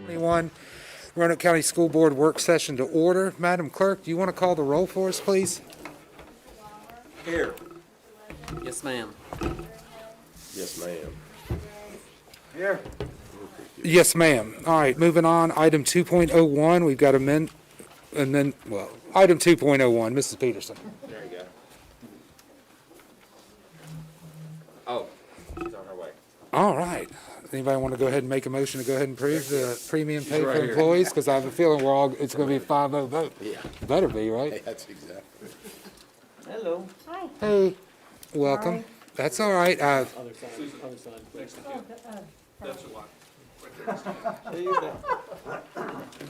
2021 Roanoke County School Board work session to order. Madam Clerk, do you want to call the roll for us, please? Here. Yes, ma'am. Yes, ma'am. Here. Yes, ma'am. All right, moving on. Item 2.01, we've got item 2.01, Mrs. Peterson. There you go. Oh, she's on her way. All right. Anybody want to go ahead and make a motion to go ahead and approve the premium pay for right here. employees? Because I have a feeling it's going to be a 5-0 vote. Yeah. Better be, right? Hey, that's exactly. Hello. Hi. Hey, welcome. Sorry. That's all right. Other side, next to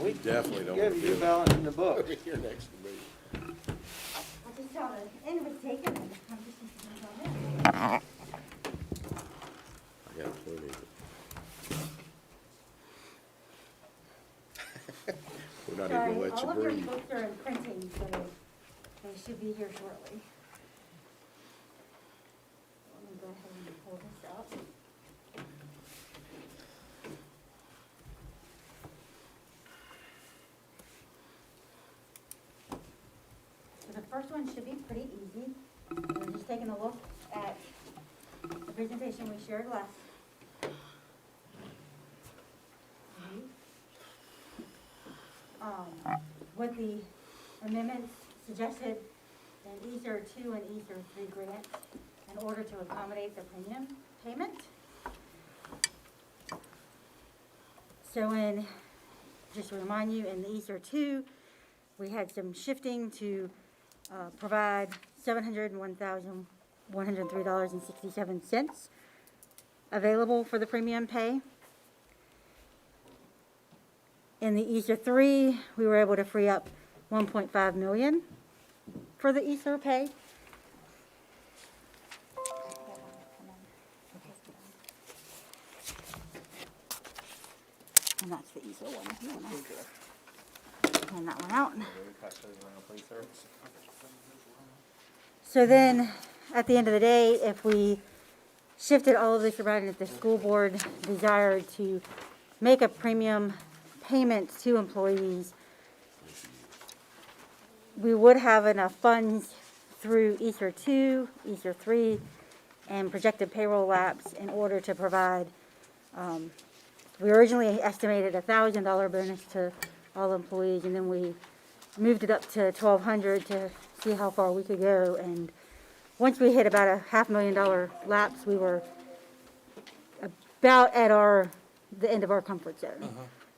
We definitely don't. Give you balance in the book. Over here next to me. I just saw the end was taken and I'm just I got plenty of it. We're not even sorry, gonna let all you of your breathe. books are in printing, so they should be here shortly. Let me go ahead and pull this up. So the first one should be pretty easy. We're just taking a look at the presentation we shared last week. With the amendments suggested in ESER 2 and ESER 3 grants in order to accommodate the premium payment. So just to remind you, in the ESER 2, we had some shifting to provide $701,103.67 available for the premium pay. In the ESER 3, we were able to free up $1.5 million for the ESER pay. And that's the ESER one. If you want to hand that one out. So then, at the end of the day, if we shifted all of this around, if the school board desired to make a premium payment to employees, we would have enough funds through ESER 2, ESER 3, and projected payroll lapse in order to provide, we originally estimated a $1,000 bonus to all employees, and then we moved it up to $1,200 to see how far we could go. And once we hit about a $500,000 lapse, we were about at the end of our comfort zone.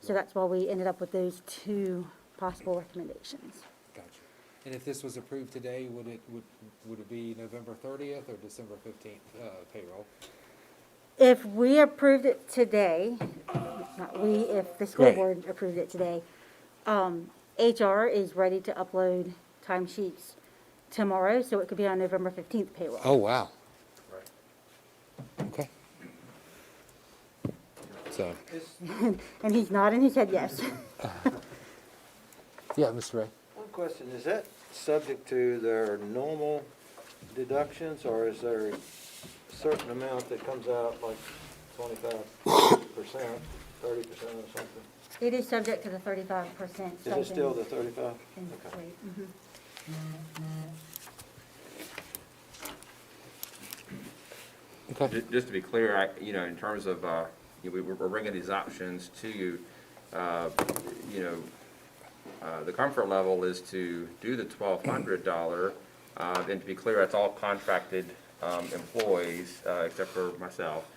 So that's why we ended up with those two possible recommendations. Gotcha. And if this was approved today, would it be November 30th or December 15th payroll? If we approved it today, not we, if the school Right. board approved it today, HR is ready to upload timesheets tomorrow, so it could be on November 15th payroll. Oh, wow. Right. Okay. So, And he's nodding his head yes. yeah, Mr. Ray. One question, is that subject to their normal deductions, or is there a certain amount that comes out, like 25%, 30% or something? It is subject to the 35%. Is it still the 35? Okay. Okay. Just to be clear, in terms of, we're bringing these options to you, the comfort level is to do the $1,200, and to be clear, that's all contracted employees, except for myself.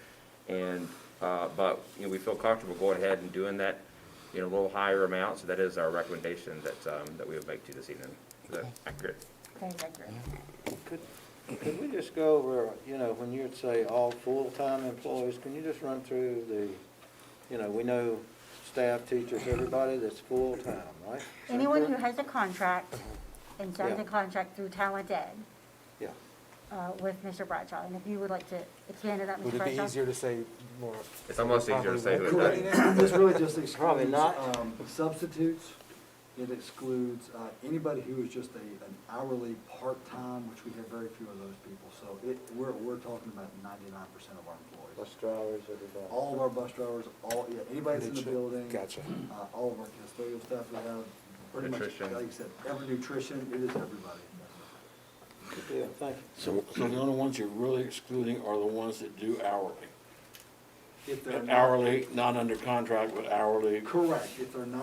And, but, we feel comfortable going ahead and doing that, a little higher amount, so that is our recommendation that we would make to you this evening. Is that accurate? Very accurate. Could we just go over, when you'd say all full-time employees, can you just run through we know staff, teachers, everybody that's full-time, right? Anyone who has a contract and signs Yeah. a contract through Talent Ed Yeah. with Mr. Bradshaw. And if you would like to expand it, Mr. Would it Bradshaw? be easier to say more? It's almost easier to say who it Probably does. This really just Probably excludes not. substitutes It excludes anybody who is just an hourly part-time, which we have very few of those people. So we're talking about 99% of our employees. Bus drivers, everybody. All of our bus drivers, anybody that's in the building. Gotcha. All of our custodial staff we have, pretty much, Nutrition. like you said, every nutrition, it is everybody. Good deal, thank you. So the only ones you're really excluding are the ones that do hourly? If they're not- Hourly, not under contract, but hourly? Correct. If they're an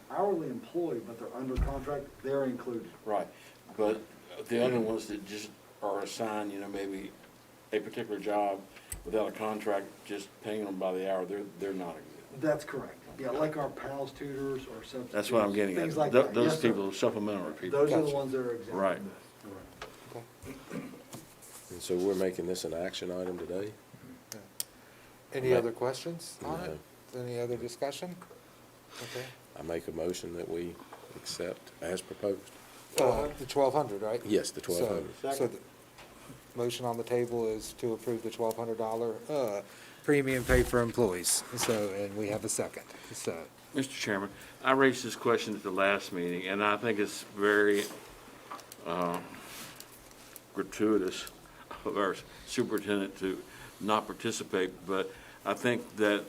hourly employee, but they're under contract, they're included. Right, but the other ones that just are assigned, maybe a particular job without a contract, just paying them by the hour, they're not exempt. That's correct. Yeah, like our PALS tutors or substitutes. That's what I'm getting at. Things like that. Those Yes, sir. people, supplementary people. Those are the Gotcha. ones that are exempt. Right. from this. And so we're making this an action item today? Any other questions on No. it? Any other discussion? Okay. I make a motion that we accept as proposed. The 1,200, right? Yes, the 1,200. So the motion on the table is to approve the $1,200 premium pay for employees. So, and we have a second. So, Mr. Chairman, I raised this question at the last meeting, and I think it's very gratuitous of our superintendent to not participate, but I think that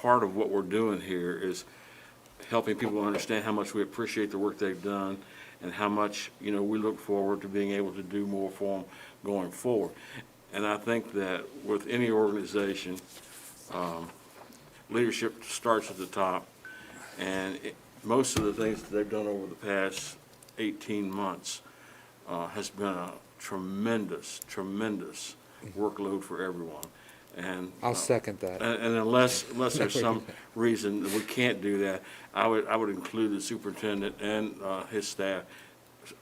part of what we're doing here is helping people understand how much we appreciate the work they've done and how much, we look forward to being able to do more for them going forward. And I think that with any organization, leadership starts at the top, and most of the things that they've done over the past 18 months has been a tremendous workload for everyone. And I'll second that. and unless there's some reason that we can't do that, I would include the superintendent and his staff.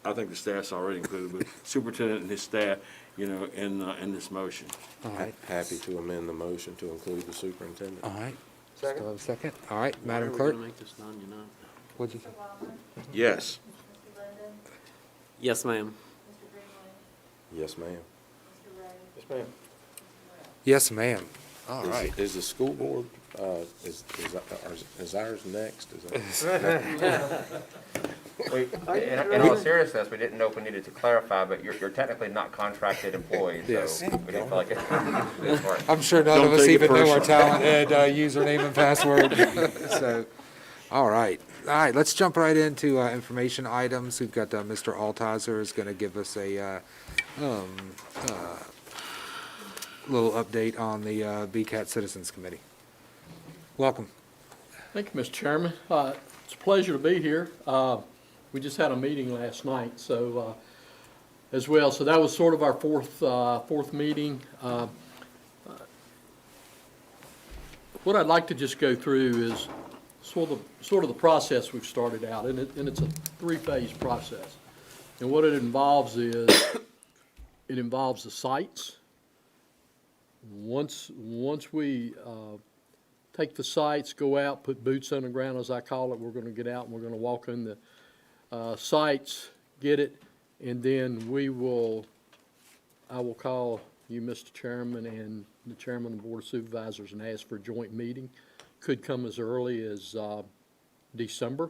I think the staff's already included, but superintendent and his staff, in this motion. All right. Happy to amend the motion to include the superintendent. All right. Second. Still have a second? All right, Why Madam are we Clerk? gonna make this non-united? What'd you think? Yes. Yes, ma'am. Yes, ma'am. Yes, ma'am. Yes, ma'am. All Is- right. Is the school board, is ours next? Is that- In all seriousness, we didn't know if we needed to clarify, but you're technically not contracted employees, Yes. so we didn't feel like it. I'm sure none of Don't us take it even know our personal. talented username and password. So, all right. All right, let's jump right into information items. We've got Mr. Altizer is going to give us a little update on the BCAT Citizens Committee. Welcome. Thank you, Mr. Chairman. It's a pleasure to be here. We just had a meeting last night, so, as well, so that was sort of our fourth meeting. What I'd like to just go through is sort of the process we've started out, and it's a three-phase process. And what it involves is, it involves the sites. Once we take the sites, go out, put boots on the ground, as I call it, we're going to get out and we're going to walk in the sites, get it, and then I will call you, Mr. Chairman, and the Chairman of the Board of Supervisors and ask for a joint meeting. Could come as early as December,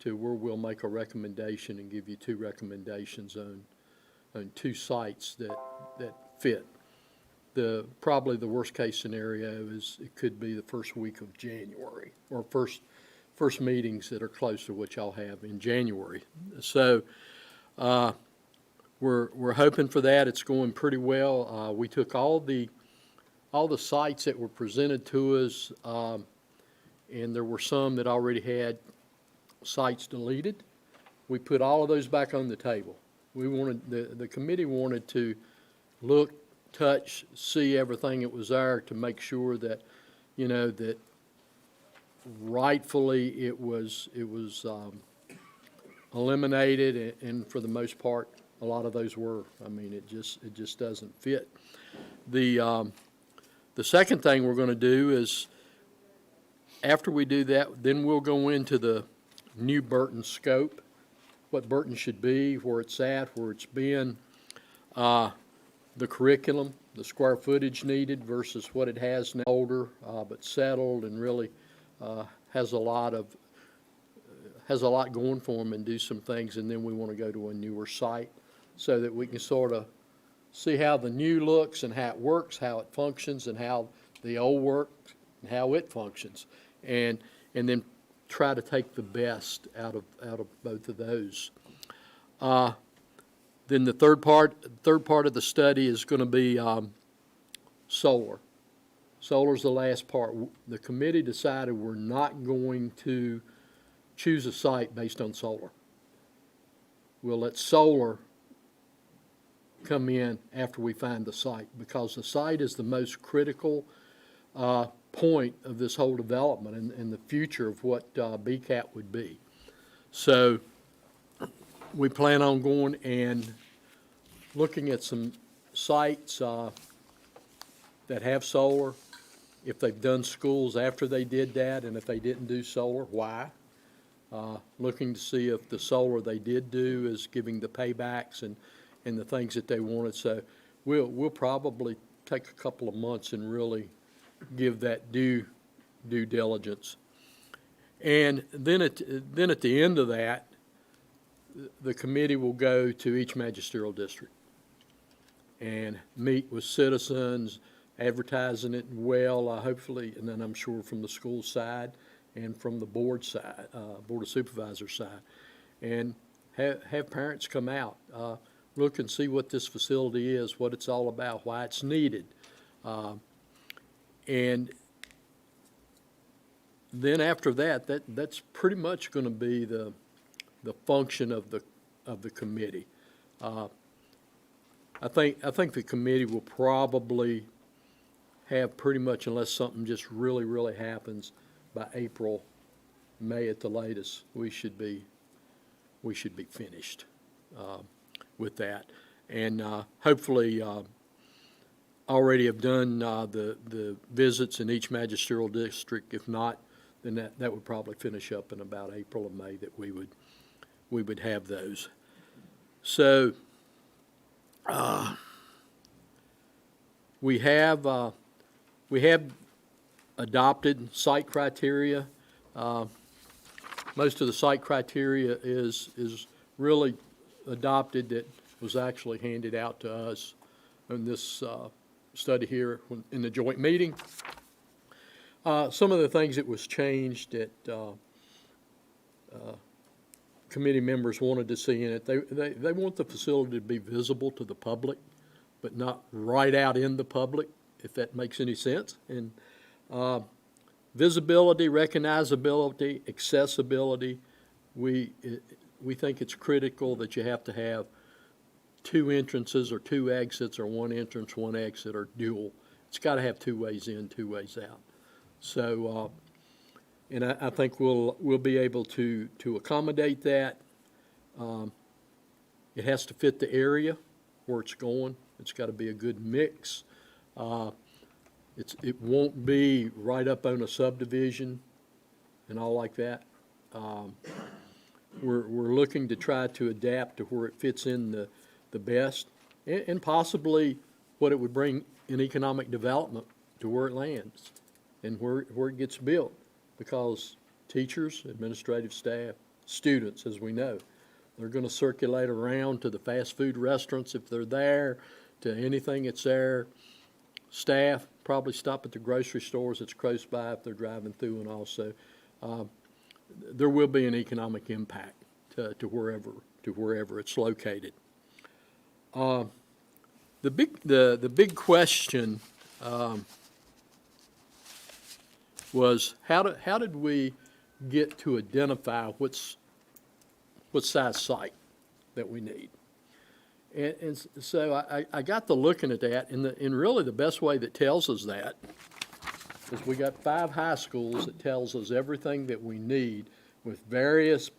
to where we'll make a recommendation and give you two recommendations on two sites that fit. Probably the worst case scenario is it could be the first week of January, or first meetings that are close to what y'all have in January. So we're hoping for that. It's going pretty well. We took all the sites that were presented to us, and there were some that already had sites deleted. We put all of those back on the table. We wanted, the committee wanted to look, touch, see everything that was there to make sure that, that rightfully it was eliminated, and for the most part, a lot of those were. I mean, it just doesn't fit. The second thing we're going to do is, after we do that, then we'll go into the new Burton scope, what Burton should be, where it's at, where it's been, the curriculum, the square footage needed versus what it has now, older, but settled and really has a lot of has a lot going for them and do some things, and then we want to go to a newer site so that we can sort of see how the new looks and how it works, how it functions, and how the old works and how it functions, and then try to take the best out of both of those. Then the third part of the study is going to be solar. Solar's the last part. The committee decided we're not going to choose a site based on solar. We'll let solar come in after we find the site, because the site is the most critical point of this whole development and the future of what BCAT would be. So we plan on going and looking at some sites that have solar, if they've done schools after they did that, and if they didn't do solar, why? Looking to see if the solar they did do is giving the paybacks and the things that they wanted. So we'll probably take a couple of months and really give that due diligence. And then at the end of that, the committee will go to each magisterial district and meet with citizens, advertising it well, hopefully, and then I'm sure from the school side and from the board side, Board of Supervisors side, and have parents come out, look and see what this facility is, what it's all about, why it's needed. And then after that's pretty much going to be the function of the committee. I think the committee will probably have pretty much, unless something just really, really happens, by April, May at the latest, we should be finished with that. And hopefully already have done the visits in each magisterial district. If not, then that would probably finish up in about April or May that we would have those. So we have adopted site criteria. Most of the site criteria is really adopted, that was actually handed out to us in this study here in the joint meeting. Some of the things that was changed that committee members wanted to see in it, they want the facility to be visible to the public, but not right out in the public, if that makes any sense. And visibility, recognizability, accessibility, we think it's critical that you have to have two entrances or two exits, or one entrance, one exit, or dual. It's got to have two ways in, two ways out. So, and I think we'll be able to accommodate that. It has to fit the area where it's going. It's got to be a good mix. It won't be right up on a subdivision and all like that. We're looking to try to adapt to where it fits in the best, and possibly what it would bring in economic development to where it lands and where it gets built, because teachers, administrative staff, students, as we know, they're going to circulate around to the fast food restaurants if they're there, to anything that's there. Staff probably stop at the grocery stores that's close by if they're driving through, and also there will be an economic impact to wherever it's located. The big question was how did we get to identify what size site that we need? And so I got to looking at that, and really the best way that tells us that is we got 5 high schools that tells us everything that we need, with various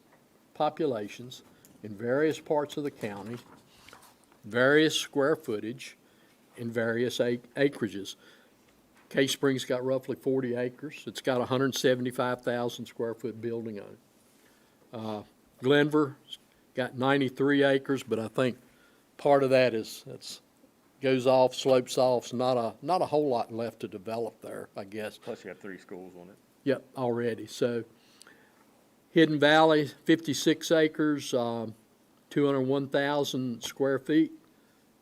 populations in various parts of the county, various square footage, and various acreages. Case Springs got roughly 40 acres. It's got a 175,000 square foot building on it. Glenver's got 93 acres, but I think part of that goes off, slopes off, not a whole lot left to develop there, I guess. Plus you got 3 schools on it. Yep, already. So Hidden Valley, 56 acres, 201,000 square feet.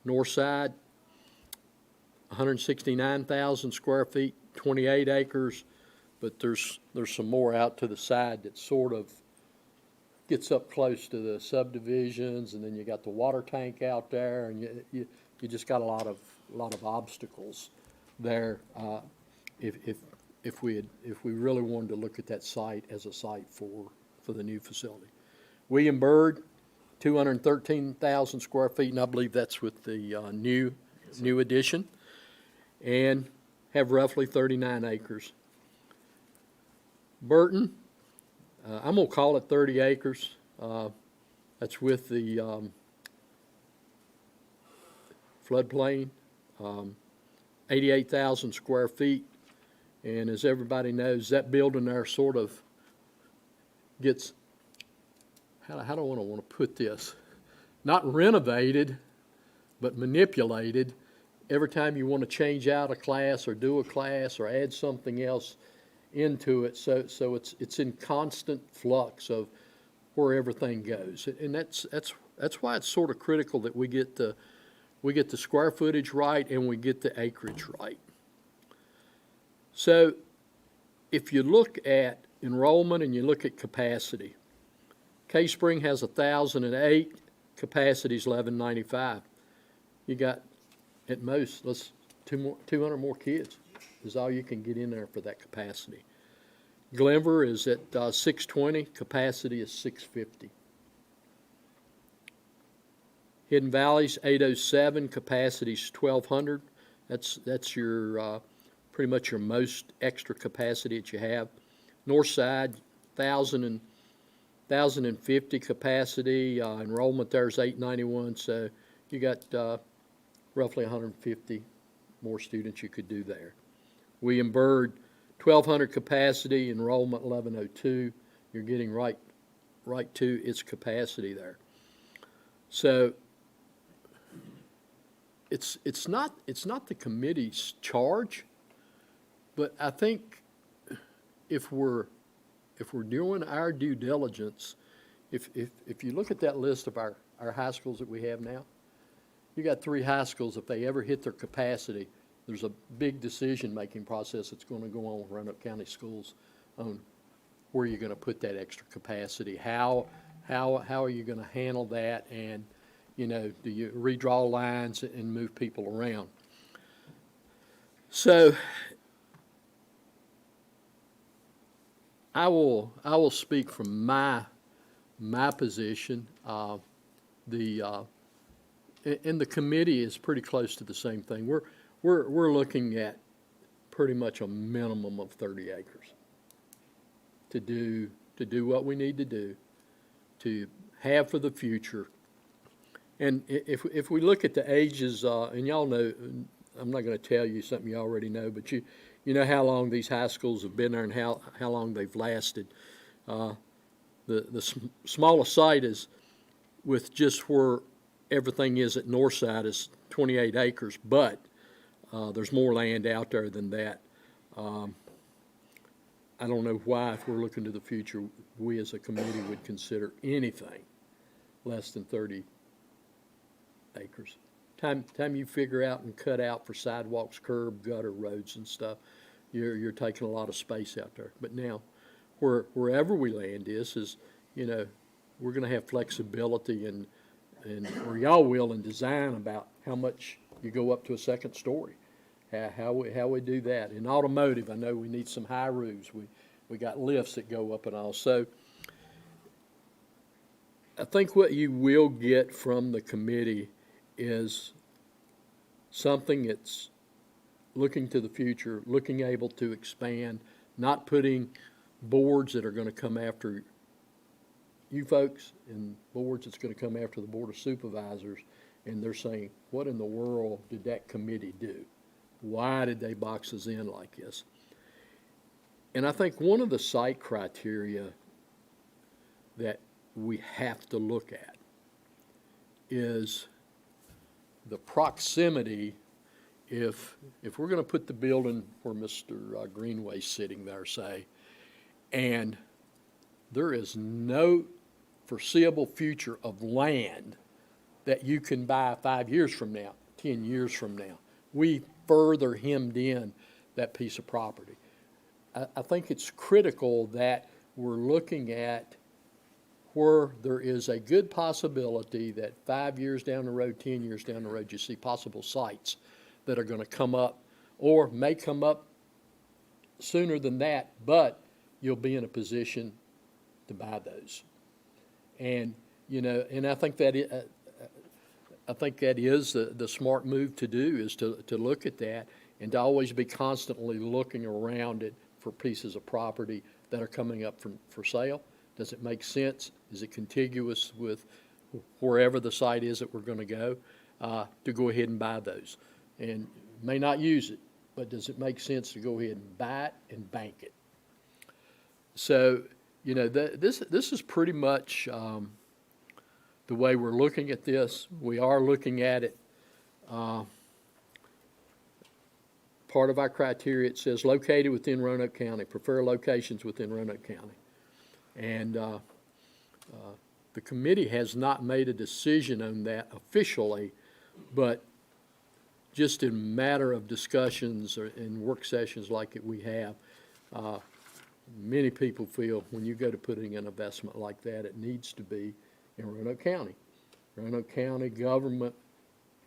North Side, 169,000 square feet, 28 acres. But there's some more out to the side that sort of gets up close to the subdivisions, and then you got the water tank out there, and you just got a lot of obstacles there. If we really wanted to look at that site as a site for the new facility. William Byrd, 213,000 square feet, and I believe that's with the new addition, and have roughly 39 acres. Burton, I'm gonna call it 30 acres. That's with the floodplain, 88,000 square feet. And as everybody knows, that building there sort of gets, how do I want to put this? Not renovated, but manipulated. Every time you want to change out a class or do a class or add something else into it, so it's in constant flux of where everything goes. And that's why it's sort of critical that we get the square footage right and we get the acreage right. So if you look at enrollment and you look at capacity, K-Spring has 1,008, capacity is 1,195. You got, at most, 200 more kids is all you can get in there for that capacity. Glenver is at 620, capacity is 650. Hidden Valley's 807, capacity is 1,200. That's your pretty much your most extra capacity that you have. North Side, 1,050 capacity. Enrollment there is 891, so you got roughly 150 more students you could do there. William Byrd, 1,200 capacity, enrollment 1,102. You're getting right to its capacity there. So it's not the committee's charge, but I think if we're doing our due diligence, if you look at that list of our high schools that we have now, you got 3 high schools. If they ever hit their capacity, there's a big decision-making process that's going to go on with Roanoke County Schools on where you're going to put that extra capacity. How are you going to handle that? And, you know, do you redraw lines and move people around? So I will speak from my position. And the committee is pretty close to the same thing. We're looking at pretty much a minimum of 30 acres to do what we need to do to have for the future. And if we look at the ages, and y'all know, I'm not going to tell you something you already know, but you know how long these high schools have been there and how long they've lasted. The smallest site is with just where everything is at Northside is 28 acres, but there's more land out there than that. I don't know why, if we're looking to the future, we as a committee would consider anything less than 30 acres. Time you figure out and cut out for sidewalks, curb, gutter, roads and stuff, you're taking a lot of space out there. But now, wherever we land is, you know, we're going to have flexibility and or y'all will in design about how much you go up to a second story, how we do that. In automotive, I know we need some high roofs. We got lifts that go up and all. So I think what you will get from the committee is something that's looking to the future, looking able to expand, not putting boards that are going to come after you folks and boards that's going to come after the Board of Supervisors, and they're saying, what in the world did that committee do? Why did they box us in like this? And I think one of the site criteria that we have to look at is the proximity. If we're going to put the building where Mr. Greenway's sitting there, say, and there is no foreseeable future of land that you can buy 5 years from now, 10 years from now. We further hemmed in that piece of property. I think it's critical that we're looking at where there is a good possibility that 5 years down the road, 10 years down the road, you see possible sites that are gonna come up, or may come up sooner than that, but you'll be in a position to buy those. And, you know, and I think that is the smart move to do, is to look at that and to always be constantly looking around it for pieces of property that are coming up for sale. Does it make sense? Is it contiguous with wherever the site is that we're gonna go, to go ahead and buy those? And may not use it, but does it make sense to go ahead and buy it and bank it? So, you know, this is pretty much the way we're looking at this. We are looking at it, part of our criteria, it says located within Roanoke County, prefer locations within Roanoke County. And the committee has not made a decision on that officially, but just in a matter of discussions or in work sessions like we have, many people feel when you go to putting an investment like that, it needs to be in Roanoke County. Roanoke County government,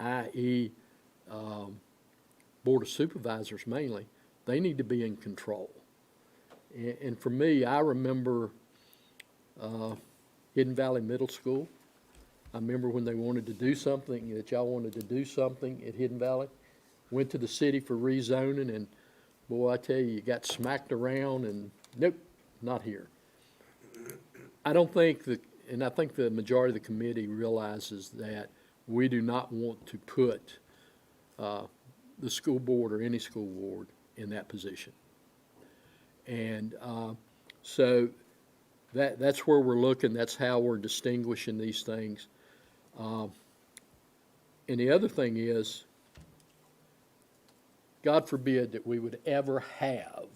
i.e., Board of Supervisors mainly, they need to be in control. And for me, I remember Hidden Valley Middle School. I remember when they wanted to do something, that y'all wanted to do something at Hidden Valley, went to the city for rezoning, and boy, I tell you got smacked around and nope, not here. I don't think that, and I think the majority of the committee realizes that we do not want to put the school board or any school board in that position. And so that's where we're looking, that's how we're distinguishing these things. And the other thing is, God forbid that we would ever have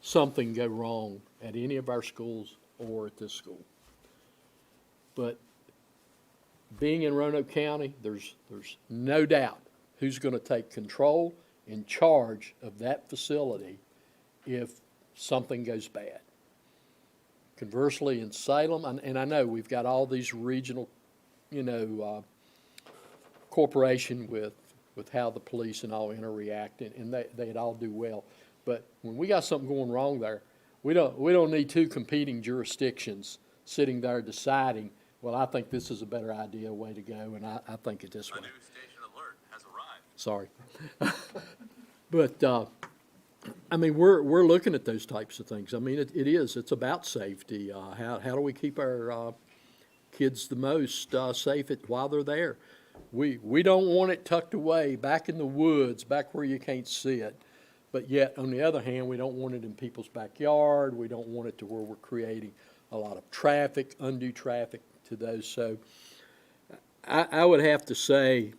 something go wrong at any of our schools or at this school. But being in Roanoke County, there's no doubt who's going to take control and charge of that facility if something goes bad. Conversely, in Salem, and I know we've got all these regional, cooperation with how the police and all interact, and they'd all do well. But when we got something going wrong there, we don't need two competing jurisdictions sitting there deciding, well, I think this is a better idea, way to go, and I think it this way. A new station alert has arrived. Sorry. But, I mean, we're looking at those types of things. I mean, it's about safety. How do we keep our kids the most safe while they're there? We don't want it tucked away back in the woods, back where you can't see it. But yet, on the other hand, we don't want it in people's backyard. We don't want it to where we're creating a lot of traffic, undue traffic to those. So I would have to say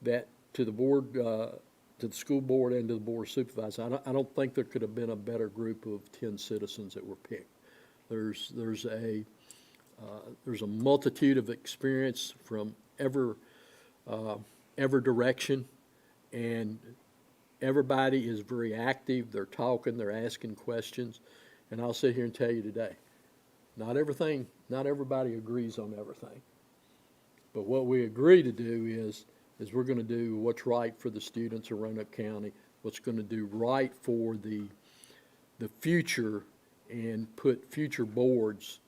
that to the board, to the school board and to the board of supervisors, I don't think there could have been a better group of 10 citizens that were picked. There's a multitude of experience from every direction, and everybody is very active. They're talking, they're asking questions, and I'll sit here and tell you today, not everybody agrees on everything. But what we agree to do is we're going to do what's right for the students of Roanoke County, what's going to do right for the future, and put future boards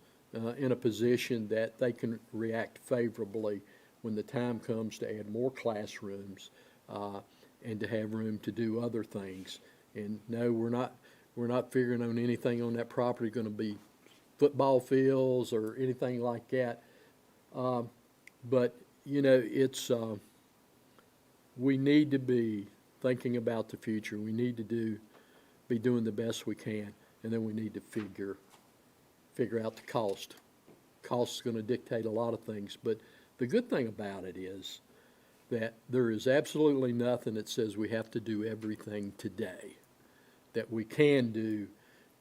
in a position that they can react favorably when the time comes to add more classrooms and to have room to do other things. And no, we're not figuring on anything on that property going to be football fields or anything like that. But it's we need to be thinking about the future. We need to be doing the best we can, and then we need to figure out the cost. Cost is going to dictate a lot of things, but the good thing about it is that there is absolutely nothing that says we have to do everything today. That we can do,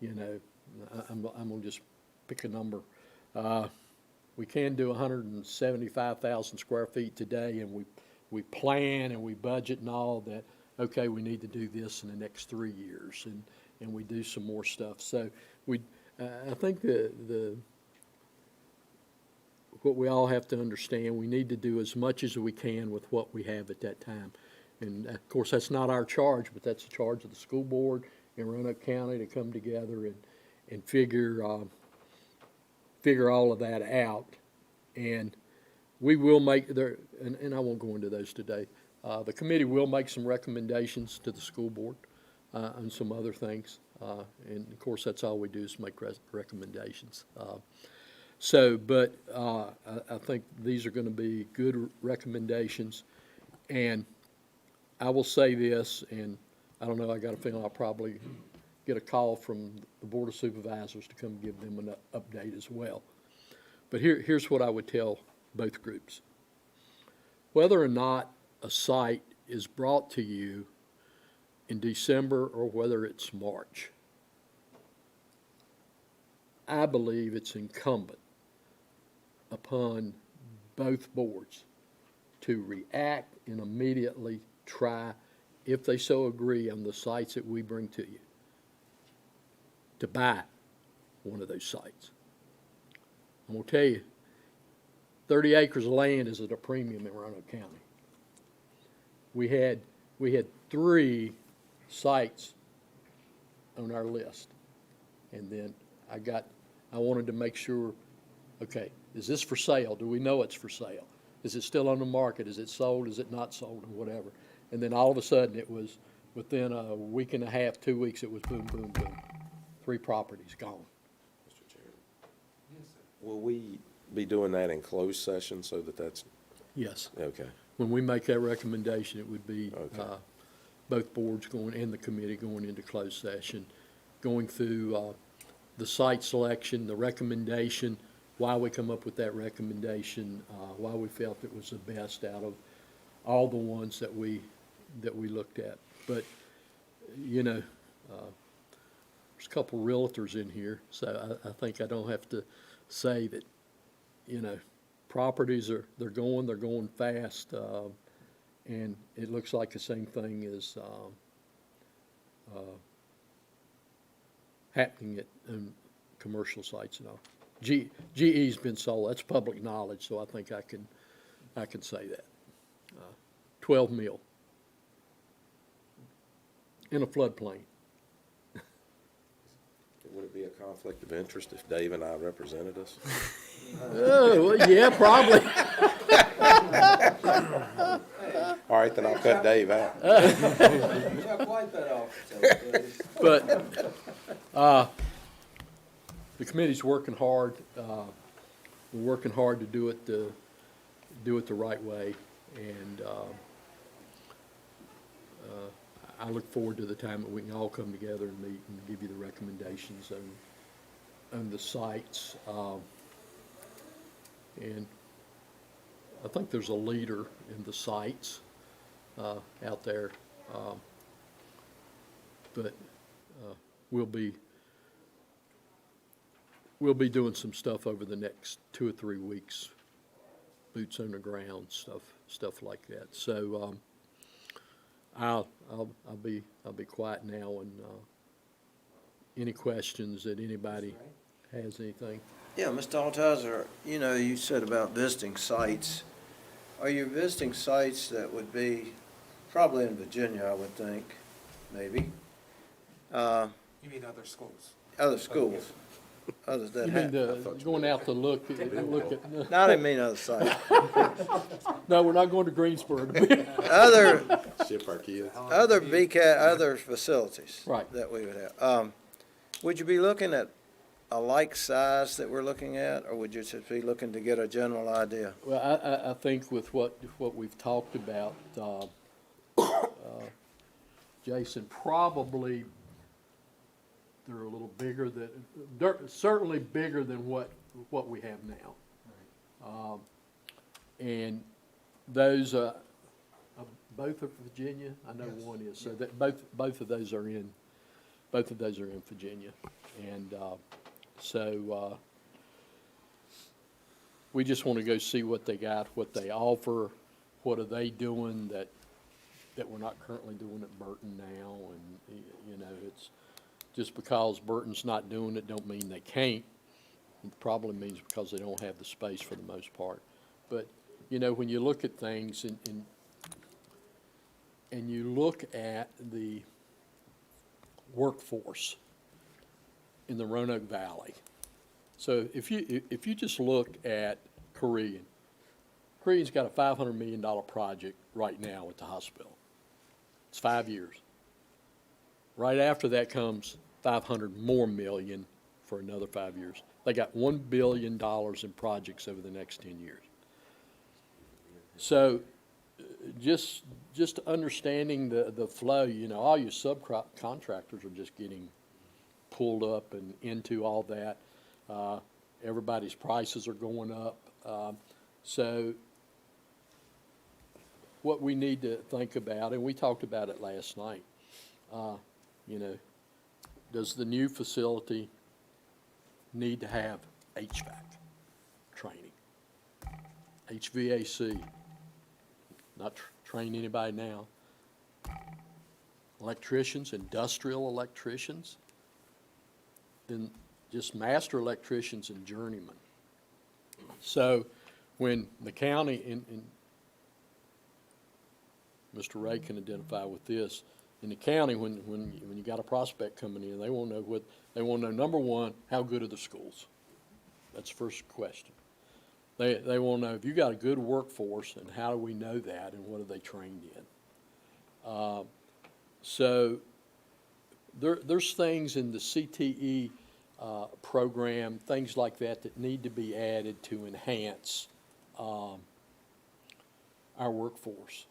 I'm going to just pick a number. We can do 175,000 square feet today, and we plan and we budget and all that, okay, we need to do this in the next 3 years, and we do some more stuff. So I think what we all have to understand, we need to do as much as we can with what we have at that time. And of course, that's not our charge, but that's the charge of the school board in Roanoke County to come together and figure all of that out. And we will make there, and I won't go into those today. The committee will make some recommendations to the school board on some other things. And of course, that's all we do is make recommendations. But I think these are going to be good recommendations. And I will say this, and I don't know, I got a feeling I'll probably get a call from the Board of Supervisors to come give them an update as well. But here's what I would tell both groups. Whether or not a site is brought to you in December or whether it's March, I believe it's incumbent upon both boards to react and immediately try, if they so agree, on the sites that we bring to you, to buy one of those sites. I'm going to tell you, 30 acres of land is at a premium in Roanoke County. We had 3 sites on our list, and then I wanted to make sure, okay, is this for sale? Do we know it's for sale? Is it still on the market? Is it sold? Is it not sold? Or whatever. And then all of a sudden, it was within a week and a half, 2 weeks, it was boom, boom, boom. 3 properties gone. Mr. Chair. Will we be doing that in closed session so that that's, Yes. okay, When we make that recommendation, it would be Okay. both boards going, and the committee going into closed session, going through the site selection, the recommendation, why we come up with that recommendation, why we felt it was the best out of all the ones that we looked at. But, you know, there's a couple realtors in here, so I think I don't have to say that, you know, properties they're going fast, and it looks like the same thing is happening at commercial sites and all. GE's been sold. That's public knowledge, so I think I can say that. 12 mil in a floodplain. would it be a conflict of interest if Dave and I represented us? Oh, well, yeah, probably. All right, then I'll cut Dave out. Chuck, wipe that off, please. But the committee's working hard. We're working hard to do it the right way, and I look forward to the time that we can all come together and meet and give you the recommendations on the sites. And I think there's a leader in the sites out there, but we'll be doing some stuff over the next 2 or 3 weeks, boots on the ground, stuff like that. So I'll be quiet now, and any questions that anybody has, anything. Yeah, Mr. Altizer, you know, you said about visiting sites. Are you visiting sites that would be probably in Virginia, I would think, maybe? You mean other schools? Other schools, others that You mean have. going out to look at, No, I didn't mean other sites. no, we're not going to Greensboro. Other, Ship our kids. other BCAT, other facilities. Right. That we would have. Would you be looking at a like size that we're looking at, or would you just be looking to get a general idea? Well, I think with what we've talked about, Jason, probably they're a little bigger than, they're certainly bigger than what we have now. And those, both are Virginia. I know one is. So that both of those are in Virginia, and so we just want to go see what they got, what they offer, what are they doing that we're not currently doing at Burton now, and, you know, it's just because Burton's not doing it don't mean they can't. It probably means because they don't have the space for the most part. But, you know, when you look at things and you look at the workforce in the Roanoke Valley. So if you just look at Korean's got a $500 million project right now at the hospital. It's 5 years. Right after that comes 500 more million for another 5 years. They got $1 billion in projects over the next 10 years. So just understanding the flow, you know, all your subcontractors are just getting pulled up and into all that. Everybody's prices are going up. So what we need to think about, and we talked about it last night, you know, does the new facility need to have HVAC training? HVAC, not train anybody now. Electricians, industrial electricians, then just master electricians and journeymen. So when the county, and Mr. Ray can identify with this, in the county, when you got a prospect coming in, they want to know they want to know, number one, how good are the schools? That's the first question. They want to know if you got a good workforce, and how do we know that, and what are they trained in? So there's things in the CTE program, things like that need to be added to enhance our workforce.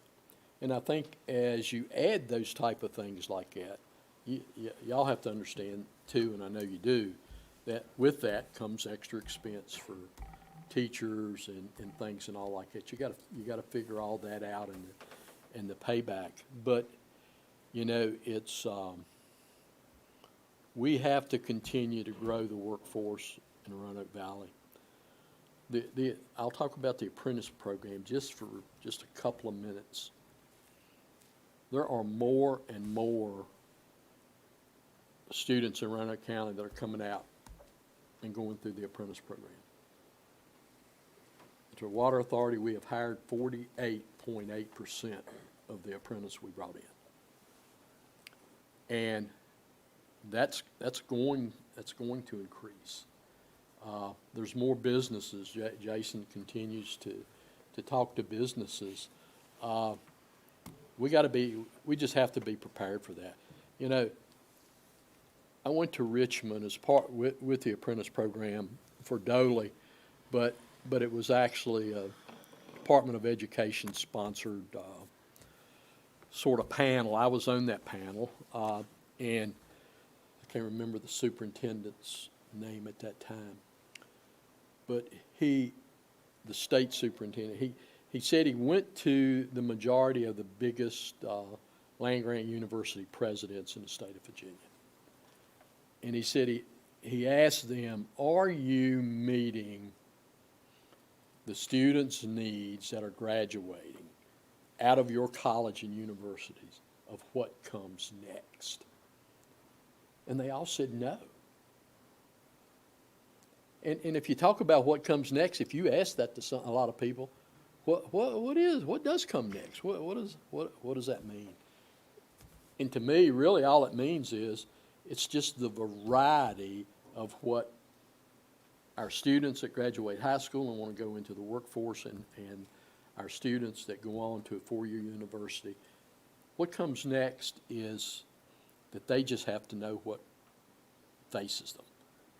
And I think as you add those type of things like that, y'all have to understand too, and I know you do, that with that comes extra expense for teachers and things and all like that. You got to figure all that out and the payback. But you know, it's we have to continue to grow the workforce in the Roanoke Valley. I'll talk about the apprentice program just for just a couple of minutes. There are more and more students in Roanoke County that are coming out and going through the apprentice program. At the Water Authority, we have hired 48.8% of the apprentice we brought in. And that's going to increase. There's more businesses. Jason continues to talk to businesses. We just have to be prepared for that. You know, I went to Richmond as part with the apprentice program for Doley, but it was actually a Department of Education sponsored sort of panel. I was on that panel, and I can't remember the superintendent's name at that time, but the state superintendent, he said he went to the majority of the biggest land-grant university presidents in the state of Virginia. And he said he asked them, are you meeting the students' needs that are graduating out of your college and universities of what comes next? And they all said no. And if you talk about what comes next, if you ask that to a lot of people, what does come next? What does that mean? And to me, really all it means is it's just the variety of what our students that graduate high school and want to go into the workforce and our students that go on to a four-year university. What comes next is that they just have to know what faces them.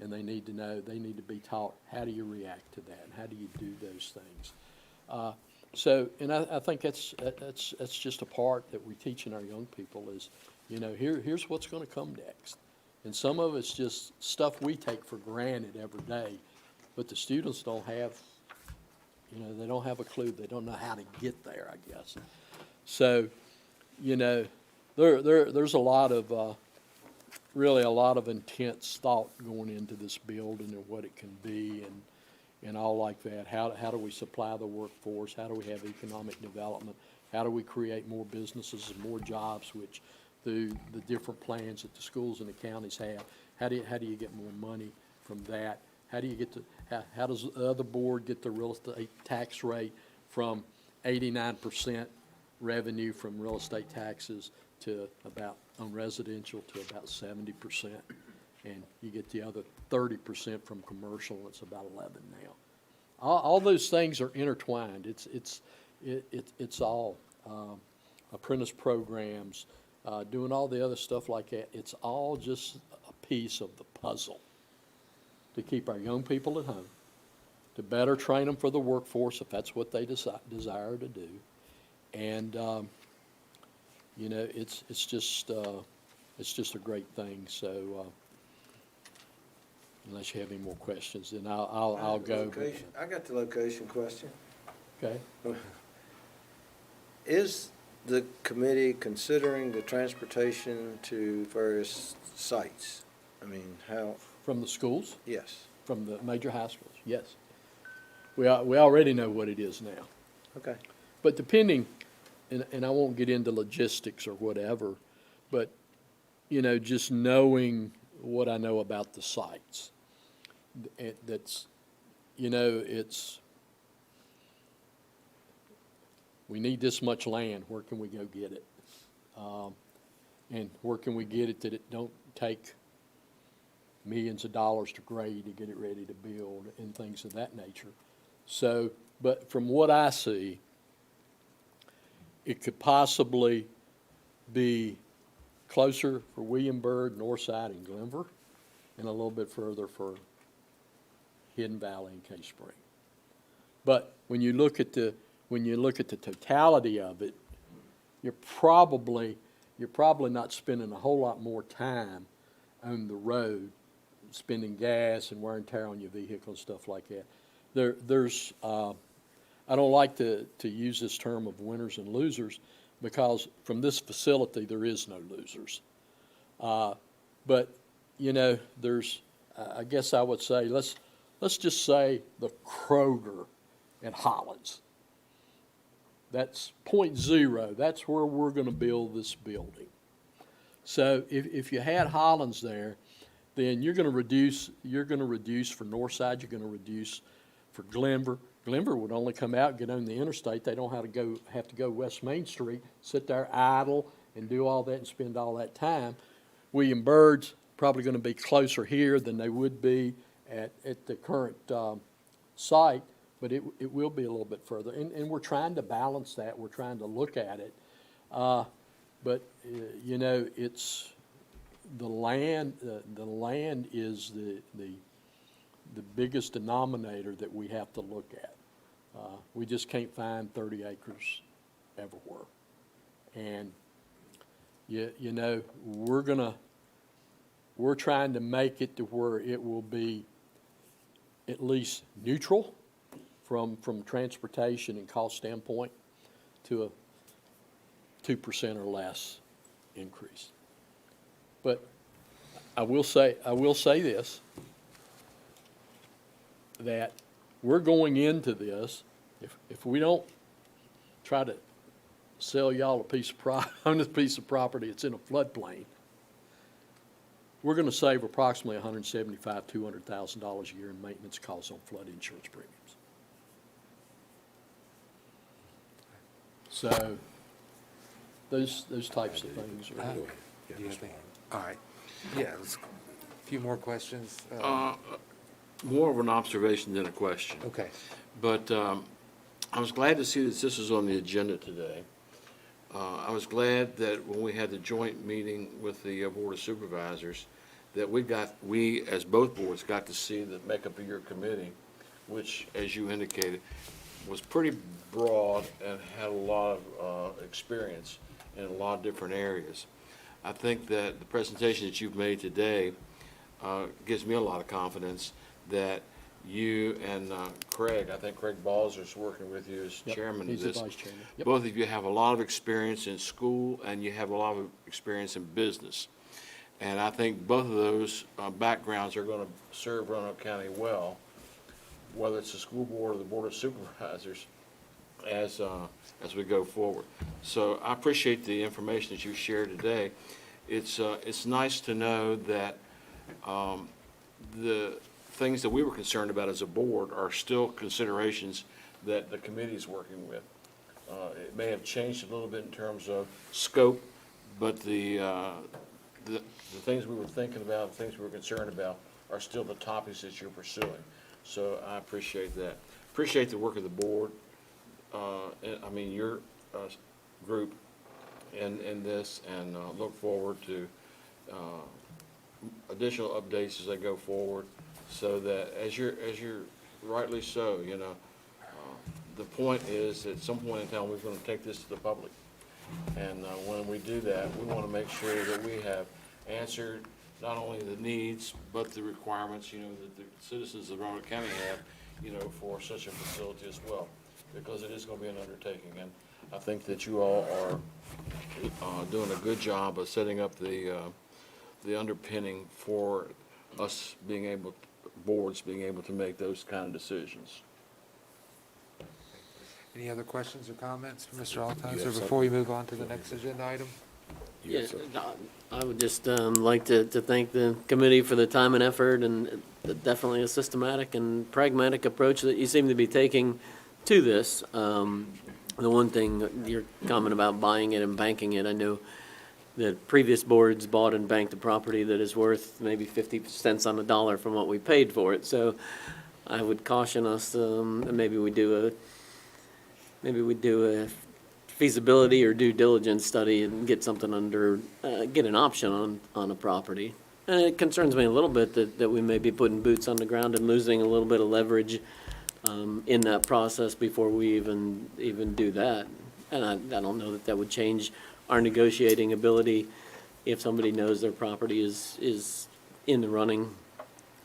And they need to know, they need to be taught, how do you react to that? And how do you do those things? And I think that's just a part that we're teaching our young people is, you know, here's what's going to come next. And some of it's just stuff we take for granted every day, but the students don't have, you know, they don't have a clue. They don't know how to get there, I guess. So, you know, there's a lot of, really a lot of intense thought going into this building and what it can be. and all like that. How do we supply the workforce? How do we have economic development? How do we create more businesses and more jobs, which through the different plans that the schools and the counties have? How do you get more money from that? How do you get how does the other board get the real estate tax rate from 89% revenue from real estate taxes to about, on residential, to about 70%? And you get the other 30% from commercial, it's about 11 now. All those things are intertwined. It's all, apprentice programs, doing all the other stuff like that. It's all just a piece of the puzzle to keep our young people at home, to better train them for the workforce if that's what they desire to do. And, you know, it's just a great thing. So, unless you have any more questions, then I'll go. I got the location question. Okay. Is the committee considering the transportation to various sites? I mean, how, From the schools, yes, from the major high schools, yes. We already know what it is now. okay. But depending, and I won't get into logistics or whatever, but, you know, just knowing what I know about the sites, that's, you know, we need this much land, where can we go get it? And where can we get it that it don't take millions of dollars to grade to get it ready to build and things of that nature. So, but from what I see, it could possibly be closer for William Byrd, Northside, and Glenver, and a little bit further for Hidden Valley and Cave Spring. But when you look at the totality of it, you're probably not spending a whole lot more time on the road, spending gas and wear and tear on your vehicle and stuff like that. There's I don't like to use this term of winners and losers, because from this facility there is no losers. But you know, there's I guess I would say let's just say the Kroger at Hollins. That's 0.0. That's where we're going to build this building. So if you had Hollins there, then you're going to reduce for Northside, you're going to reduce for Glenver. Glenver would only come out, get on the interstate. They don't have to go West Main Street, sit there idle and do all that and spend all that time. William Byrd's probably going to be closer here than they would be at the current site, but it will be a little bit further. And we're trying to balance that. We're trying to look at it. But you know, it's the land. The land is the biggest denominator that we have to look at. We just can't find 30 acres everywhere. And you know, we're trying to make it to where it will be at least neutral from transportation and cost standpoint to a 2% or less increase. But I will say this, that we're going into this, if we don't try to sell y'all a piece of property that's in a floodplain, we're going to save approximately $175,000 to $200,000 a year in maintenance costs on flood insurance premiums. So those types of things are. All right. Yeah, a few more questions. More of an observation than a question. Okay. But I was glad to see that this is on the agenda today. I was glad that when we had the joint meeting with the Board of Supervisors, that we as both boards got to see the makeup of your committee, which, as you indicated, was pretty broad and had a lot of experience in a lot of different areas. I think that the presentation that you've made today gives me a lot of confidence that you and Craig, I think Craig Balzer's working with you as chairman of He's this. the vice chairman. Yep. Both of you have a lot of experience in school and you have a lot of experience in business. And I think both of those backgrounds are going to serve Roanoke County well. whether it's the school board or the board of supervisors, as we go forward. So I appreciate the information that you shared today. It's nice to know that the things that we were concerned about as a board are still considerations that the committee is working with. It may have changed a little bit in terms of scope, but the things we were thinking about, the things we were concerned about, are still the topics that you're pursuing. So I appreciate that. Appreciate the work of the board, your group in this, and look forward to additional updates as they go forward, so that as you're rightly so, the point is, at some point in time, we're going to take this to the public. And when we do that, we want to make sure that we have answered not only the needs, but the requirements, that the citizens of Roanoke County have, for such a facility as well, because it is going to be an undertaking. And I think that you all are doing a good job of setting up the underpinning for us boards being able to make those kind of decisions. Any other questions or comments for Mr. Altizer something? before we move on to the next agenda item? Yeah, Yes, sir. I would just like to thank the committee for the time and effort, and definitely a systematic and pragmatic approach that you seem to be taking to this. The one thing, your comment about buying it and banking it, I know that previous boards bought and banked a property that is worth maybe 50 cents on the dollar from what we paid for it. So I would caution us, maybe we do a feasibility or due diligence study and get something get an option on a property. And it concerns me a little bit that we may be putting boots on the ground and losing a little bit of leverage in that process before we even do that. And I don't know that would change our negotiating ability if somebody knows their property is in the running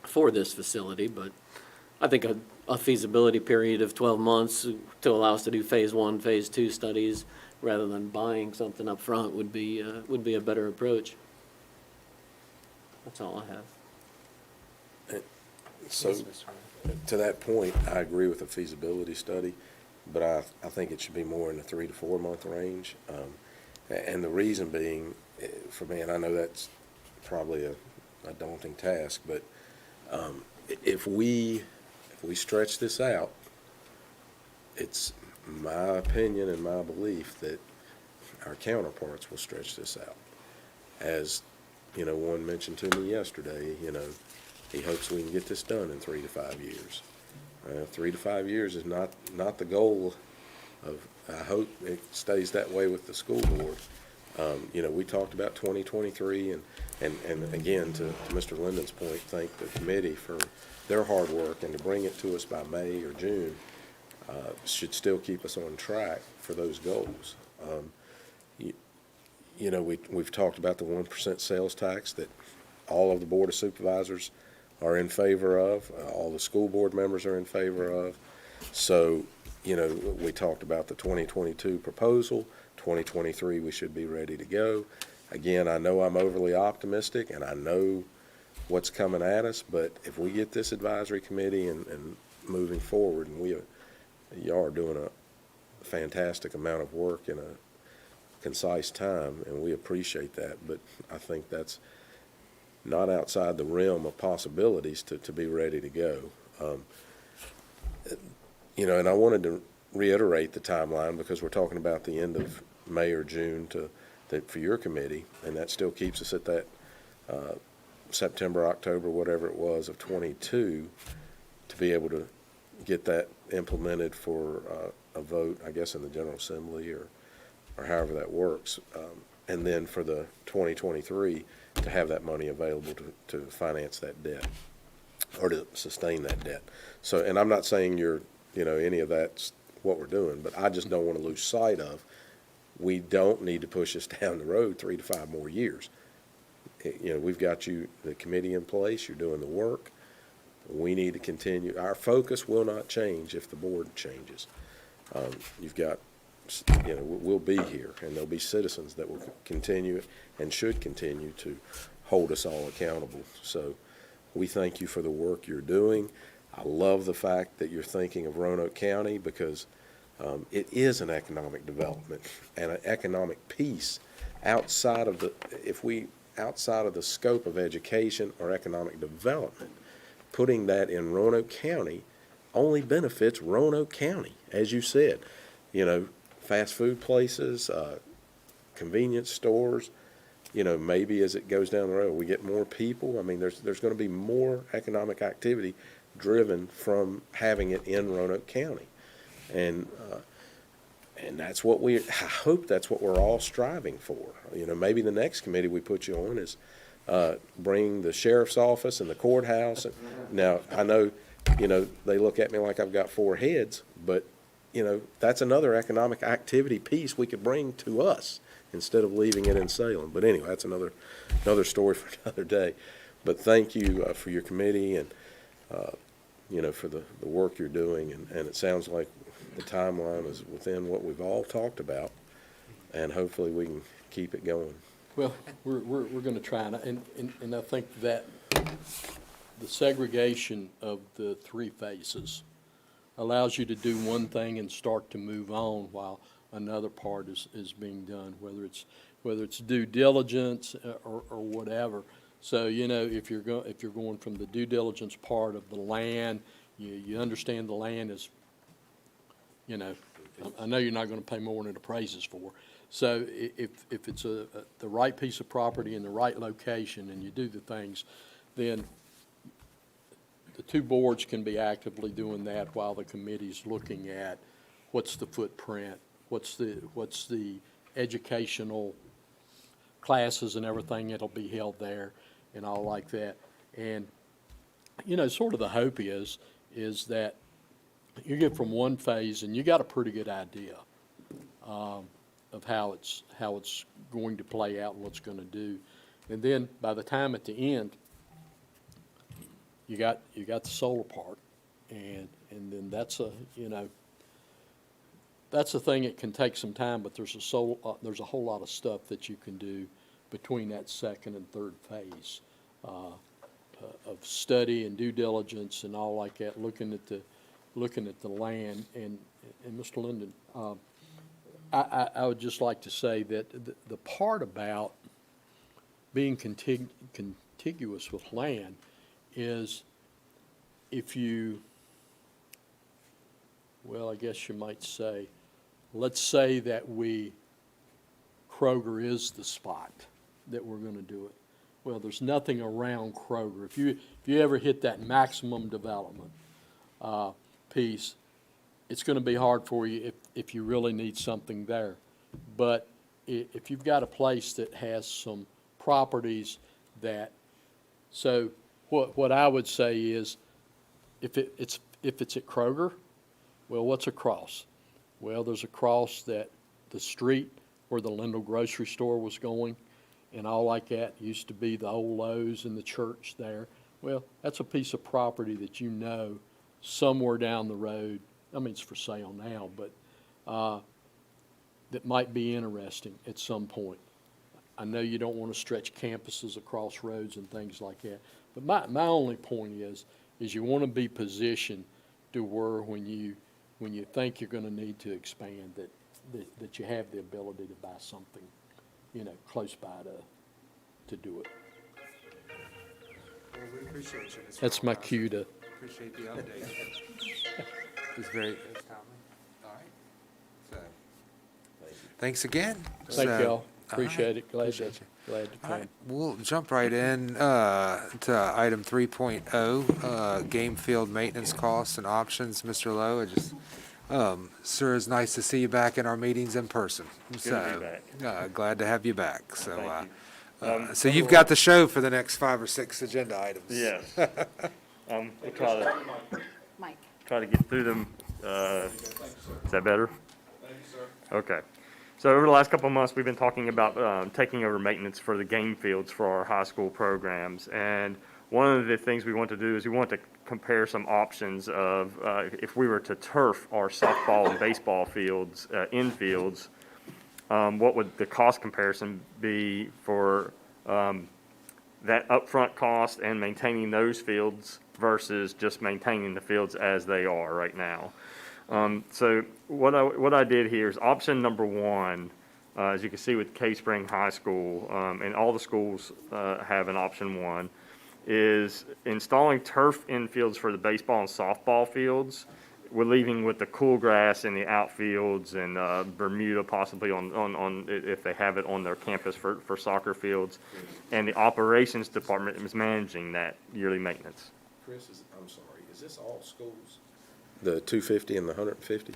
for this facility, but I think a feasibility period of 12 months to allow us to do phase 1, phase 2 studies rather than buying something up front would be a better approach. That's all I have. So, Yes, Mr. Ray. to that point, I agree with the feasibility study, but I think it should be more in the 3 to 4 month range. And the reason being, for me, and I know that's probably a daunting task, but if we stretch this out, it's my opinion and my belief that our counterparts will stretch this out. As, one mentioned to me yesterday, he hopes we can get this done in 3 to 5 years. 3 to 5 years is not the goal of, I hope it stays that way with the school board. We talked about 2023, and again, to Mr. Linden's point, thank the committee for their hard work, and to bring it to us by May or June should still keep us on track for those goals. We've talked about the 1% sales tax that all of the Board of Supervisors are in favor of, all the school board members are in favor of. So, we talked about the 2022 proposal, 2023 we should be ready to go. Again, I know I'm overly optimistic, and I know what's coming at us, but if we get this advisory committee and moving forward, and y'all are doing a fantastic amount of work in a concise time, and we appreciate that, but I think that's not outside the realm of possibilities to be ready to go. And I wanted to reiterate the timeline because we're talking about the end of May or June for your committee, and that still keeps us at that September, October, whatever it was, of 22 to be able to get that implemented for a vote, I guess, in the General Assembly or however that works. And then for the 2023 to have that money available to finance that debt or to sustain that debt. So, and I'm not saying any of that's what we're doing, but I just don't want to lose sight of, we don't need to push us down the road 3 to 5 more years. We've got the committee in place, you're doing the work. We need to continue. Our focus will not change if the board changes. We'll be here, and there'll be citizens that will continue and should continue to hold us all accountable. So we thank you for the work you're doing. I love the fact that you're thinking of Roanoke County because it is an economic development and an economic piece outside of outside of the scope of education or economic development. Putting that in Roanoke County only benefits Roanoke County, as you said. You know, fast food places, convenience stores, you know, maybe as it goes down the road, we get more people. I mean, there's going to be more economic activity driven from having it in Roanoke County. And that's what I hope that's what we're all striving for. You know, maybe the next committee we put you on is bring the sheriff's office and the courthouse. Now, I know, you know, they look at me like I've got 4 heads, but, you know, that's another economic activity piece we could bring to us instead of leaving it in Salem. But anyway, that's another story for another day. But thank you for your committee and, you know, for the work you're doing. And it sounds like the timeline is within what we've all talked about, and hopefully we can keep it going. Well, we're going to try, and I think that the segregation of the 3 phases allows you to do one thing and start to move on while another part is being done, whether it's due diligence or whatever. So, you know, if you're going from the due diligence part of the land, you understand the land is, you know, I know you're not going to pay more than it appraises for. So if it's the right piece of property in the right location and you do the things, then the 2 boards can be actively doing that while the committee's looking at what's the footprint, what's the educational classes and everything that'll be held there and all like that. And, you know, sort of the hope is that you get from one phase and you got a pretty good idea of how it's going to play out and what's going to do. And then by the time at the end, you got the solar part, and then that's a thing that can take some time, but there's a whole lot of stuff that you can do between that second and third phase of study and due diligence and all like that, looking at the land. And Mr. Linden, I would just like to say that the part about being contiguous with land is I guess you might say, let's say that Kroger is the spot that we're going to do it. Well, there's nothing around Kroger. If you ever hit that maximum development piece, it's going to be hard for you if you really need something there. But if you've got a place that has some properties so what I would say is, if it's at Kroger, well, what's across? Well, there's across that the street where the Lindell grocery store was going and all like that used to be the old Lowe's and the church there. Well, that's a piece of property that you know somewhere down the road, I mean, it's for sale now, but that might be interesting at some point. I know you don't want to stretch campuses across roads and things like that, but my only point is you want to be positioned to where when you think you're going to need to expand, that you have the ability to buy something, you know, close by to do it. Well, we appreciate you, Mr. That's my Alcazar. cue to. Appreciate the update. It's very timely. All right. So, thanks again. Thank So, y'all. Appreciate it. Glad Appreciate to All come. right, we'll jump right in to item 3.0, game field maintenance costs and options. Mr. Lowe, sir, it's nice to see you back in our meetings in person. to be back. Glad to have you back. So, Thank you. so you've got the show for the next 5 or 6 agenda items. Yes. We'll Mike. try to get through them. Is that better? Thank you, sir. Okay. So over the last couple of months, we've been talking about taking over maintenance for the game fields for our high school programs. And one of the things we want to do is we want to compare some options of if we were to turf our softball and baseball fields, infields, what would the cost comparison be for that upfront cost and maintaining those fields versus just maintaining the fields as they are right now. So what I did here is option number one, as you can see with Cave Spring High School, and all the schools have an option one, is installing turf infields for the baseball and softball fields. We're leaving with the cool grass in the outfields and Bermuda possibly on if they have it on their campus for soccer fields. And the operations department is managing that yearly maintenance. Chris, I'm sorry, is this all schools? The 250 and the 150?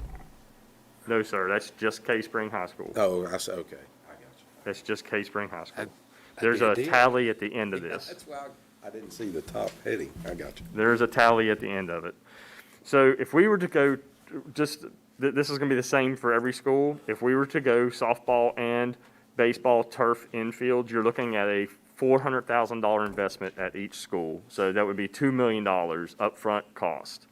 No, sir, that's just Cave Spring High School. Oh, I see, okay, I got you. That's just Cave Spring High School. That'd There's be a a deal. tally at the end of this. That's why I didn't see the top heading, I got you. There's a tally at the end of it. So if we were to go, this is going to be the same for every school. If we were to go softball and baseball turf infield, you're looking at a $400,000 investment at each school. So that would be $2 million upfront cost.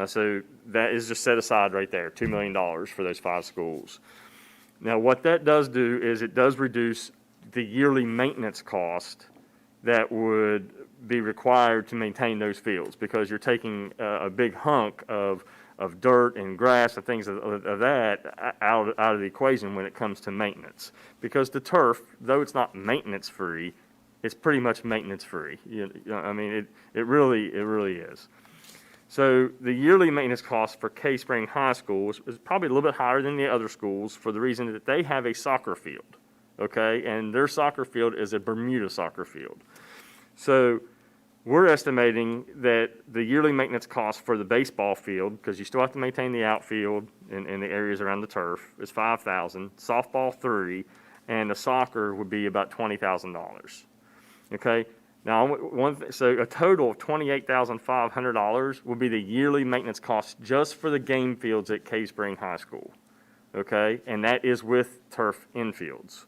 So that is just set aside right there, $2 million for those 5 schools. Now, what that does do is it does reduce the yearly maintenance cost that would be required to maintain those fields, because you're taking a big hunk of dirt and grass and things of that out of the equation when it comes to maintenance. Because the turf, though it's not maintenance free, it's pretty much maintenance free. I mean, it really is. So the yearly maintenance cost for Cave Spring High School is probably a little bit higher than the other schools for the reason that they have a soccer field, okay? And their soccer field is a Bermuda soccer field. So we're estimating that the yearly maintenance cost for the baseball field, because you still have to maintain the outfield in the areas around the turf, is $5,000, softball $3,000, and the soccer would be about $20,000. Okay? Now, so a total of $28,500 will be the yearly maintenance cost just for the game fields at Cave Spring High School. Okay? And that is with turf infields.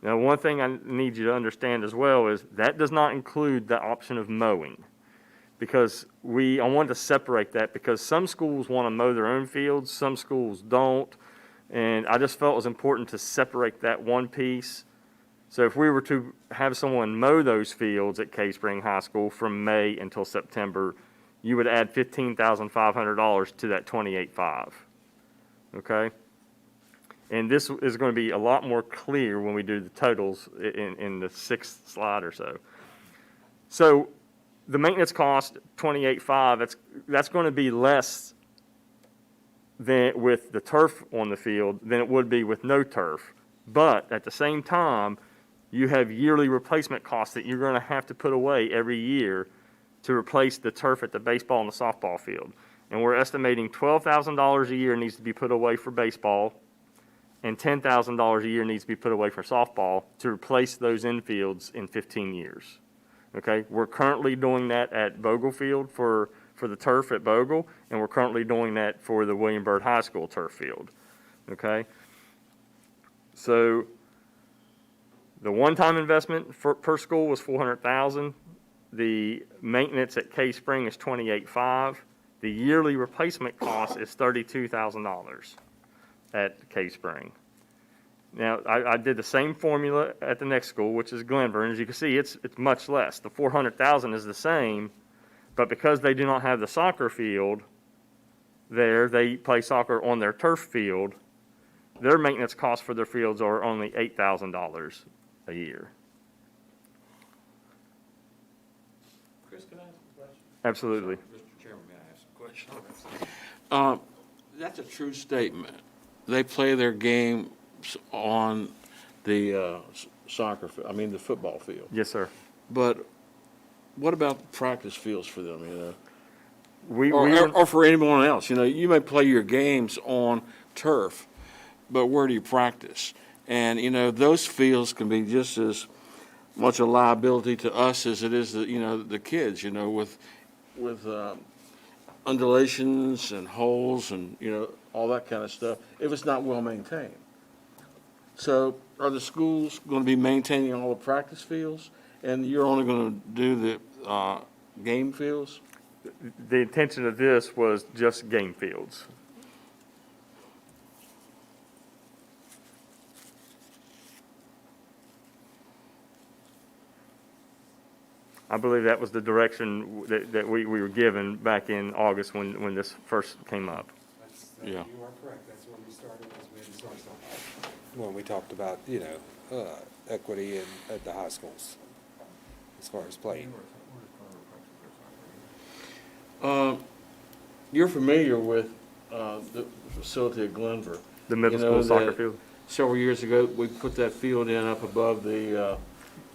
Now, one thing I need you to understand as well is that does not include the option of mowing, because I wanted to separate that, because some schools want to mow their own fields, some schools don't, and I just felt it was important to separate that one piece. So if we were to have someone mow those fields at Cave Spring High School from May until September, you would add $15,500 to that $28,500. Okay? And this is going to be a lot more clear when we do the totals in the 6th slide or so. So the maintenance cost, $28,500, that's going to be less than with the turf on the field than it would be with no turf. But at the same time, you have yearly replacement costs that you're going to have to put away every year to replace the turf at the baseball and the softball field. And we're estimating $12,000 a year needs to be put away for baseball, and $10,000 a year needs to be put away for softball to replace those infields in 15 years. Okay, we're currently doing that at Bogle Field for the turf at Bogle, and we're currently doing that for the William Byrd High School turf field. Okay, so the one-time investment per school was $400,000. The maintenance at Cave Spring is $28,500. The yearly replacement cost is $32,000 at Cave Spring. Now, I did the same formula at the next school, which is Glenburn. As you can see, it's much less. The $400,000 is the same, but because they do not have the soccer field there, they play soccer on their turf field. Their maintenance costs for their fields are only $8,000 a year. Chris, can I ask a question? Absolutely. Mr. Chairman, may I ask a question? That's a true statement. They play their games on the the football field. Yes, sir. But what about practice fields for them, you know? We Or for anyone else, you know, you may play your games on turf, but where do you practice? And, you know, those fields can be just as much a liability to us as it is, the kids, you know, with undulations and holes and, you know, all that kind of stuff, if it's not well maintained. So are the schools going to be maintaining all the practice fields, and you're only going to do the game fields? The intention of this was just game fields. I believe that was the direction that we were given back in August when this first came up. Yeah. You are correct, that's where we started, as we had started when we talked about, equity at the high schools, as far as playing. You're familiar with the facility at Glenver. The middle You know school soccer that field. Several years ago, we put that field in up above the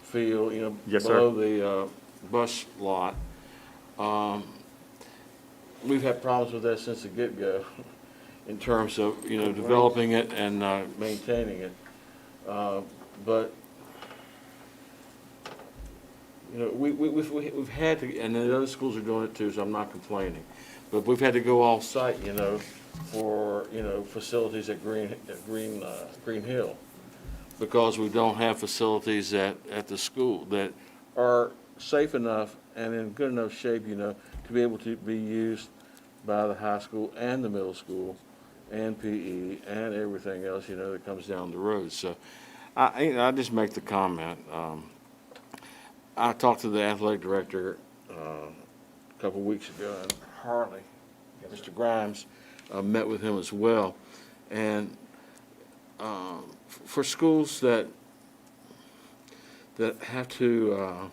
field, Yes, sir. below the bus lot. We've had problems with that since the get-go in terms of, developing it and maintaining it. But, we've had to, and the other schools are doing it too, so I'm not complaining. But we've had to go off-site, for, facilities at Green Hill, because we don't have facilities at the school that are safe enough and in good enough shape, to be able to be used by the high school and the middle school and PE and everything else, that comes down the road. So I just make the comment. I talked to the athletic director a couple weeks ago, and Harley, Mr. Grimes, met with him as well. And for schools that have to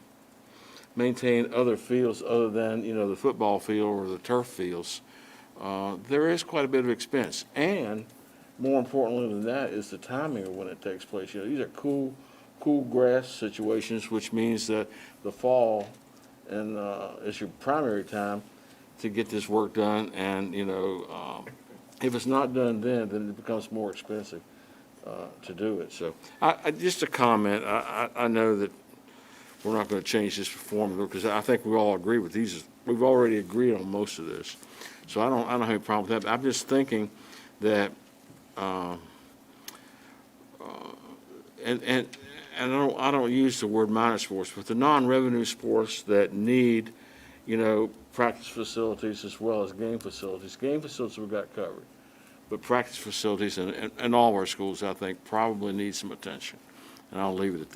maintain other fields other than, the football field or the turf fields, there is quite a bit of expense. And more importantly than that is the timing of when it takes place. These are cool grass situations, which means that the fall and is your primary time to get this work done. And, if it's not done then it becomes more expensive to do it. So just a comment. I know that we're not going to change this formula because I think we all agree with these. We've already agreed on most of this. So I don't have any problem with that. But I'm just thinking that, and I don't use the word minor sports, but the non-revenue sports that need, practice facilities as well as game facilities. Game facilities we've got covered, but practice facilities in all of our schools, I think, probably need some attention. And I'll leave it at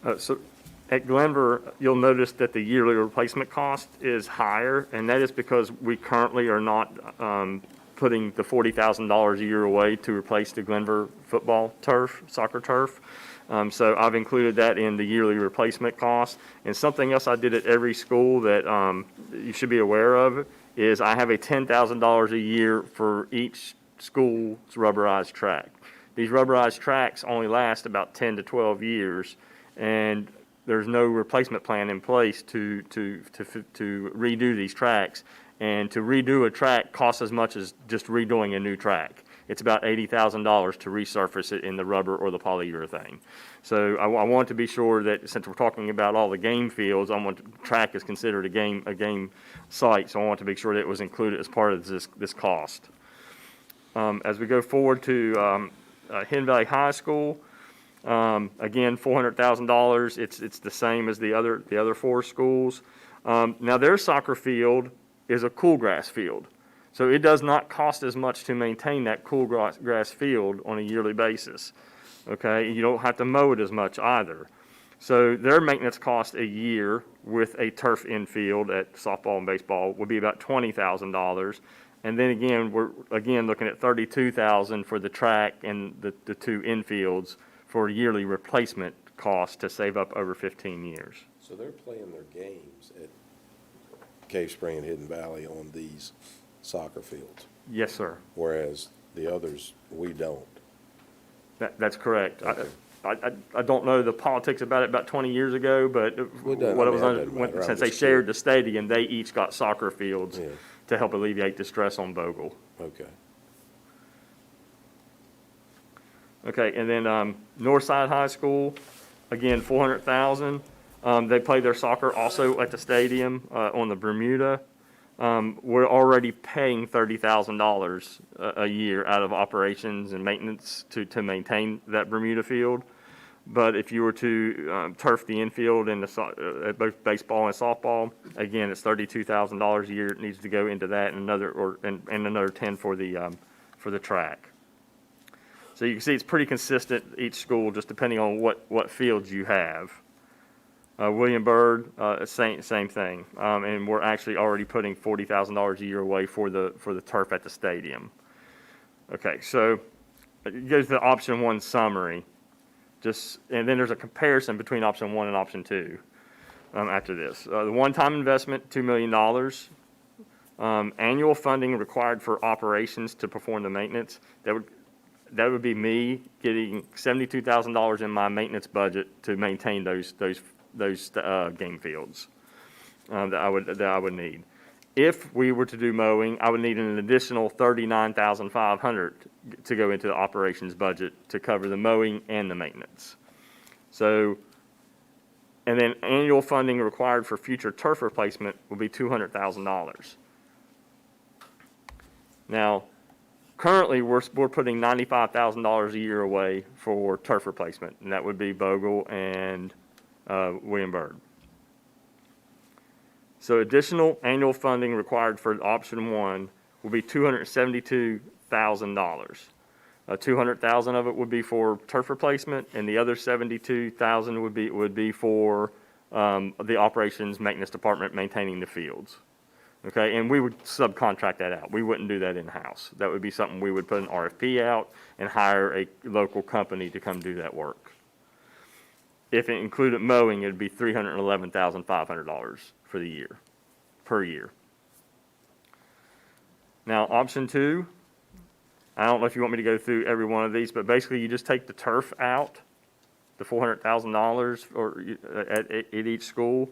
that. So at Glenver, you'll notice that the yearly replacement cost is higher, and that is because we currently are not putting the $40,000 a year away to replace the Glenver football turf, soccer turf. So I've included that in the yearly replacement cost. And something else I did at every school that you should be aware of is I have a $10,000 a year for each school's rubberized track. These rubberized tracks only last about 10 to 12 years, and there's no replacement plan in place to redo these tracks. And to redo a track costs as much as just redoing a new track. It's about $80,000 to resurface it in the rubber or the polyurethane. So I want to be sure that since we're talking about all the game fields, track is considered a game site, so I want to be sure that it was included as part of this cost. As we go forward to Hidden Valley High School, again, $400,000. It's the same as the other four schools. Now their soccer field is a cool grass field. So it does not cost as much to maintain that cool grass field on a yearly basis. Okay, you don't have to mow it as much either. So their maintenance cost a year with a turf infield at softball and baseball would be about $20,000. And then again, we're looking at $32,000 for the track and the two infields for yearly replacement costs to save up over 15 years. So they're playing their games at Cave Spring and Hidden Valley on these soccer fields, Yes, sir. whereas the others, we don't. That's correct. Okay. I don't know the politics about it about 20 years ago, but Well, it doesn't- what I I was mean, that under, doesn't matter. I'm since they just shared curious. the stadium, they each got soccer fields Yeah. to help alleviate the stress on Bogle. Okay. Okay, and then Northside High School, again, $400,000. They play their soccer also at the stadium on the Bermuda. We're already paying $30,000 a year out of operations and maintenance to maintain that Bermuda field. But if you were to turf the infield in both baseball and softball, again, it's $32,000 a year. It needs to go into that, and another 10 for the track. So you can see it's pretty consistent each school, just depending on what fields you have. William Byrd, same thing. And we're actually already putting $40,000 a year away for the turf at the stadium. Okay, so it goes to the option one summary. And then there's a comparison between option one and option two after this. The one-time investment, $2 million. Annual funding required for operations to perform the maintenance. That would be me getting $72,000 in my maintenance budget to maintain those game fields that I would need. If we were to do mowing, I would need an additional $39,500 to go into the operations budget to cover the mowing and the maintenance. So, and then annual funding required for future turf replacement will be $200,000. Now, currently, we're putting $95,000 a year away for turf replacement, and that would be Bogle and William Byrd. So additional annual funding required for option one will be $272,000. $200,000 of it would be for turf replacement, and the other $72,000 would be for the operations maintenance department maintaining the fields. Okay, and we would subcontract that out. We wouldn't do that in-house. That would be something we would put an RFP out and hire a local company to come do that work. If it included mowing, it'd be $311,500 for the year, per year. Now, option two, I don't know if you want me to go through every one of these, but basically you just take the turf out, the $400,000 at each school,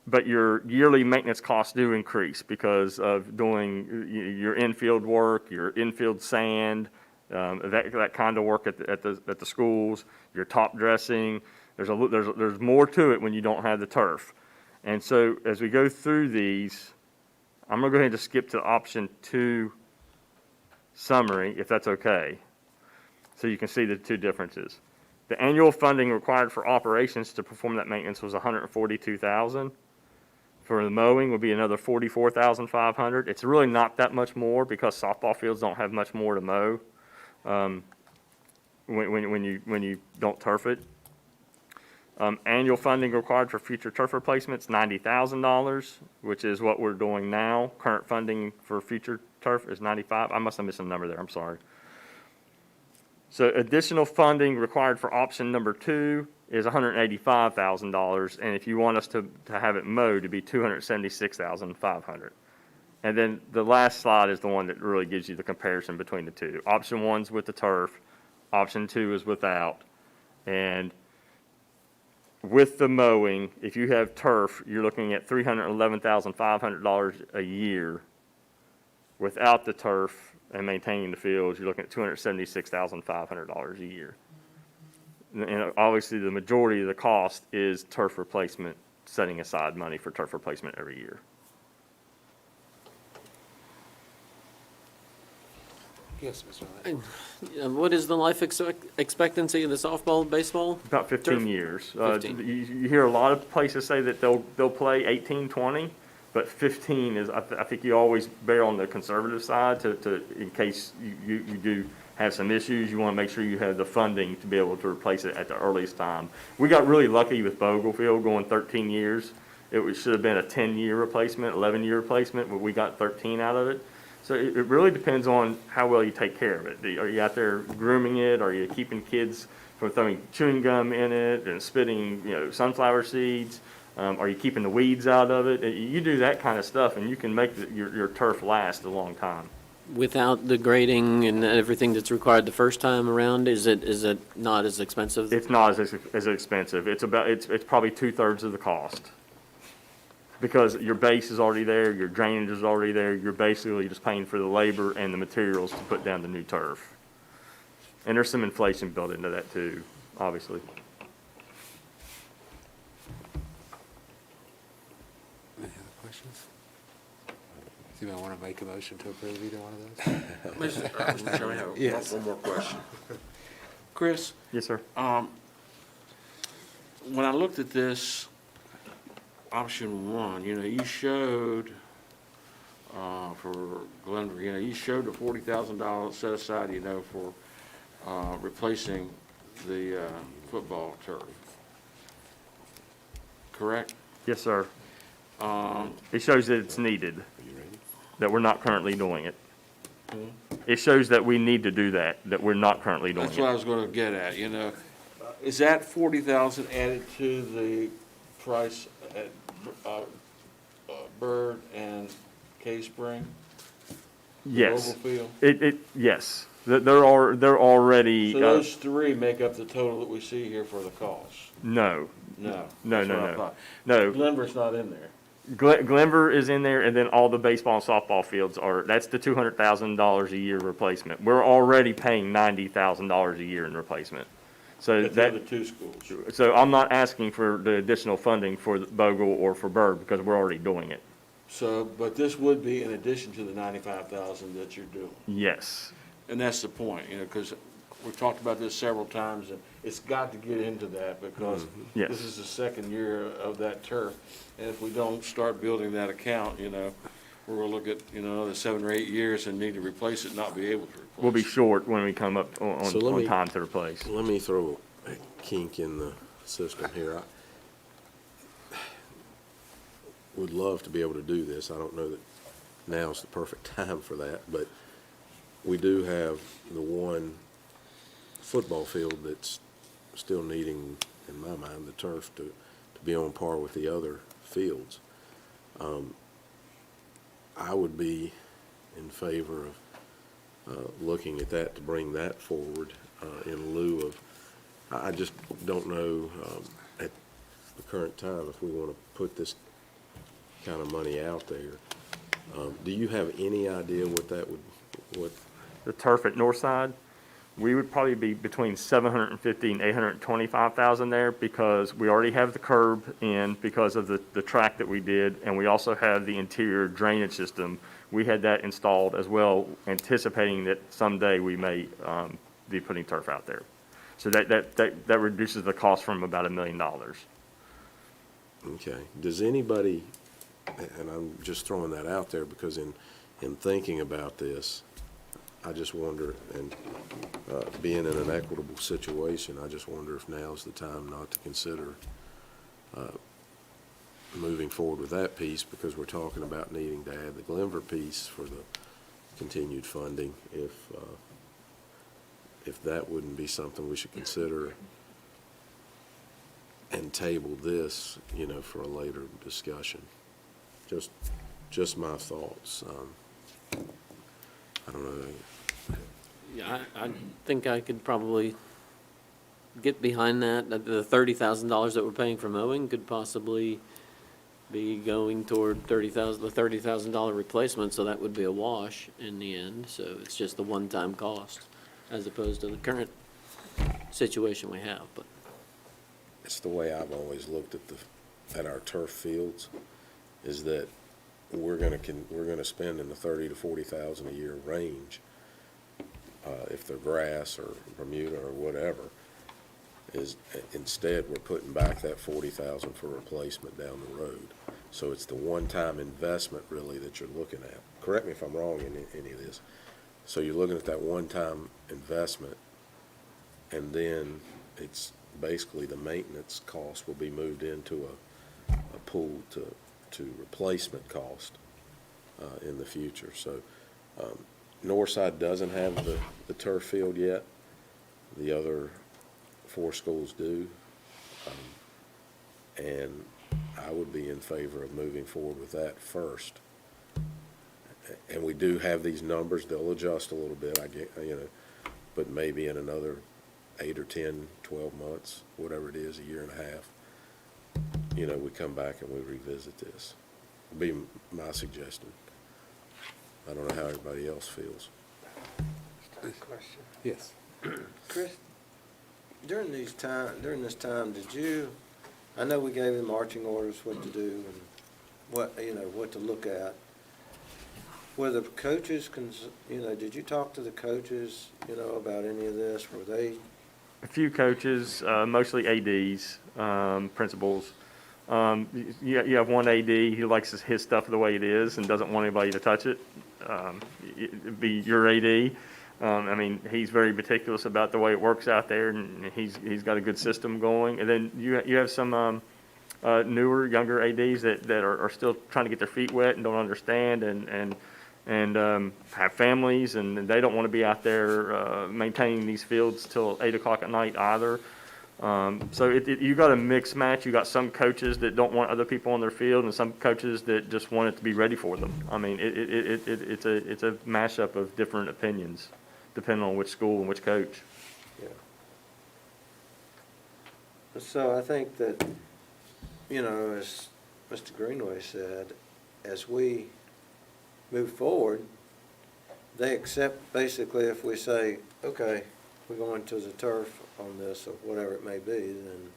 but your yearly maintenance costs do increase because of doing your infield work, your infield sand, that kind of work at the schools, your top dressing. There's more to it when you don't have the turf. And so as we go through these, I'm going to go ahead and just skip to option two summary, if that's okay, so you can see the two differences. The annual funding required for operations to perform that maintenance was $142,000. For the mowing would be another $44,500. It's really not that much more because softball fields don't have much more to mow when you don't turf it. Annual funding required for future turf replacements, $90,000, which is what we're doing now. Current funding for future turf is $95,000. I must have missed a number there, I'm sorry. So additional funding required for option number two is $185,000, and if you want us to have it mowed, it'd be $276,500. And then the last slide is the one that really gives you the comparison between the two. Option one's with the turf, option two is without. And with the mowing, if you have turf, you're looking at $311,500 a year. Without the turf and maintaining the fields, you're looking at $276,500 a year. And obviously, the majority of the cost is turf replacement, setting aside money for turf replacement every year. Yes, Mr. Lynn. What is the life expectancy of the softball, baseball? About 15 Turf? years. 15. You hear a lot of places say that they'll play 18, 20, but 15 is, I think you always bear on the conservative side to in case you do have some issues, you want to make sure you have the funding to be able to replace it at the earliest time. We got really lucky with Bogle Field going 13 years. It should have been a 10-year replacement, 11-year replacement, but we got 13 out of it. So it really depends on how well you take care of it. Are you out there grooming it? Are you keeping kids from throwing chewing gum in it and spitting, sunflower seeds? Are you keeping the weeds out of it? You do that kind of stuff, and you can make your turf last a long time. Without the grading and everything that's required the first time around, is it not as expensive? It's not as expensive. It's probably 2/3 of the cost. Because your base is already there, your drainage is already there, you're basically just paying for the labor and the materials to put down the new turf. And there's some inflation built into that too, obviously. Any other questions? Does anybody want to make a motion to approve either one of those? Mr. Chairman, I have Yes. one more question. Chris, Yes, sir. when I looked at this, option one, you showed, for Glenver, you showed the $40,000 set aside, for replacing the football turf. correct? Yes, sir. It shows that it's needed, that we're not currently doing it. It shows that we need to do that we're not currently doing That's what I it. was gonna get at, you know. Is that 40,000 added to the price at, Bird and K Spring? Yes. Mobile field? Yes. They're already, So those three make up the total that we see here for the cost? no, No. No, that's no, what I no. thought. no. Glenver's not in there. Glenver is in there, and then all the baseball and softball fields that's the $200,000 a year replacement. We're already paying $90,000 a year in replacement. So At the other two schools. so I'm not asking for the additional funding for Bogle or for Bird, because we're already doing it. So, but this would be in addition to the 95,000 that you're doing. Yes. And that's the point, you know, because we've talked about this several times, and it's got to get into that because Yes. this is the second year of that turf. And if we don't start building that account, you know, we're gonna look at, you know, another 7 or 8 years and need to replace it, not be able to replace it. We'll be short when we come up So let on me- time to replace. Let me throw a kink in the system here. I would love to be able to do this. I don't know that now's the perfect time for that, but we do have the one football field that's still needing, in my mind, the turf to be on par with the other fields. I would be in favor of looking at that to bring that forward in lieu of, I just don't know at the current time if we want to put this kind of money out there. Do you have any idea what that would, what? The turf at Northside, we would probably be between 750 and 825,000 there, because we already have the curb in because of the track that we did, and we also have the interior drainage system. We had that installed as well, anticipating that someday we may be putting turf out there. So that reduces the cost from about $1 million. Okay. Does anybody, and I'm just throwing that out there because in thinking about this, I just wonder, and being in an equitable situation, I just wonder if now's the time not to consider moving forward with that piece, because we're talking about needing to add the Glenver piece for the continued funding, if that wouldn't be something we should consider and table this, you know, for a later discussion. Just my thoughts. I don't know. Yeah, I think I could probably get behind that. The $30,000 that we're paying for mowing could possibly be going toward the $30,000 replacement, so that would be a wash in the end. So it's just the one-time cost as opposed to the current situation we have, but. It's the way I've always looked at our turf fields, is that we're gonna spend in the 30 to 40,000 a year range, if they're grass or Bermuda or whatever. Instead we're putting back that 40,000 for replacement down the road. So it's the one-time investment really that you're looking at. Correct me if I'm wrong in any of this. So you're looking at that one-time investment, and then it's basically the maintenance cost will be moved into a pool to replacement cost in the future. So Northside doesn't have the turf field yet. The other 4 schools do. And I would be in favor of moving forward with that first. And we do have these numbers. They'll adjust a little bit, I get, you know, but maybe in another 8 or 10, 12 months, whatever it is, a year and a half, you know, we come back and we revisit this. Would be my suggestion. I don't know how everybody else feels. Question. Yes. Chris, during this time, did you, I know we gave them marching orders what to do and what, you know, what to look at. Were the coaches, did you talk to the coaches, you know, about any of this? Were they? A few coaches, mostly ADs, principals. You have one AD who likes his stuff the way it is and doesn't want anybody to touch it. It'd be your AD. I mean, he's very meticulous about the way it works out there, and he's got a good system going. And then you have some newer, younger ADs that are still trying to get their feet wet and don't understand and have families, and they don't want to be out there maintaining these fields till 8 o'clock at night either. So you got a mixed match. You got some coaches that don't want other people on their field, and some coaches that just want it to be ready for them. I mean, it's a mashup of different opinions, depending on which school and which coach. Yeah. So I think that, you know, as Mr. Greenway said, as we move forward, they accept basically if we say, okay, we're going to the turf on this or whatever it may be, then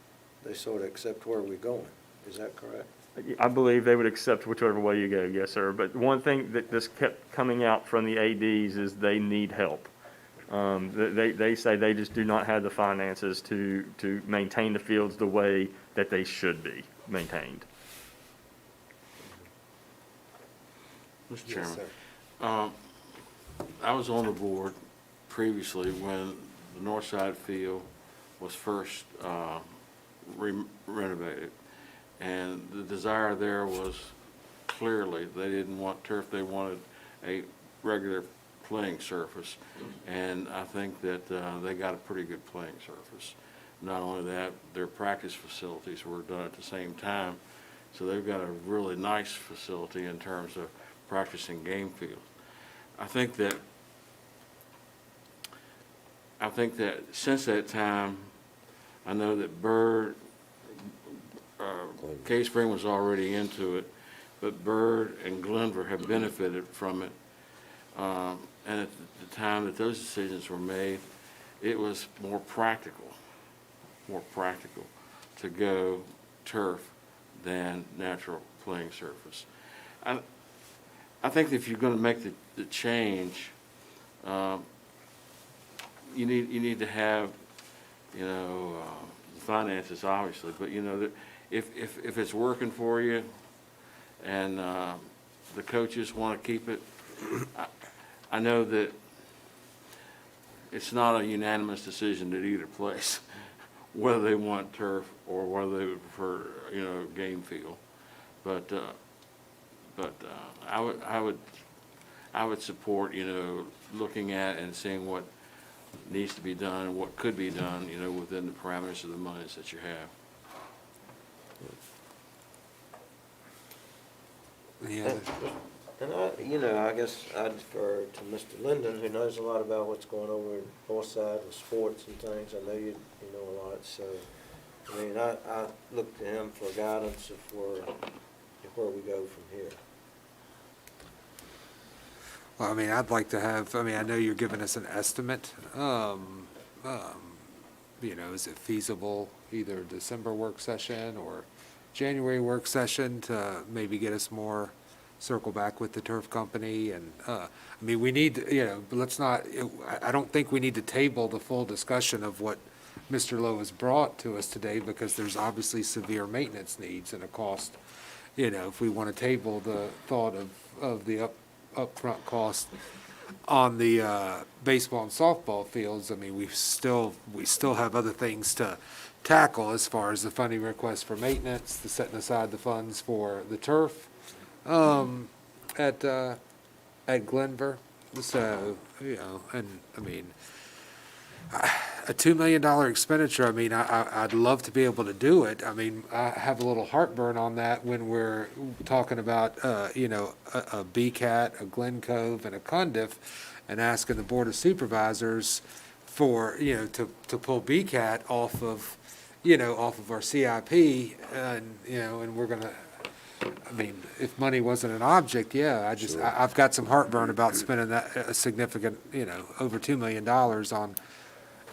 they sort of accept where we're going. Is that correct? I believe they would accept whichever way you go, yes, sir. But one thing that this kept coming out from the ADs is they need help. They say they just do not have the finances to maintain the fields the way that they should be maintained. Mr. Yes, Chairman, sir. I was on the board previously when the north side field was first renovated. And the desire there was clearly, they didn't want turf, they wanted a regular playing surface. And I think that they got a pretty good playing surface. Not only that, their practice facilities were done at the same time. So they've got a really nice facility in terms of practicing game field. I think that since that time, I know that Byrd, Cave Spring was already into it, but Byrd and Glenver have benefited from it. And at the time that those decisions were made, it was more practical to go turf than natural playing surface. I think that if you're going to make the change, you need to have, you know, finances obviously, but you know that if it's working for you and the coaches want to keep it, I know that it's not a unanimous decision at either place whether they want turf or whether they would prefer, you know, game field. But I would support, you know, looking at and seeing what needs to be done and what could be done, you know, within the parameters of the monies that you have. Yeah. And I guess I'd defer to Mr. Linden, who knows a lot about what's going over in north side with sports and things. I know you know a lot, so, I mean, I look to him for guidance of where we go from here. Well, I mean, I'd like to have, I mean, I know you're giving us an estimate. You know, is it feasible, either December work session or January work session to maybe get us more, circle back with the turf company? And, I mean, we need, you know, let's not, I don't think we need to table the full discussion of what Mr. Lowe has brought to us today, because there's obviously severe maintenance needs and a cost. You know, if we want to table the thought of the upfront cost on the baseball and softball fields, I mean, we still have other things to tackle as far as the funding request for maintenance, the setting aside the funds for the turf at Glenver. So, you know, and I mean, a $2 million expenditure, I mean, I'd love to be able to do it. I mean, I have a little heartburn on that when we're talking about, you know, a BCAT, a Glen Cove, and a Cundiff, and asking the Board of Supervisors for, you know, to pull BCAT off of our CIP, and, you know, and we're gonna, I mean, if money wasn't an object, yeah, I've got some heartburn about spending that, a significant, you know, over $2 million on,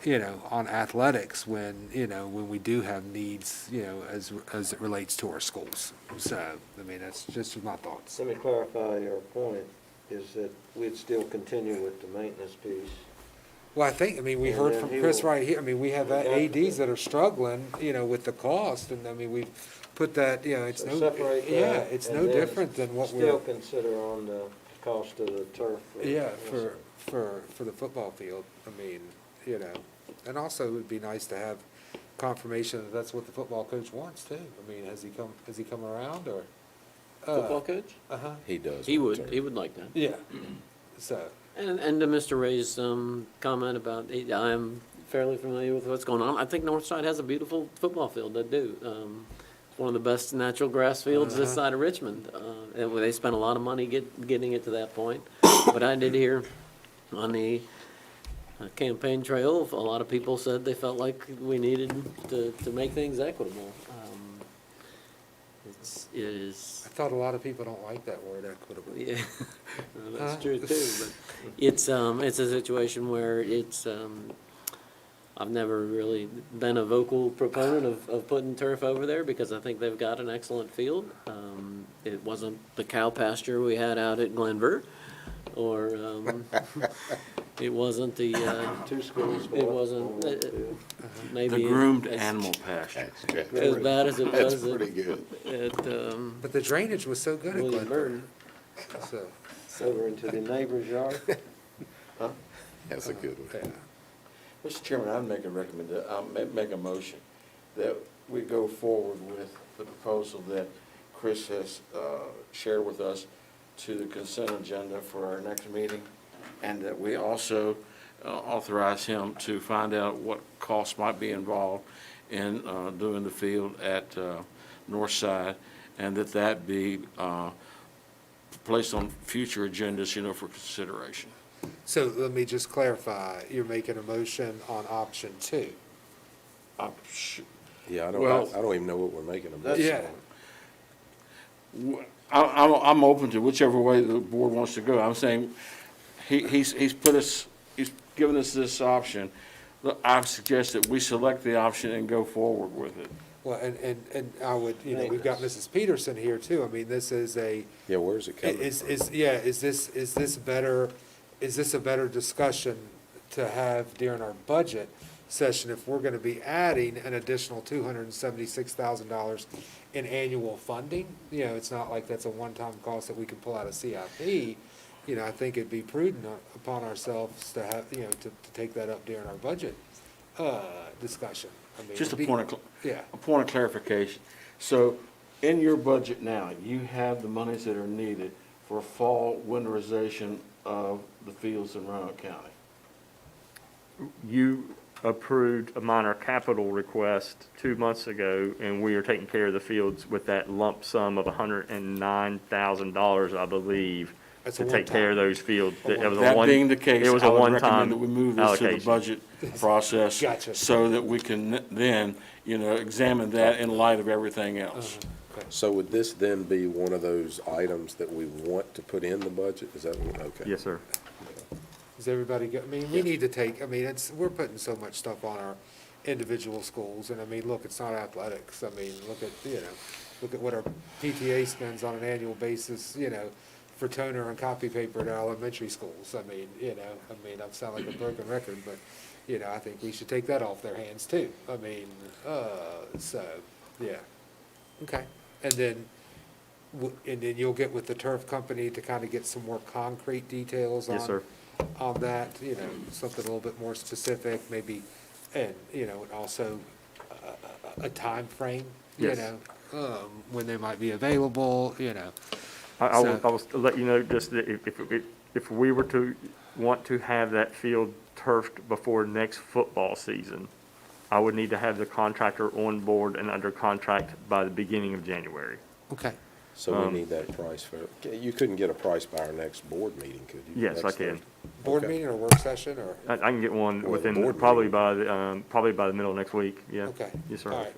you know, on athletics when, you know, when we do have needs, you know, as it relates to our schools. So, I mean, that's just my thoughts. Let me clarify your point, is that we'd still continue with the maintenance piece. Well, I think, I mean, we And heard then from he Chris will- right here, I mean, we have ADs that are struggling, you know, with the cost, and I mean, we've put that, you know, it's So no, separate that, yeah, it's and no then different than what Still we're, consider on the cost of the turf. yeah, for the football field. I mean, you know, and also it would be nice to have confirmation that that's what the football coach wants too. I mean, has he come around or? Football coach? Uh-huh, He return. would like that. yeah, so, And to Mr. Ray's comment about, I'm fairly familiar with what's going on. I think Northside has a beautiful football field, they do. It's one of the best natural grass fields this side of Richmond. And they spent a lot of money getting it to that point. But I did hear on the campaign trail, a lot of people said they felt like we needed to make things equitable. It is. I thought a lot of people don't like that word equitable. Yeah, well, that's true too, but it's a situation where I've never really been a vocal proponent of putting turf over there because I think they've got an excellent field. It wasn't the cow pasture we had out at Glenver, or, it wasn't the, Two schools. it wasn't, maybe. The groomed as- animal pasture. As bad as it was good. at, But the drainage was so good at William Glenburn, Burton. so, Over into the neighbor's yard. That's a good one. yeah. Mr. Chairman, I'd make a motion that we go forward with the proposal that Chris has shared with us to the consent agenda for our next meeting, and that we also authorize him to find out what costs might be involved in doing the field at Northside, and that be placed on future agendas, for consideration. So let me just clarify, you're making a motion on option 2? Yeah, I Well- don't even know what we're making of. Yeah. I'm open to whichever way the board wants to go. I'm saying, he's given us this option. Look, I suggest that we select the option and go forward with it. Well, and I would, we've got Mrs. Peterson here too. I mean, this is a, Yeah, where's it coming from? is this a better discussion to have during our budget session if we're gonna be adding an additional $276,000 in annual funding? It's not like that's a one-time cost that we can pull out of CIP. I think it'd be prudent upon ourselves to have, to take that up during our budget, discussion. I mean, Just it'd be- Yeah. a point of clarification. So, in your budget now, you have the monies that are needed for fall winterization of the fields in Roanoke County. You approved a minor capital request 2 months ago, and we are taking care of the fields with that lump sum of $109,000, I believe, That's to a take care of those fields. It was a That one- being the case, it was I a would one-time recommend that we move this to the allocation. budget process. Gotcha. So that we can then, examine that in light of everything else. So would this then be one of those items that we want to put in the budget? Is that, okay? Yes, sir. Is everybody I mean, we need to take, we're putting so much stuff on our individual schools, and look, it's not athletics. Look at what our PTA spends on an annual basis, for toner and copy paper at our elementary schools. I sound like a broken record, but, I think we should take that off their hands too. So, yeah. Okay. And then you'll get with the turf company to kind of get some more concrete details on. Yes, sir. On that, something a little bit more specific, maybe, and, and also a timeframe, Yes. when they might be available, I will So- let you know just that if we were to want to have that field turfed before next football season, I would need to have the contractor on board and under contract by the beginning of January. Okay. So we need that price for, you couldn't get a price by our next board meeting, could you? Yes, I Next can. Thursday? Board Okay. meeting or work session, or? I can get one Or the within, board probably meeting. by the middle of next week, yeah. Okay. Yes, sir. All right.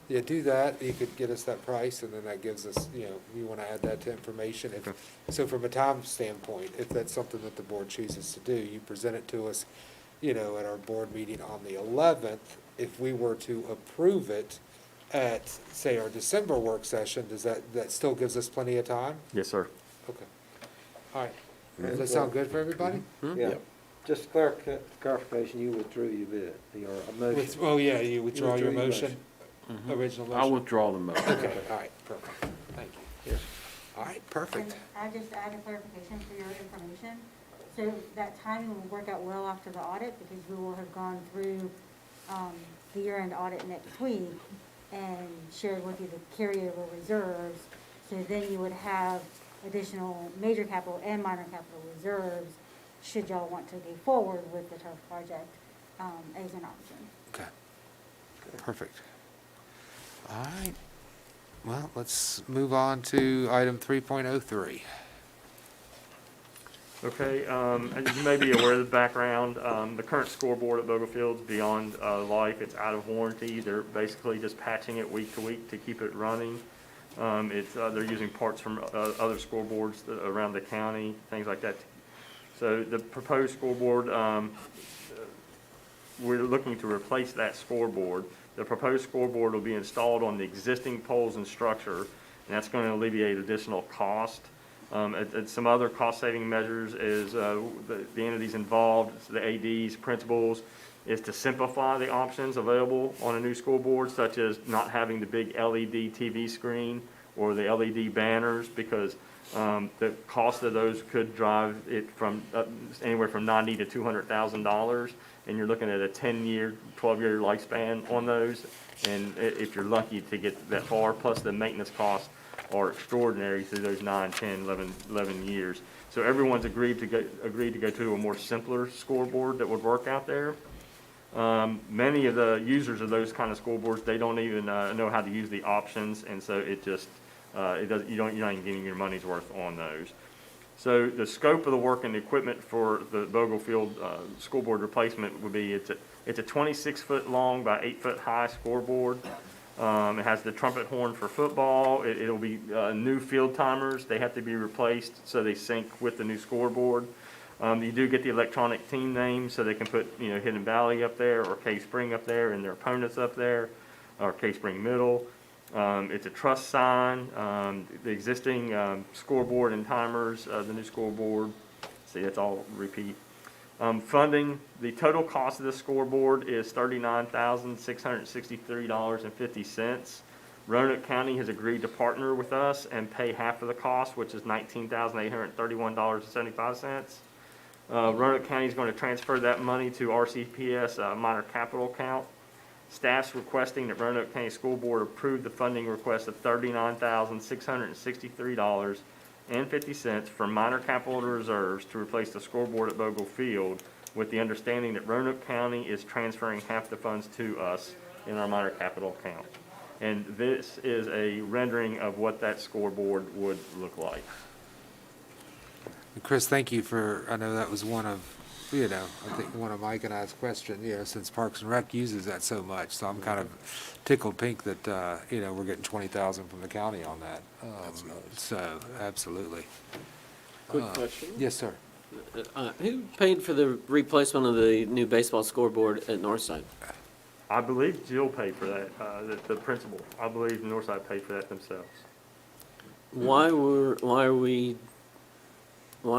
Yeah, do that, you could get us that price, and then that gives us, we want to add that to information. Okay. So from a time standpoint, if that's something that the board chooses to do, you present it to us, at our board meeting on the 11th. If we were to approve it at, say, our December work session, that still gives us plenty of time? Yes, sir. Okay. All right. Does that sound good for everybody? Yeah, Yep. just clarification, you withdrew your bid, your motion. Oh, yeah, you withdraw your Withdraw your motion? Original motion? I'll withdraw the motion. Okay, all right, perfect, thank you. All right, perfect. And I just add a clarification for your information. So that timing will work out well after the audit because we will have gone through the year-end audit next week and shared with you the carryover reserves. So then you would have additional major capital and minor capital reserves, should y'all want to go forward with the turf project, as an option. Okay. Perfect. All right. Well, let's move on to item 3.03. Okay, as you may be aware of the background, the current scoreboard at Boglefield is beyond life. It's out of warranty. They're basically just patching it week to week to keep it running. They're using parts from other scoreboards around the county, things like that. So the proposed scoreboard, we're looking to replace that scoreboard. The proposed scoreboard will be installed on the existing poles and structure, and that's going to alleviate additional cost. Some other cost-saving measures is the entities involved, the ADs, principals, is to simplify the options available on a new scoreboard, such as not having the big LED TV screen or the LED banners, because the cost of those could drive it from anywhere from $90,000 to $200,000, and you're looking at a 10-year, 12-year lifespan on those, and if you're lucky to get that far, plus the maintenance costs are extraordinary through those 9, 10, 11 years. So everyone's agreed to go to a more simpler scoreboard that would work out there. Many of the users of those kind of scoreboards, they don't even know how to use the options, and so it just you're not even getting your money's worth on those. So the scope of the work and the equipment for the Boglefield scoreboard replacement would be it's a 26-foot long by 8-foot high scoreboard. It has the trumpet horn for football. It'll be new field timers. They have to be replaced so they sync with the new scoreboard. You do get the electronic team names, so they can put Hidden Valley up there or Cave Spring up there and their opponents up there, or Cave Spring Middle. It's a trust sign. The existing scoreboard and timers, the new scoreboard. See, that's all repeat. Funding, the total cost of this scoreboard is $39,663.50. Roanoke County has agreed to partner with us and pay half of the cost, which is $19,831.75. Roanoke County is going to transfer that money to RCPS minor capital account. Staff's requesting that Roanoke County School Board approve the funding request of $39,663.50 from minor capital reserves to replace the scoreboard at Bogle Field, with the understanding that Roanoke County is transferring half the funds to us in our minor capital account. And this is a rendering of what that scoreboard would look like. Chris, thank you I know that was one of, I think one of Mike and I's questions, since Parks and Rec uses that so much, so I'm kind of tickled pink that, we're getting $20,000 from the county on that. That's nice. So, absolutely. Quick question. Yes, sir. Who paid for the replacement of the new baseball scoreboard at Northside? I believe Jill paid for that, the principal. I believe Northside paid for that themselves. Why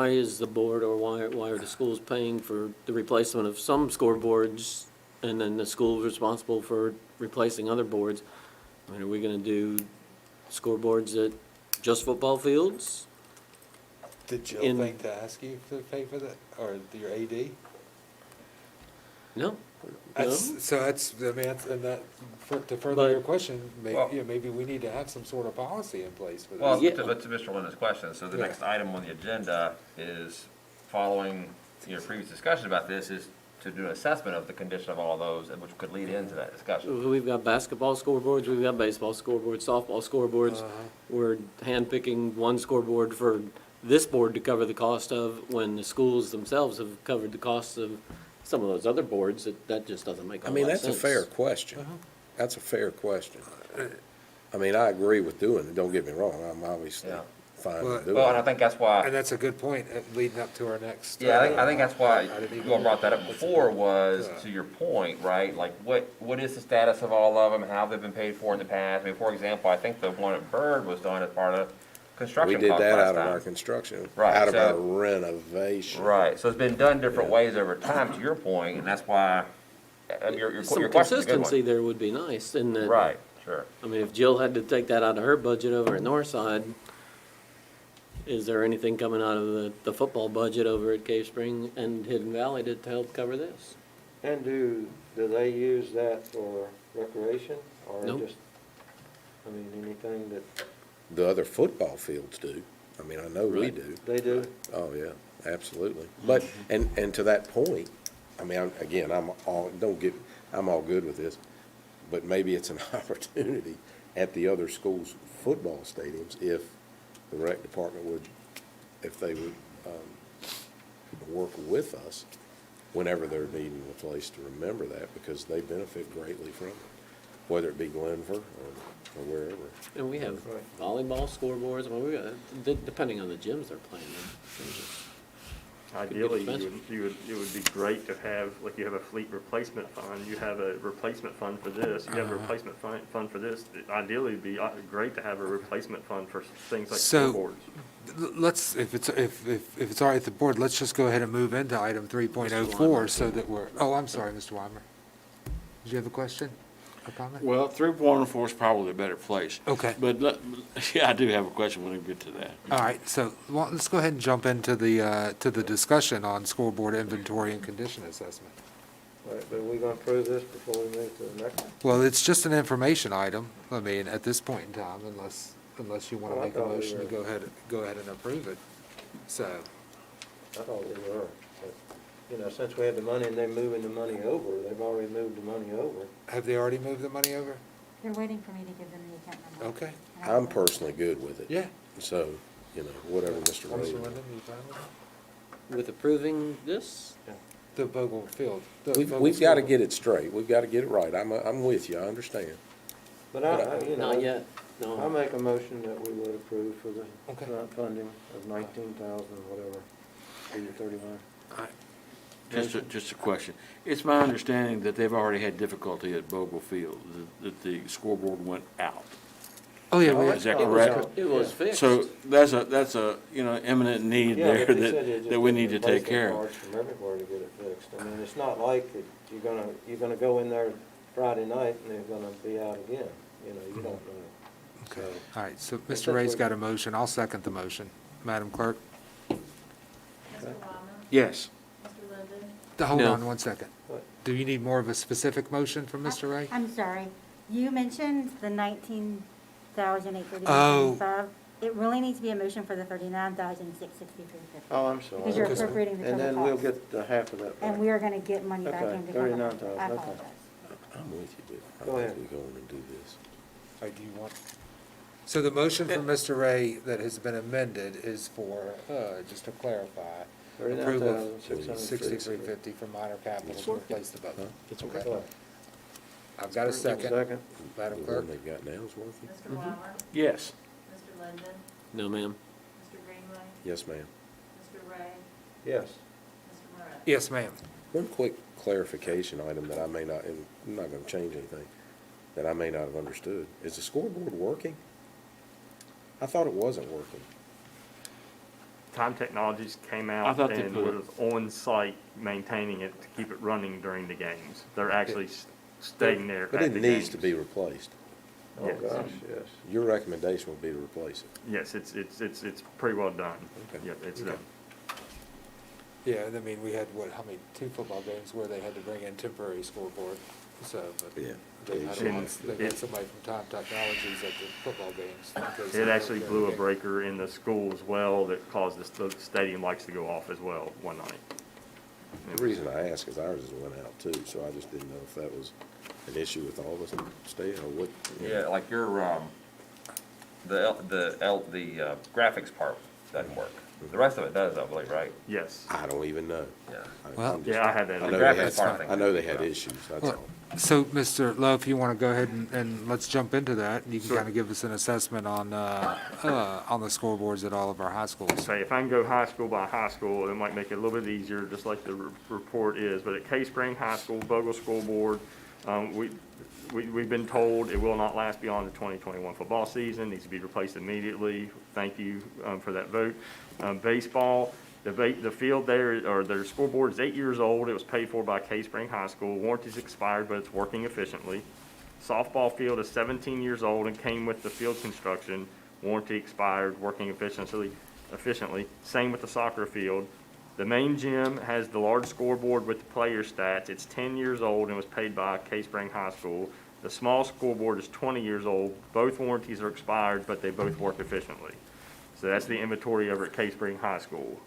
is the board, or why are the schools paying for the replacement of some scoreboards, and then the school's responsible for replacing other boards? I mean, are we gonna do scoreboards at just football fields? Did Jill In- think to ask you to pay for that, or your AD? No. So that's, to further But- your question, Well- maybe we need to have some sort of policy in place for Well, this. Yeah. to Mr. Linda's question, so the Yeah. next item on the agenda is, following your previous discussion about this, is to do an assessment of the condition of all those, and which could lead into that discussion. We've got basketball scoreboards, we've got baseball scoreboards, softball scoreboards. We're handpicking one scoreboard for this board to cover the cost of, when the schools themselves have covered the costs of some of those other boards. That just doesn't make a I lot mean, of that's sense. a fair question. That's a fair question. I mean, I agree with doing it, don't get me wrong, I'm obviously Yeah. fine Well, with doing Well, and I it. think that's why. And that's a good point, leading up to our next. Yeah, I think that's why I didn't even- you all brought that up before, was to your point, right? Like, what is the status of all of them, how they've been paid for in the past? I mean, for example, I think the one at Bird was done as part of We construction did cost that last out of our time. construction, Right, out of so- our renovation. Right, so it's been done different ways over time, to your point, and that's why, your Some question's a good consistency one. there would be nice, in that. Right, sure. I mean, if Jill had to take that out of her budget over at Northside, is there anything coming out of the football budget over at Cave Spring and Hidden Valley to help cover this? And do they use that for recreation, or Nope. just, I mean, anything that The other football fields do. I mean, I know we Right. do. they do? Oh, yeah, absolutely. But, and to that point, I mean, I'm all good with this, but maybe it's an opportunity at the other schools' football stadiums if the rec department if they would, work with us whenever they're needing a place to remember that, because they benefit greatly from it, whether it be Glenver or wherever. And we have Right. volleyball scoreboards, well, we got, depending on the gyms they're playing in. Ideally, expensive. it would be great to have, like you have a fleet replacement fund, you have a replacement fund for this, you have a replacement fund for this. Ideally, it'd be great to have a replacement fund for things like So- scoreboards. Let's, if it's all right with the board, let's just go ahead and move into item 3.04 so that we're, oh, I'm sorry, Mr. Weimer. Did you have a question or comment? Well, 3.04 is probably a better place. Okay. But, yeah, I do have a question when we get to that. All right, so let's go ahead and jump into the discussion on scoreboard inventory and condition assessment. Right, but are we gonna approve this before we move to the next one? Well, it's just an information item, I mean, at this point in time, unless you want to Well, I make a thought we motion to were- go ahead and approve it. So, I thought we were, but, you know, since we had the money and they're moving the money over, they've already moved the money over. have they already moved the money over? They're waiting for me to give them the account number. Okay, I'm personally good with it. yeah. So, whatever Mr. Ray. Councilman Linden, you fine with it? With approving this, The Bogle Field. the We've Bogle got to Scoreboard. get it straight. We've got to get it right. I'm with you. I understand. But you know. not yet, I no. make a motion that we would approve for the Okay. grant funding of 19,000, whatever, 31. Just a question. It's my understanding that they've already had difficulty at Bogle Field, that the scoreboard went out. Oh, yeah, Oh, we, Is that It was- correct? It was fixed. So that's a, imminent need Yeah, there but they said they that just we get need to take replacement care of. parts from everywhere to get it fixed. I mean, it's not like that you're gonna go in there Friday night and they're gonna be out again, you don't know. okay, So- all right, so That's Mr. Ray's what- got a motion, I'll second the motion. Madam Clerk? Mr. Wyman? Yes. Mr. Linden? Hold No. on one second. What? Do you need more of a specific motion from Mr. Ray? I'm sorry, you mentioned the 19,831.75. Oh. It really needs to be a motion for the 39,663.50. Oh, I'm sorry. Because you're Okay. appropriating the And total then we'll cost. get the half of that And back. we are gonna get money back Okay, in to cover that. 39,000, I okay. apologize. I'm with you, but Go I ahead. think we go on and do this. Or do you want? So the motion from Mr. Ray that has been amended is for, just to clarify, approval of 39,663. 6350 from minor capital to replace the boat. It's Okay. okay. I've got a second. Second. Madam The Clerk? one they've got now is working? Mr. Wyman? Yes. Mr. Linden? No, ma'am. Mr. Greenway? Yes, ma'am. Mr. Ray? Yes. Mr. Morett? Yes, ma'am. One quick clarification item that I may not, and I'm not going to change anything, that I may not have understood. Is the scoreboard working? I thought it wasn't working. Time Technologies came I out thought they and put it- was on-site maintaining it to keep it running during the games. They're actually staying there But at it the needs to games. be replaced. Oh, Yes. gosh, yes. Your recommendation would be to replace it. Yes, it's pretty well done. Okay. Yep, it's Okay. done. Yeah, and I mean, we had, two football games where they had to bring in temporary scoreboard, so, but Yeah. they had And they had somebody from Time Technologies at the football games. because It they actually were blew a there. breaker in the school as well that caused the stadium lights to go off as well one night. The reason I ask is ours has went out too, so I just didn't know if that was an issue with all of us staying or what. Yeah, like your, the graphics part doesn't work. The rest of it does, I believe, right? Yes. I don't even know. Yeah. Well- I'm just- Yeah, I had that. I The know they graphics had, part, I think. I know they had issues, that's Well, all. So, Mr. Lowe, if you want to go ahead and let's jump into that, and you can Sure. kind of give us an assessment on the scoreboards at all of our high schools. Say, if I can go high school by high school, it might make it a little bit easier, just like the report is. But at Cave Spring High School, Bogle School Board, we've been told it will not last beyond the 2021 football season, needs to be replaced immediately. Thank you for that vote. Baseball, the field there, or their scoreboard is 8 years old. It was paid for by Cave Spring High School. Warranty's expired, but it's working efficiently. Softball field is 17 years old and came with the field construction. Warranty expired, working efficiently. Same with the soccer field. The main gym has the large scoreboard with the player stats. It's 10 years old and was paid by Case Spring High School. The small scoreboard is 20 years old. Both warranties are expired, but they both work efficiently. So that's the inventory over at Case Spring High School.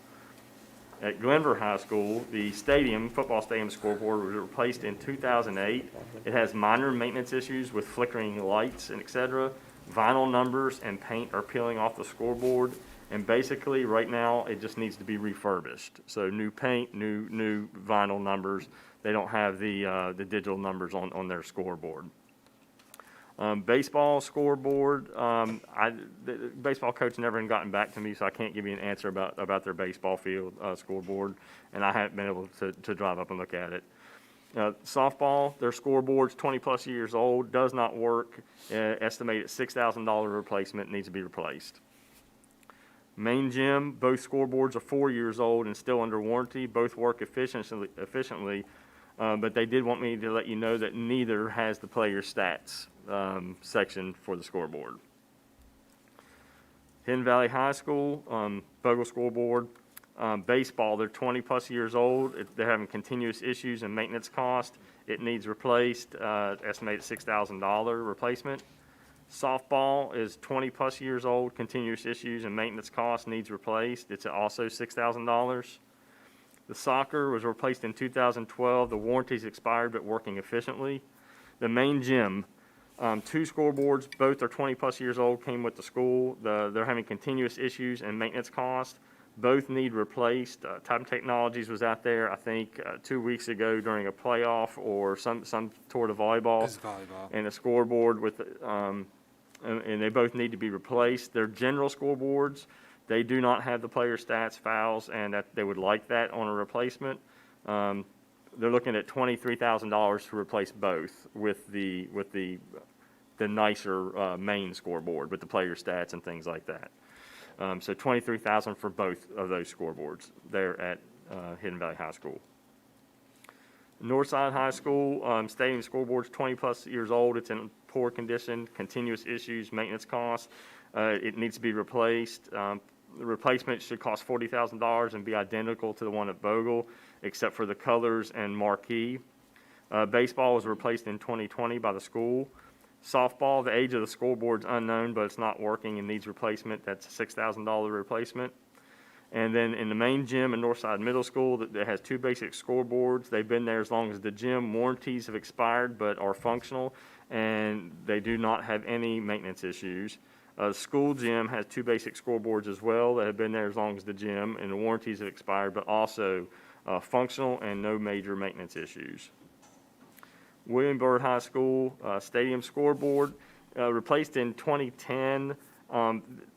At Glenver High School, the football stadium scoreboard was replaced in 2008. It has minor maintenance issues with flickering lights and et cetera. Vinyl numbers and paint are peeling off the scoreboard. And basically, right now, it just needs to be refurbished. So new paint, new vinyl numbers. They don't have the digital numbers on their scoreboard. Baseball scoreboard, the baseball coach never had gotten back to me, so I can't give you an answer about their baseball field scoreboard, and I haven't been able to drive up and look at it. Softball, their scoreboard's 20-plus years old, does not work. Estimated $6,000 replacement, needs to be replaced. Main gym, both scoreboards are 4 years old and still under warranty. Both work efficiently, but they did want me to let you know that neither has the player stats section for the scoreboard. Hidden Valley High School, Bogle scoreboard. Baseball, they're 20-plus years old. They're having continuous issues and maintenance cost. It needs replaced, estimated $6,000 replacement. Softball is 20-plus years old, continuous issues and maintenance costs, needs replaced. It's also $6,000. The soccer was replaced in 2012. The warranty's expired but working efficiently. The main gym, 2 scoreboards, both are 20-plus years old, came with the school. They're having continuous issues and maintenance costs. Both need replaced. Time Technologies was out there, I think, 2 weeks ago during a playoff or some sort of volleyball. It's volleyball. And a scoreboard with, and they both need to be replaced. They're general scoreboards. They do not have the player stats, fouls, and that they would like that on a replacement. They're looking at $23,000 to replace both with the nicer main scoreboard with the player stats and things like that. So $23,000 for both of those scoreboards there at Hidden Valley High School. Northside High School, stadium scoreboard's 20-plus years old. It's in poor condition, continuous issues, maintenance costs. It needs to be replaced. The replacement should cost $40,000 and be identical to the one at Bogle, except for the colors and marquee. Baseball was replaced in 2020 by the school. Softball, the age of the scoreboard's unknown, but it's not working and needs replacement. That's a $6,000 replacement. And then in the main gym in Northside Middle School, that has 2 basic scoreboards. They've been there as long as the gym. Warranties have expired but are functional, and they do not have any maintenance issues. The school gym has 2 basic scoreboards as well that have been there as long as the gym, and the warranties have expired but also functional and no major maintenance issues. William Byrd High School stadium scoreboard, replaced in 2010.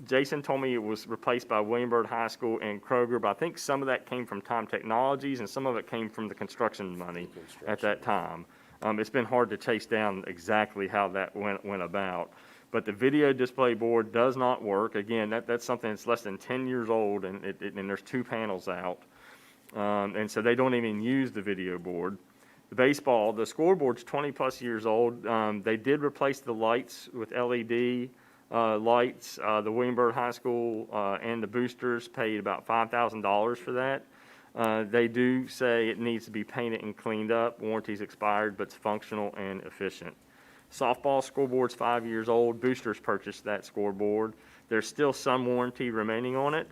Jason told me it was replaced by William Byrd High School and Kroger, but I think some of that came from Time Technologies and some of it came from the construction money at that time. It's been hard to chase down exactly how that went about. But the video display board does not work. Again, that's something that's less than 10 years old, and there's 2 panels out. And so they don't even use the video board. The baseball, the scoreboard's 20-plus years old. They did replace the lights with LED lights. The William Byrd High School and the boosters paid about $5,000 for that. They do say it needs to be painted and cleaned up. Warranty's expired, but it's functional and efficient. Softball scoreboard's 5 years old. Boosters purchased that scoreboard. There's still some warranty remaining on it.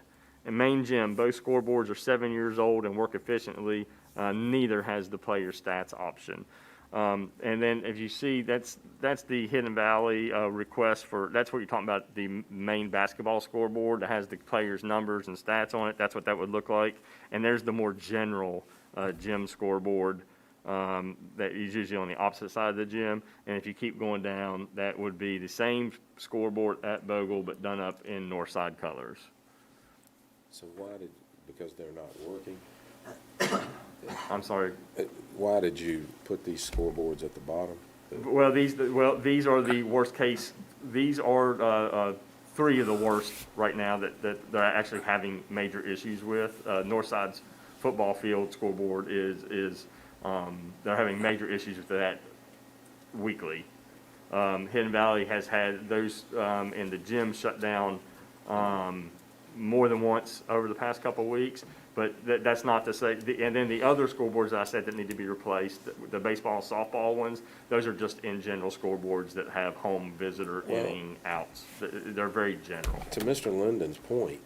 And main gym, both scoreboards are 7 years old and work efficiently. Neither has the player stats option. And then if you see, that's the Hidden Valley request for, that's what you're talking about, the main basketball scoreboard that has the players' numbers and stats on it. That's what that would look like. And there's the more general gym scoreboard that is usually on the opposite side of the gym. And if you keep going down, that would be the same scoreboard at Bogle, but done up in Northside colors. So because they're not working, I'm sorry. why did you put these scoreboards at the bottom? Well, these are the worst case. These are 3 of the worst right now that they're actually having major issues with. Northside's football field scoreboard is they're having major issues with that weekly. Hidden Valley has had those in the gym shut down more than once over the past couple of weeks, But that's not to say, and then the other scoreboards that I said that need to be replaced, the baseball and softball ones, those are just in general scoreboards that have home visitor inning outs. They're very general. To Mr. Linden's point,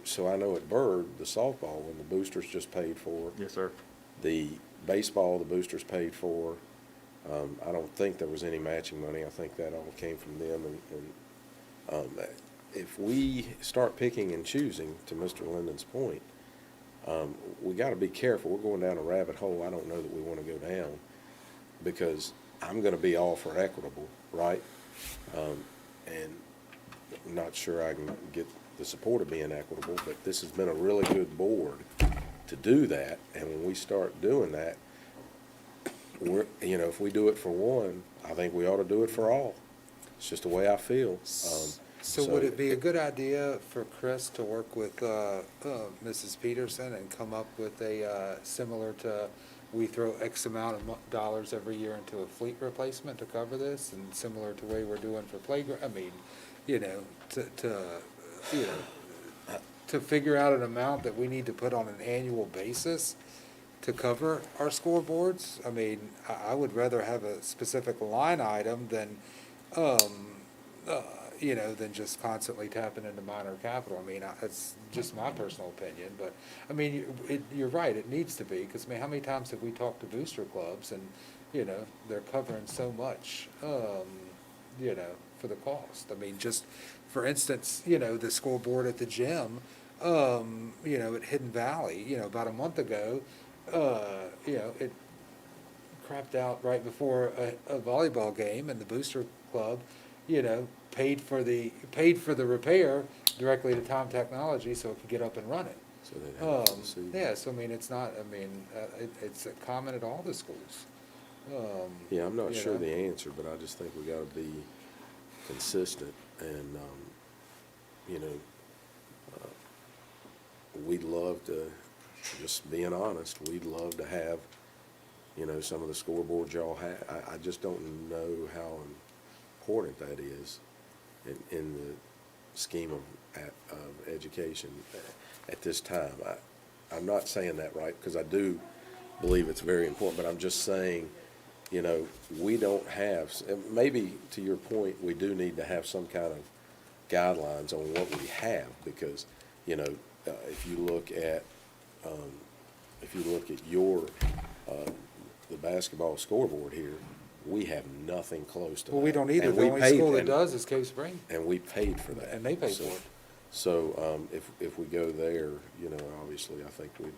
so I know at Byrd, the softball one, the boosters just paid for. Yes, sir. The baseball, the boosters paid for. I don't think there was any matching money. I think that all came from them. And if we start picking and choosing, to Mr. Linden's point, we got to be careful. We're going down a rabbit hole I don't know that we want to go down, because I'm going to be all for equitable, right? And I'm not sure I can get the support of being equitable, but this has been a really good board to do that. And when we start doing that, if we do it for one, I think we ought to do it for all. It's just the way I feel. So would it be a good idea for Chris to work with Mrs. Peterson and come up with a similar to, we throw X amount of dollars every year into a fleet replacement to cover this, and similar to the way we're doing for playground? I mean, to figure out an amount that we need to put on an annual basis to cover our scoreboards. I mean, I would rather have a specific line item than than just constantly tapping into minor capital. I mean, that's just my personal opinion, but, I mean, you're right, it needs to be, because, I mean, how many times have we talked to booster clubs, and, they're covering so much, for the cost. I mean, just, for instance, the scoreboard at the gym, at Hidden Valley, about a month ago, it crapped out right before a volleyball game, and the booster club, paid for the repair directly to Tom Technology so it could get up and running. So they'd have to see. Yeah, so I mean, it's not, it's common at all the schools. Yeah, I'm not sure the answer, but I just think we gotta be consistent, and, we'd love to, just being honest, we'd love to have, some of the scoreboards y'all have. I just don't know how important that is in the scheme of education at this time. I'm not saying that right, because I do believe it's very important, but I'm just saying, we don't have, maybe to your point, we do need to have some kind of guidelines on what we have, because, if you look at your, the basketball scoreboard here, we have nothing close to that. Well, we don't either. And The we only paid- school that and- does is Cave Spring, And we paid for that. and they pay for it. So, if we go there, obviously, I think we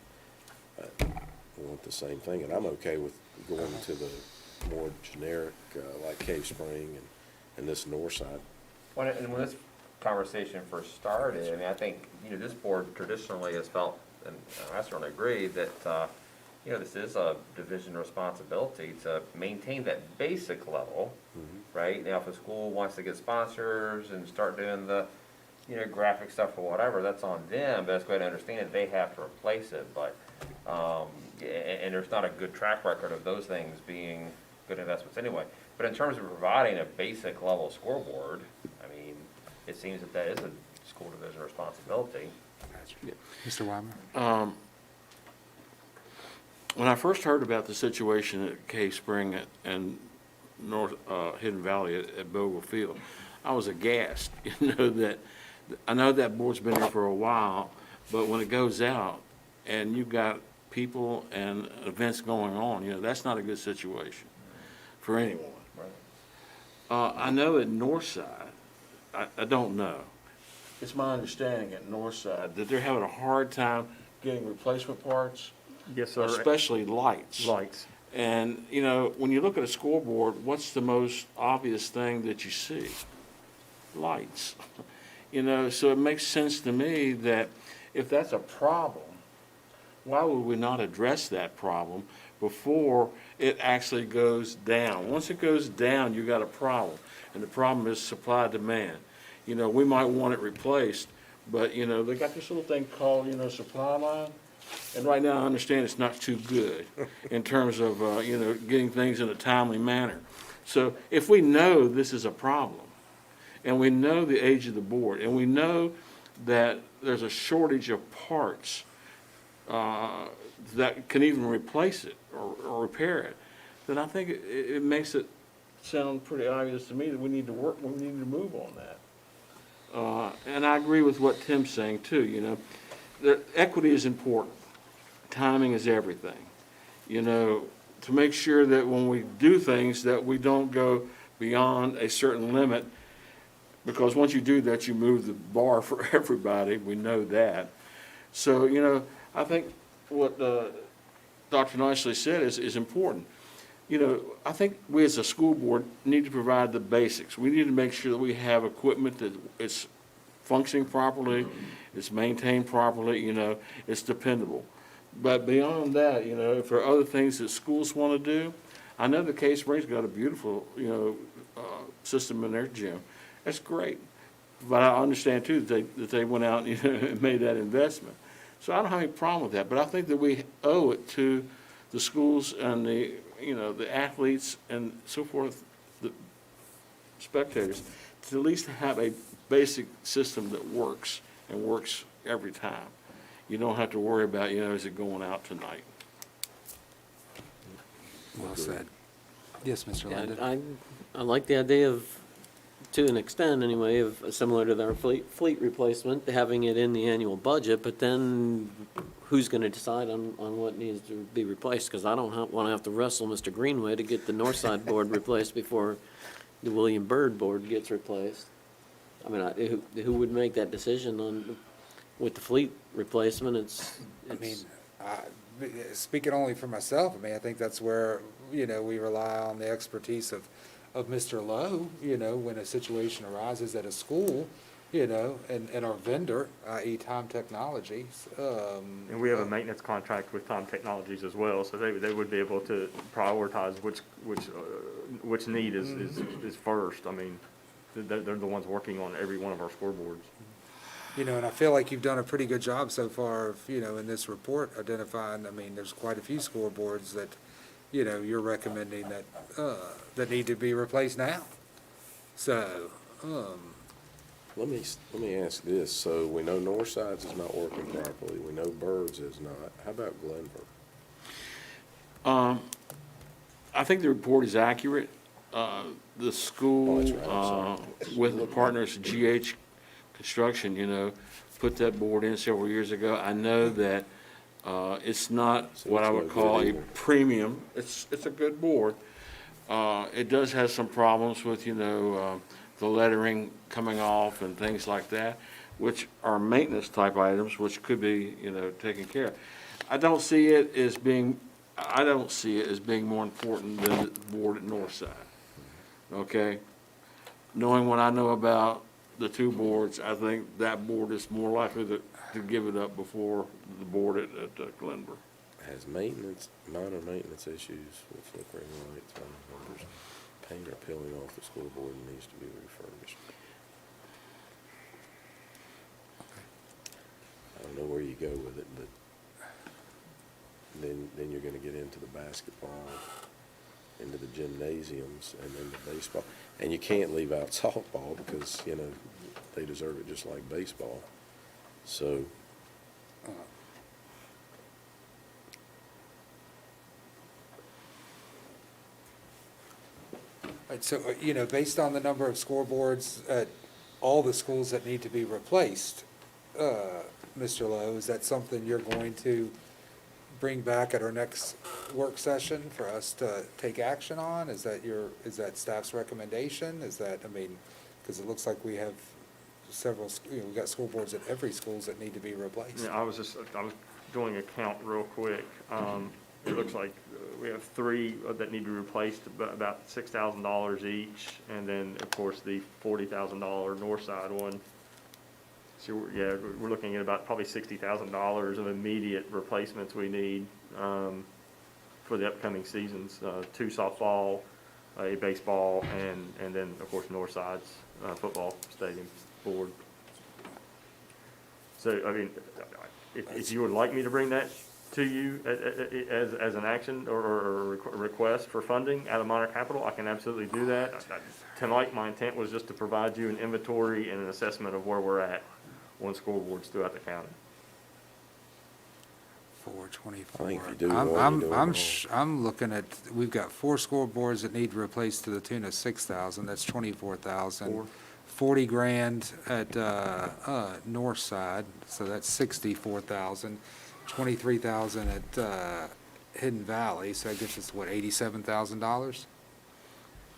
want the same thing, and I'm okay with going to the more generic, like Cave Spring and this north side. And when this conversation first started, I mean, I think, this board traditionally has felt, and I certainly agree, that, this is a division responsibility to maintain that basic level, right? Now, if a school wants to get sponsors and start doing the, graphic stuff or whatever, that's on them, but it's going to understand that they have to replace it, but, and there's not a good track record of those things being good investments anyway. But in terms of providing a basic level scoreboard, I mean, it seems that is a school division responsibility. Mr. Weimer? When I first heard about the situation at Cave Spring and North Hidden Valley at Bogle Field, I was aghast. I know that board's been there for a while, but when it goes out and you've got people and events going on, that's not a good situation for anyone. I know at Northside, I don't know. It's my understanding at Northside that they're having a hard time getting replacement parts. Yes, sir. Especially lights. Lights. And, when you look at a scoreboard, what's the most obvious thing that you see? Lights. So it makes sense to me that if that's a problem, why would we not address that problem before it actually goes down? Once it goes down, you got a problem. And the problem is supply demand. We might want it replaced, but, they got this little thing called, supply line. And right now, I understand it's not too good in terms of, getting things in a timely manner. So if we know this is a problem, and we know the age of the board, and we know that there's a shortage of parts that can even replace it or repair it, then I think it makes it sound pretty obvious to me that we need to move on that. And I agree with what Tim's saying too, you know. Equity is important. Timing is everything. You know, to make sure that when we do things that we don't go beyond a certain limit, because once you do that, you move the bar for everybody. We know that. So, you know, I think what Dr. Nicely said is important. You know, I think we as a school board need to provide the basics. We need to make sure that we have equipment that it's functioning properly, it's maintained properly, you know, it's dependable. But beyond that, you know, if there are other things that schools want to do, I know the Case Springs got a beautiful, you know, system in their gym. That's great. But I understand too that they went out and, you know, and made that investment. So I don't have any problem with that. But I think that we owe it to the schools and the, you know, the athletes and so forth, the spectators, to at least have a basic system that works and works every time. You don't have to worry about, you know, is it going out tonight? Well said. Yes, Mr. Linden? Yeah, I like the idea of, to an extent anyway, of similar to their fleet replacement, having it in the annual budget, but then who's gonna decide on what needs to be replaced? Because I don't wanna have to wrestle Mr. Greenway to get the north side board replaced before the William Byrd board gets replaced. I mean, who would make that decision on, with the fleet replacement? I mean, speaking only for myself, I mean, I think that's where, you know, we rely on the expertise of Mr. Lowe, you know, when a situation arises at a school, you know, and our vendor, i.e. Time Technologies. And we have a maintenance contract with Tom Technologies as well, so they would be able to prioritize which need is first. I mean, they're the ones working on every one of our scoreboards. You know, and I feel like you've done a pretty good job so far of, you know, in this report identifying, I mean, there's quite a few scoreboards that, you know, you're recommending that need to be replaced now. So, Let me ask this, so we know Northside's is not working properly, we know Bird's is not, how about Glenver? I think the report is accurate. The school, Oh, that's right, I'm sorry. with the partners, GH Construction, you know, put that board in several years ago. I know that it's not So what it's I no would call good a either. premium. It's a good board. It does have some problems with, you know, the lettering coming off and things like that, which are maintenance type items, which could be, you know, taken care of. I don't see it as being more important than the board at Northside. Okay? Knowing what I know about the two boards, I think that board is more likely to give it up before the board at Glenver. Has minor maintenance issues with flickering lights, numbers, paint or peeling off the scoreboard and needs to be refurbished. I don't know where you go with it, but then you're gonna get into the basketball, into the gymnasiums, and then the baseball. And you can't leave out softball because, you know, they deserve it just like baseball. So, right, so, you know, based on the number of scoreboards at all the schools that need to be replaced, Mr. Lowe, is that something you're going to bring back at our next work session for us to take action on? Is that staff's recommendation? Is that, I mean, because it looks like we have several, you know, we've got scoreboards at every schools that need to be replaced. Yeah, I was doing a count real quick. It looks like we have 3 that need to be replaced, about $6,000 each, and then, of course, the $40,000 north side one. So, we're looking at about probably $60,000 of immediate replacements we need for the upcoming seasons. 2 softball, a baseball, and then, of course, north side's football stadium board. So, I mean, if you would like me to bring that to you as an action or a request for funding out of minor capital, I can absolutely do that. Tonight, my intent was just to provide you an inventory and an assessment of where we're at on scoreboards throughout the county. 4, 24. I think if you do I'm- one, I'm- you do them I'm all. I'm looking at, we've got 4 scoreboards that need replaced to the tune of 6,000, that's 24,000. Four. 40 grand at, north side, so that's 64,000. 23,000 at, Hidden Valley, so that gets us, what, $87,000?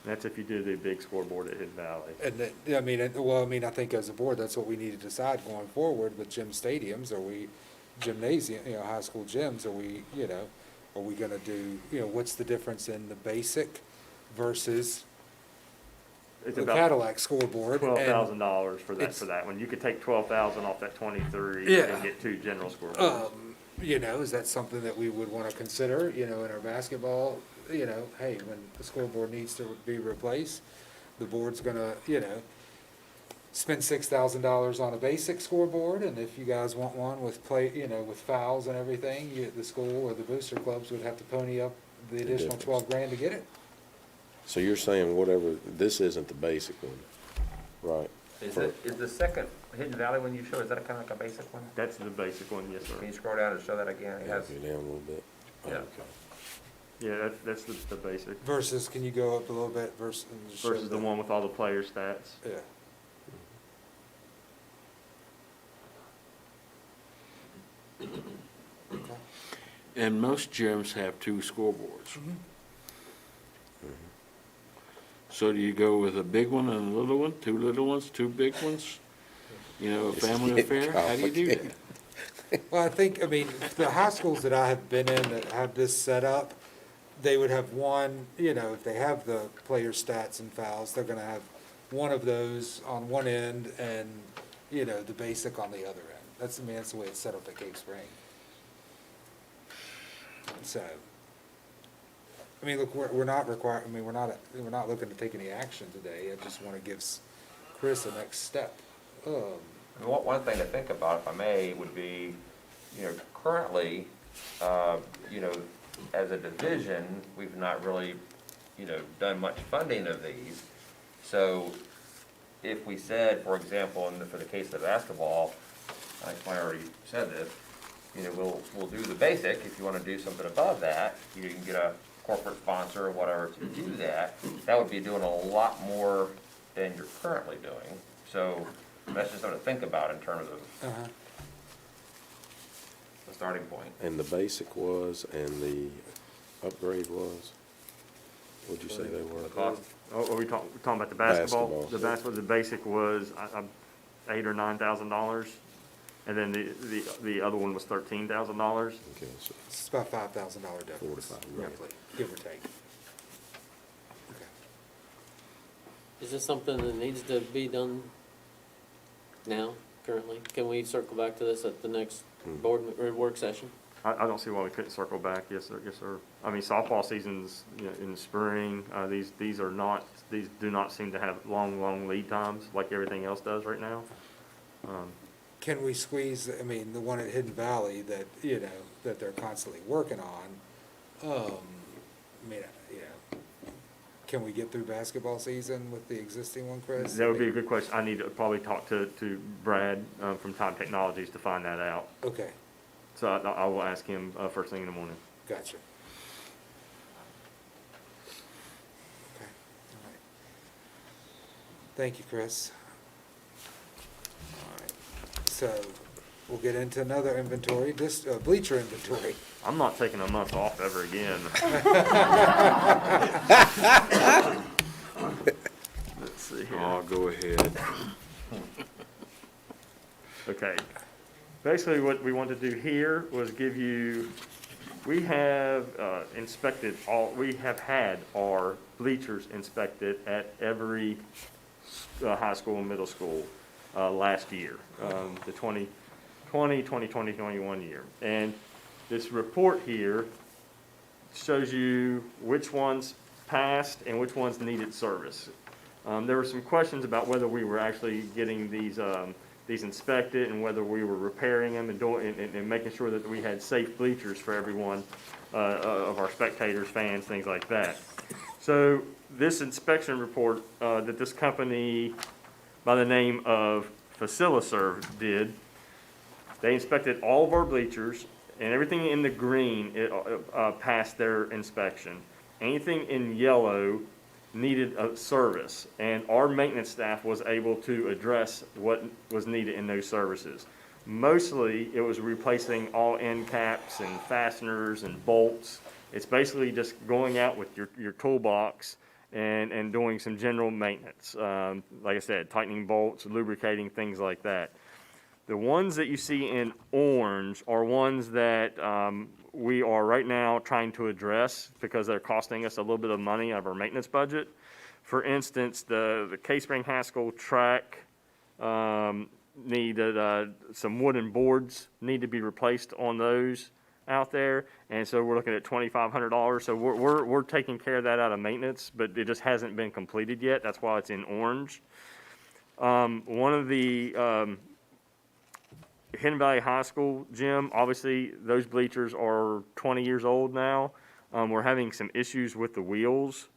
That's if you do the big scoreboard at Hidden Valley. And I think as a board, that's what we need to decide going forward with gym stadiums. Are we gymnasium, high school gyms, are we gonna do, what's the difference in the basic versus It's the about Cadillac scoreboard? $12,000 for it's- that one. You could take 12,000 off that 23 Yeah. and get 2 general scoreboards. Is that something that we would wanna consider, in our basketball, hey, when the scoreboard needs to be replaced, the board's gonna, spend $6,000 on a basic scoreboard, and if you guys want one with with fouls and everything, the school or the booster clubs would have to pony up the additional difference. 12 grand to get it. So you're saying whatever, this isn't the basic one, right? Is the second Hidden Valley one you show, is that kind of like a basic one? That's the basic one, yes, sir. Can you scroll down and show that again? It has, Go down a little bit. Yeah. Okay. Yeah, that's the basic Versus, can you go up a little bit versus? and just show versus the one with all the player stats. Yeah. Okay. And most gyms have 2 scoreboards. So do you go with a big one and a little one, 2 little ones, 2 big ones? A family affair? How do you do that? Well, the high schools that I have been in that have this set up, they would have one, if they have the player stats and fouls, they're gonna have one of those on one end and, the basic on the other end. That's the way it's set up at Cape Spring. So, look, we're not looking to take any action today. I just wanna give Chris a next step. one thing to think about, if I may, would be, currently, as a division, we've not really, done much funding of these. So if we said, for example, for the case of basketball, I already said this, we'll do the basic. If you want to do something above that, you can get a corporate sponsor or whatever to do that. That would be doing a lot more than you're currently doing. So that's just something to think about in terms of Uh-huh. the starting point. And the basic was, and the upgrade was? What'd you say they were? The cost, Oh, are we talking about the basketball? Basketball. The basketball, the basic was $8,000 or $9,000, and then the other one was $13,000. Okay, so It's about $5,000 difference, 4 to 5, roughly, give or take. Okay. Is this something that needs to be done now, currently? Can we circle back to this at the next board or work session? I don't see why we couldn't circle back. Yes, sir. Yes, sir. Softball season's, in the spring. These do not seem to have long lead times like everything else does right now. Can we squeeze, the one at Hidden Valley that, that they're constantly working on, can we get through basketball season with the existing one, Chris? That would be a good question. I need to probably talk to Brad from Time Technologies to find that out. Okay, So I will ask him first thing in the morning. gotcha. Okay, all right. Thank you, Chris. All right, so we'll get into another inventory, this bleacher inventory. I'm not taking a month off ever again. Let's see here. Oh, go ahead. Okay. Basically, what we wanted to do here was give you, we have we have had our bleachers inspected at every high school and middle school last year, the 2021 year. And this report here shows you which ones passed and which ones needed service. There were some questions about whether we were actually getting these inspected and whether we were repairing them and making sure that we had safe bleachers for everyone of our spectators, fans, things like that. So this inspection report that this company by the name of FaciliServe did, they inspected all of our bleachers and everything in the green, passed their inspection. Anything in yellow needed a service, and our maintenance staff was able to address what was needed in those services. Mostly, it was replacing all end caps and fasteners and bolts. It's basically just going out with your toolbox and doing some general maintenance. Like I said, tightening bolts, lubricating, things like that. The ones that you see in orange are ones that we are right now trying to address because they're costing us a little bit of money out of our maintenance budget. For instance, the K-Spring Haskell track needed some wooden boards need to be replaced on those out there, and so we're looking at $2,500. So we're taking care of that out of maintenance, but it just hasn't been completed yet. That's why it's in orange. One of the Hidden Valley High School gym, obviously those bleachers are 20 years old now. We're having some issues with the wheels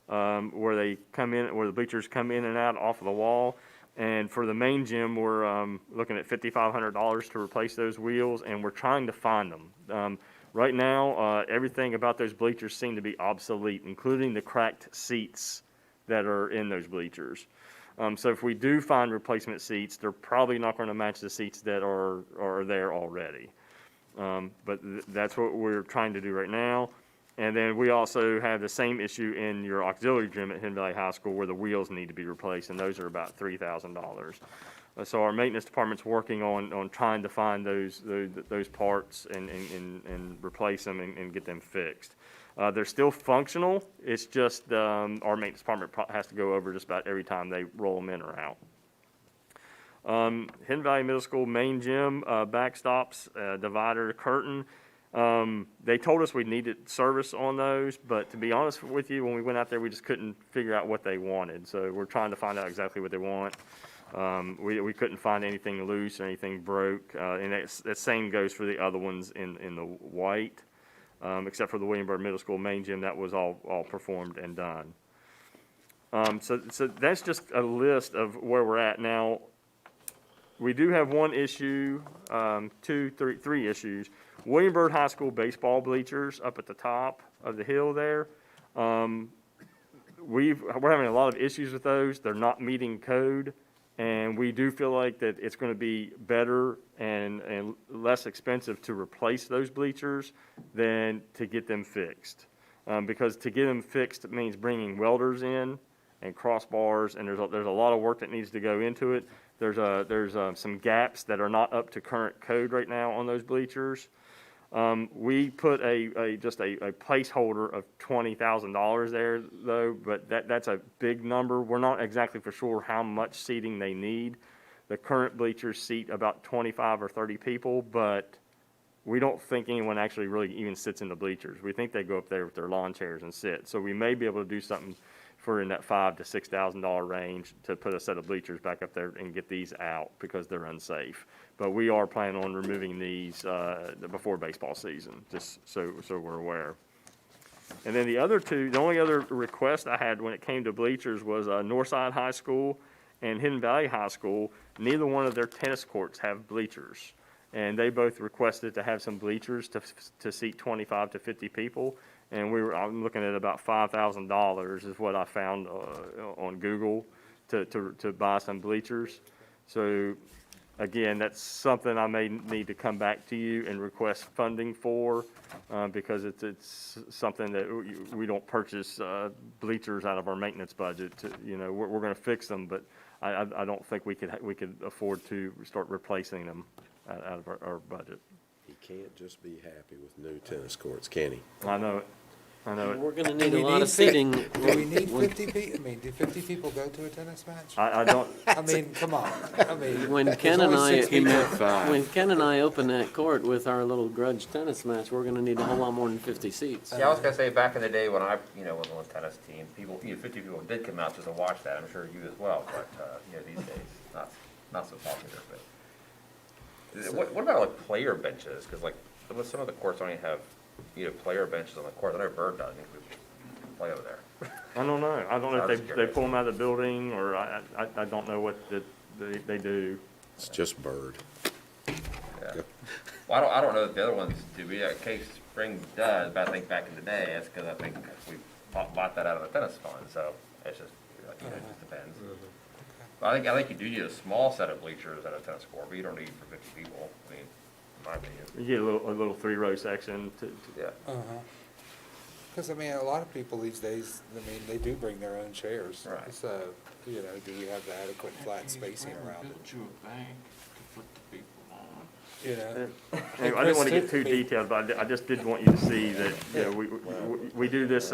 where they come in, where the bleachers come in and out off of the wall. And for the main gym, we're looking at $5,500 to replace those wheels, and we're trying to find them. Right now, everything about those bleachers seem to be obsolete, including the cracked seats that are in those bleachers. So if we do find replacement seats, they're probably not going to match the seats that are there already. But that's what we're trying to do right now. And then we also have the same issue in your auxiliary gym at Hidden Valley High School where the wheels need to be replaced, and those are about $3,000. So our maintenance department's working on trying to find those parts and replace them and get them fixed. They're still functional. It's just our maintenance department has to go over just about every time they roll them in or out. Hidden Valley Middle School main gym, backstops, divider, curtain. They told us we needed service on those, but to be honest with you, when we went out there, we just couldn't figure out what they wanted. So we're trying to find out exactly what they want. We couldn't find anything loose or anything broke, and that same goes for the other ones in the white, except for the Williamsburg Middle School main gym. That was all performed and done. So that's just a list of where we're at now. We do have one issue, three issues. Williamsburg High School baseball bleachers up at the top of the hill there. We're having a lot of issues with those. They're not meeting code, and we do feel like that it's going to be better and less expensive to replace those bleachers than to get them fixed. Because to get them fixed means bringing welders in and crossbars, and there's a lot of work that needs to go into it. There's some gaps that are not up to current code right now on those bleachers. We put just a placeholder of $20,000 there though, but that's a big number. We're not exactly for sure how much seating they need. The current bleachers seat about 25 or 30 people, but we don't think anyone actually really even sits in the bleachers. We think they go up there with their lawn chairs and sit. So we may be able to do something for in that $5,000 to $6,000 range to put a set of bleachers back up there and get these out because they're unsafe. But we are planning on removing these before baseball season, just so we're aware. And then the only other request I had when it came to bleachers was Northside High School and Hidden Valley High School. Neither one of their tennis courts have bleachers. And they both requested to have some bleachers to seat 25 to 50 people. And I'm looking at about $5,000 is what I found on Google to buy some bleachers. So again, that's something I may need to come back to you and request funding for because it's something that we don't purchase bleachers out of our maintenance budget. We're going to fix them, but I don't think we could afford to start replacing them out of our budget. He can't just be happy with new tennis courts, can he? I know it. We're gonna need a lot of seating. Do we need 50 people? I mean, do 50 people go to a tennis match? I don't. I mean, come on. I mean, When there's Ken only and I, 6 people. when Ken and I open that court with our little grudge tennis match, we're gonna need a whole lot more than 50 seats. Yeah, I was gonna say, back in the day when I, was on the tennis team, 50 people did come out just to watch that. I'm sure you as well, but, these days, not so popular, but. What about like player benches? Cause like, some of the courts don't even have, player benches on the court. I know Bird does, we play over there. I don't know. I don't know I was if they curious. pull them out of the building or I don't know what they do. It's just Bird. Yeah. Well, I don't know if the other ones do. Case Spring does, but I think back in the day, that's because I think we bought that out of the tennis fund, so it's just, it just depends. But I think you do need a small set of bleachers at a tennis court, but you don't need for 50 people, I mean, in my opinion. You get a little 3-row section to, Yeah. Because, I mean, a lot of people these days, I mean, they do bring their own chairs. Right. So, you know, do we have the adequate flat spacing around it? Built you a bank to put the people on. You know? Anyway, I didn't want to get too detailed, but I just did want you to see that, you know, we do this,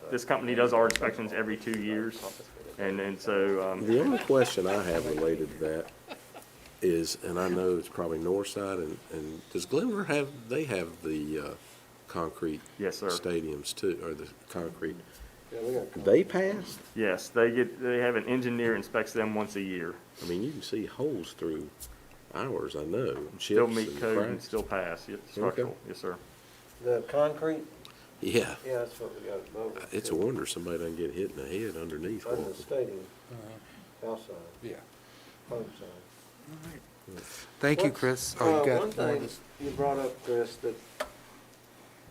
this company does our inspections every 2 years. And so, The only question I have related to that is, and I know it's probably Northside, and does Glenver they have the concrete yes, sir. stadiums too, or the concrete? Yeah, we got. They passed? Yes, they have an engineer inspects them once a year. I mean, you can see holes through ours, I know, Still chips meet and code and cracks. still pass, yes, structural, yes, sir. The concrete, Yeah, yeah, that's what we got at Boulder. it's a wonder somebody doesn't get hit in the head underneath. Under the stadium, outside, Yeah. home side. Thank you, What's- Chris. Oh, you got One thing you brought up, Chris, that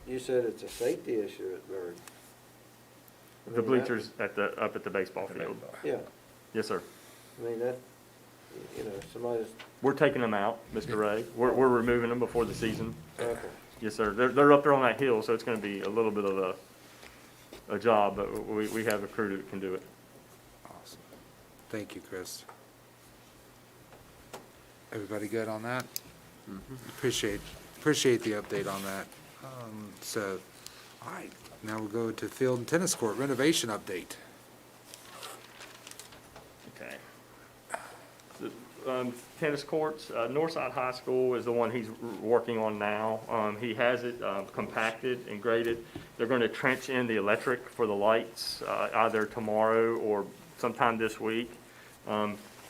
you said it's a safety issue at Bird. I The mean, bleachers up at the baseball field. Yeah, Yes, sir. I mean, that, you know, somebody's, We're taking them out, Mr. Ray. We're removing them before the season. okay. Yes, sir. They're up there on that hill, so it's gonna be a little bit of a job, but we have a crew that can do it. Awesome. Thank you, Chris. Everybody good on that? Appreciate the update on that. So, all right, now we'll go to field and tennis court renovation update. Okay. Tennis courts, Northside High School is the one he's working on now. He has it compacted and graded. They're going to trench in the electric for the lights either tomorrow or sometime this week.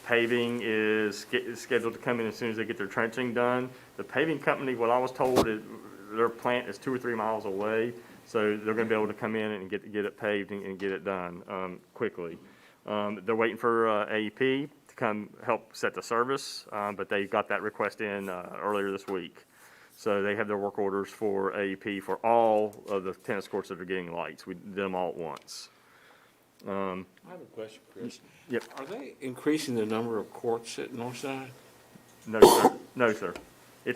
Paving is scheduled to come in as soon as they get their trenching done. The paving company, what I was told, is their plant is 2 or 3 miles away, so they're going to be able to come in and get it paved and get it done quickly. They're waiting for AEP to come help set the service, but they got that request in earlier this week. So they have their work orders for AEP for all of the tennis courts that are getting lights. We did them all at once. I have a question, Chris. Yep. Are they increasing the number of courts at Northside? No, sir. No, sir.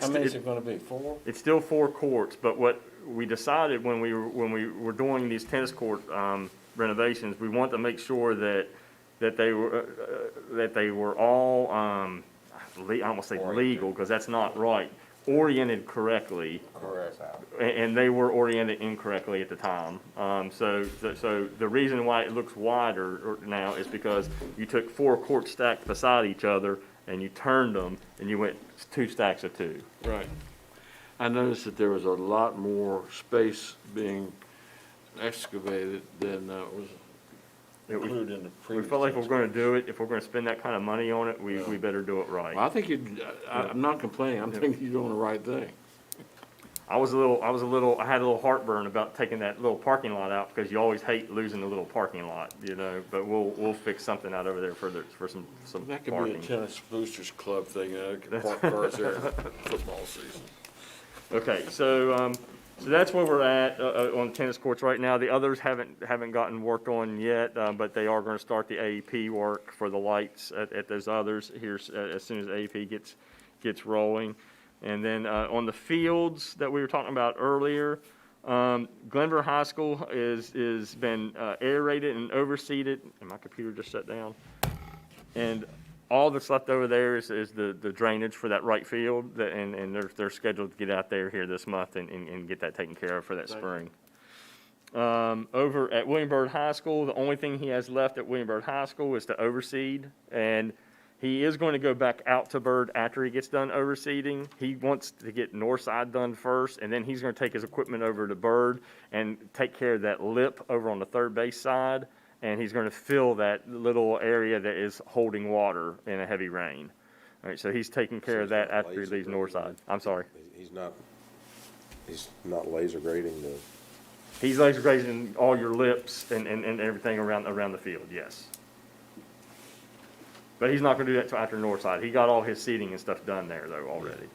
How many is it gonna be, 4? It's still 4 courts, but what we decided when we were doing these tennis court renovations, we want to make sure that they were all I almost say legal, because that's not right, oriented correctly. Correct. And they were oriented incorrectly at the time. So the reason why it looks wider now is because you took 4 courts stacked beside each other and you turned them and you went 2 stacks of 2. Right. I noticed that there was a lot more space being excavated than was included in the We previous. felt like if we're gonna do it, if we're gonna spend that kind of money on it, we better do it Well, right. I think I'm not complaining, I'm thinking you're doing the right thing. I had a little heartburn about taking that little parking lot out because you always hate losing the little parking lot, you know, but we'll fix something out over there for some That could be a parking. tennis boosters club thing, could park cars there in football season. Okay, so that's where we're at on tennis courts right now. The others haven't gotten worked on yet, but they are gonna start the AEP work for the lights at those others here as soon as AEP gets rolling. And then on the fields that we were talking about earlier, Glenver High School is been aerated and overseeded, and my computer just shut down. And all that's left over there is the drainage for that right field, and they're scheduled to get out there here this month and get that taken care of for that spring. Over at William Byrd High School, the only thing he has left at William Byrd High School is to overseed, and he is going to go back out to Byrd after he gets done overseeding. He wants to get north side done first, and then he's going to take his equipment over to Byrd and take care of that lip over on the third base side, and he's going to fill that little area that is holding water in a heavy rain. All right, so he's taking care of that after he leaves north side. I'm sorry. He's not laser grading the, He's laser grading all your lips and everything around the field, yes. But he's not gonna do that till after north side. He got all his seating and stuff done there though already.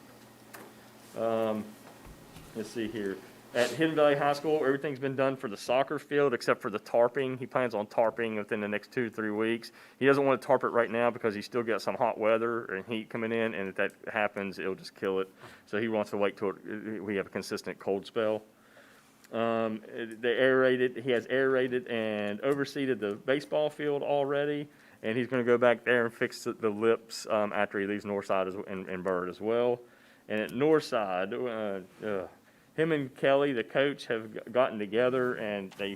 Let's see here. At Hidden Valley High School, everything's been done for the soccer field except for the tarping. He plans on tarping within the next 2 to 3 weeks. He doesn't want to tarp it right now because he's still got some hot weather and heat coming in, and if that happens, it'll just kill it. So he wants to wait till we have a consistent cold spell. He has aerated and overseeded the baseball field already, and he's going to go back there and fix the lips after he leaves Northside and Bird as well. And at Northside, him and Kelly, the coach, have gotten together and they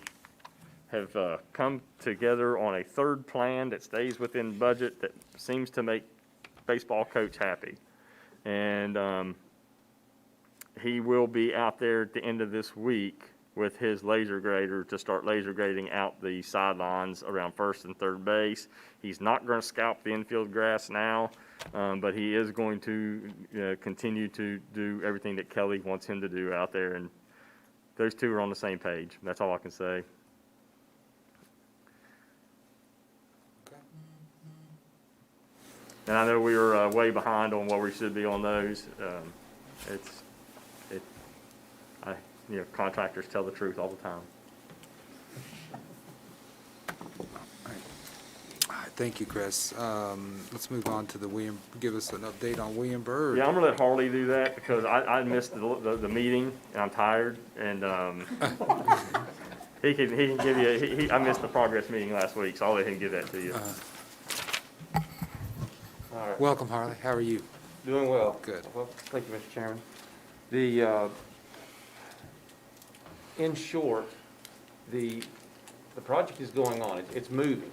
have come together on a third plan that stays within budget that seems to make baseball coach happy. And he will be out there at the end of this week with his laser grader to start laser grading out the sidelines around first and third base. He's not going to scalp the infield grass now, but he is going to continue to do everything that Kelly wants him to do out there, and those two are on the same page. That's all I can say. Okay. And I know we were way behind on what we should be on those. Contractors tell the truth all the time. All right, thank you, Chris. Let's move on to give us an update on William Byrd. Yeah, I'm gonna let Harley do that because I missed the meeting and I'm tired, and he can give you, I missed the progress meeting last week, so I'll let him give that to you. All right. Welcome, Harley. How are you? Doing well. Good. Well, thank you, Mr. Chairman. In short, the project is going on. It's moving.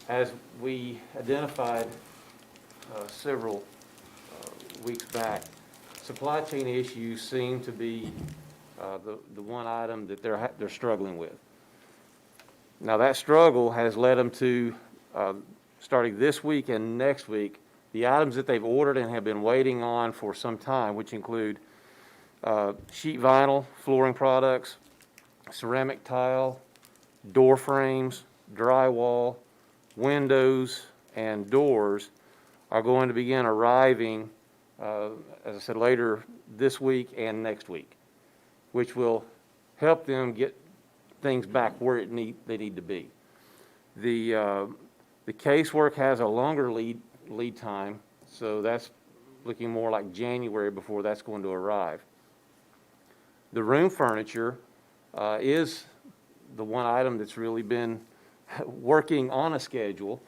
As we identified several weeks back, supply chain issues seem to be the one item that they're struggling with. Now, that struggle has led them to, starting this week and next week, the items that they've ordered and have been waiting on for some time, which include sheet vinyl, flooring products, ceramic tile, door frames, drywall, windows, and doors, are going to begin arriving, as I said, later this week and next week, which will help them get things back where they need to be. The casework has a longer lead time, so that's looking more like January before that's going to arrive. The room furniture is the one item that's really been working on a schedule,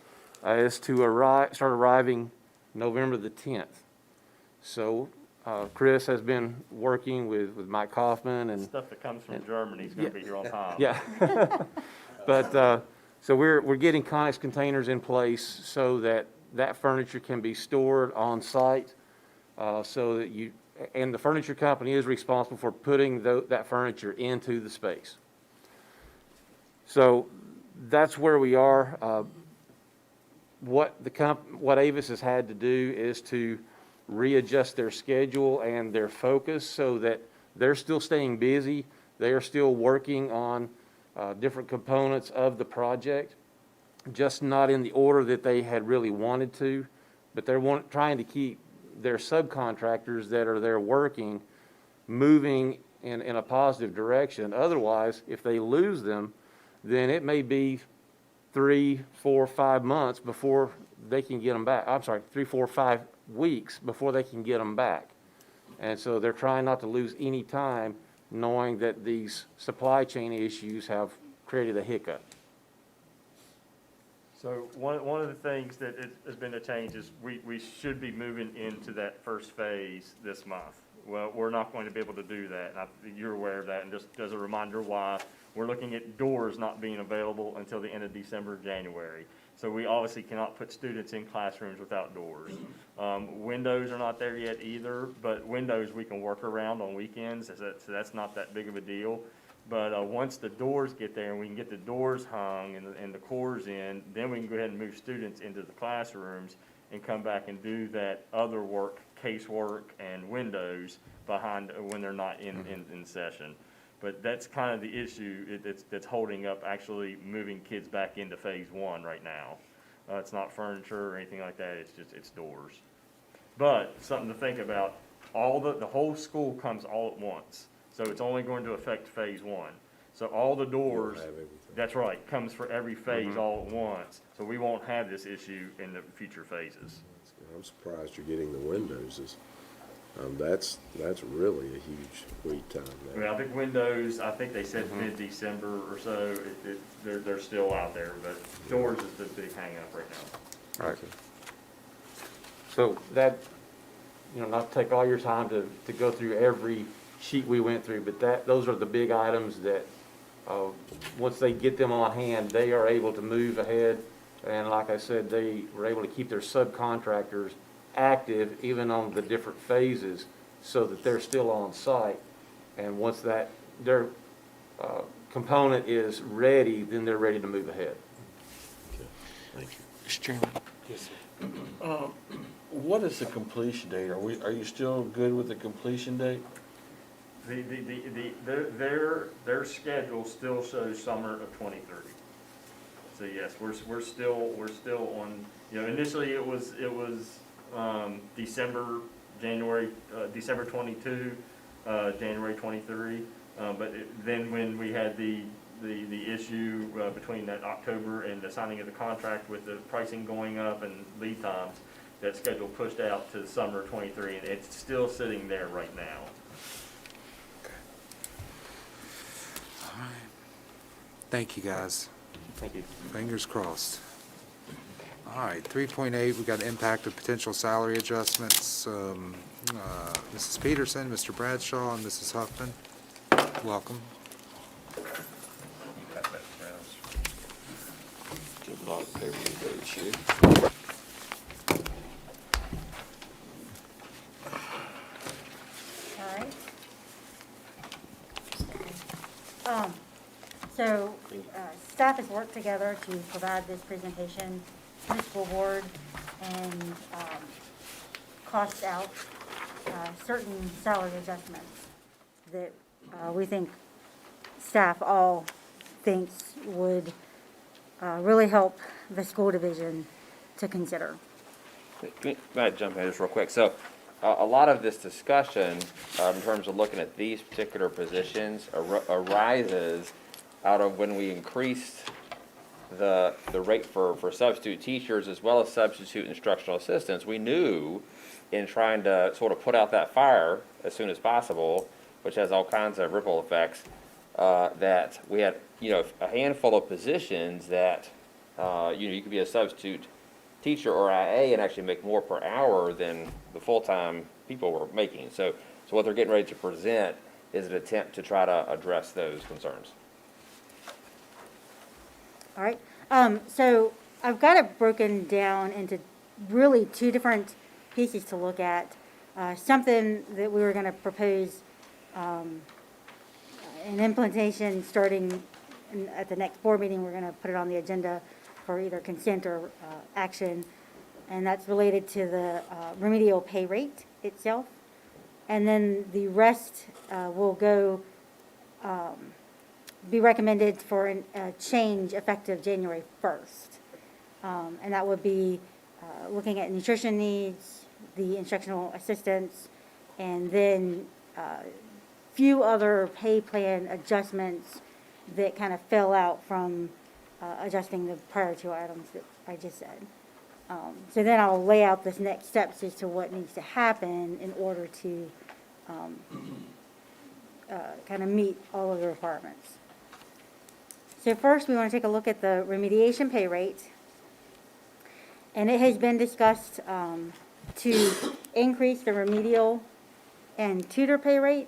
is to start arriving November the 10th. So Chris has been working with Mike Kaufman and Stuff that comes from Germany is gonna be here on time. yeah. But so we're getting Conex containers in place so that furniture can be stored on site, so that and the furniture company is responsible for putting that furniture into the space. So that's where we are. What Avis has had to do is to readjust their schedule and their focus so that they're still staying busy. They are still working on different components of the project, just not in the order that they had really wanted to, but they're trying to keep their subcontractors that are there working, moving in a positive direction. Otherwise, if they lose them, then it may be 3, 4, 5 months before they can get them back. I'm sorry, 3, 4, 5 weeks before they can get them back. And so they're trying not to lose any time, knowing that these supply chain issues have created a hiccup. So one of the things that has been a change is we should be moving into that first phase this month. Well, we're not going to be able to do that. And you're aware of that. And just as a reminder why, we're looking at doors not being available until the end of December, January. So we obviously cannot put students in classrooms without doors. Windows are not there yet either, but windows we can work around on weekends, so that's not that big of a deal. But once the doors get there and we can get the doors hung and the cores in, then we can go ahead and move students into the classrooms and come back and do that other work, casework and windows behind when they're not in session. But that's kind of the issue that's holding up actually moving kids back into phase 1 right now. It's not furniture or anything like that, it's doors. But something to think about, all the whole school comes all at once. So it's only going to affect phase one. So all the doors, have everything. that's right, comes for every phase all at once. So we won't have this issue in the future phases. I'm surprised you're getting the windows. That's really a huge lead time I mean, there. I think windows, I think they said mid-December or so, they're still out there, but doors is the big hang-up right now. Right. So that, not to take all your time to go through every sheet we went through, but those are the big items that, once they get them on hand, they are able to move ahead. And like I said, they were able to keep their subcontractors active even on the different phases so that they're still on site. And once their component is ready, then they're ready to move ahead. Thank you. Mr. Chairman? Yes, sir. What is the completion date? Are you still good with the completion date? Their schedule still shows summer of 2030. So yes, we're still on, initially it was December 22, January 23. But then when we had the issue between that October and the signing of the contract with the pricing going up and lead times, that schedule pushed out to summer 23, and it's still sitting there right now. All right. Thank you, guys. Thank you. Fingers crossed. All right, 3.8, we got impact of potential salary adjustments. Mrs. Peterson, Mr. Bradshaw, and Mrs. Huffman, welcome. Give a lot of paper today, shit. All right. So, staff has worked together to provide this presentation to the school board and cost out certain salary adjustments that we think staff all thinks would really help the school division to consider. Can I jump in just real quick? So a lot of this discussion in terms of looking at these particular positions arises out of when we increased the rate for substitute teachers as well as substitute instructional assistants. We knew in trying to sort of put out that fire as soon as possible, which has all kinds of ripple effects, that we had a handful of positions that you could be a substitute teacher or IA and actually make more per hour than the full-time people were making. So what they're getting ready to present is an attempt to try to address those concerns. All right, so I've got it broken down into really two different pieces to look at. Something that we were going to propose an implementation starting at the next board meeting. We're going to put it on the agenda for either consent or action, and that's related to the remedial pay rate itself. And then the rest will go be recommended for a change effective January 1st. And that would be looking at nutrition needs, the instructional assistants, and then few other pay plan adjustments that kind of fell out from adjusting the prior two items that I just said. So then I'll lay out the next steps as to what needs to happen in order to kind of meet all of the requirements. So first, we want to take a look at the remediation pay rate. And it has been discussed to increase the remedial and tutor pay rate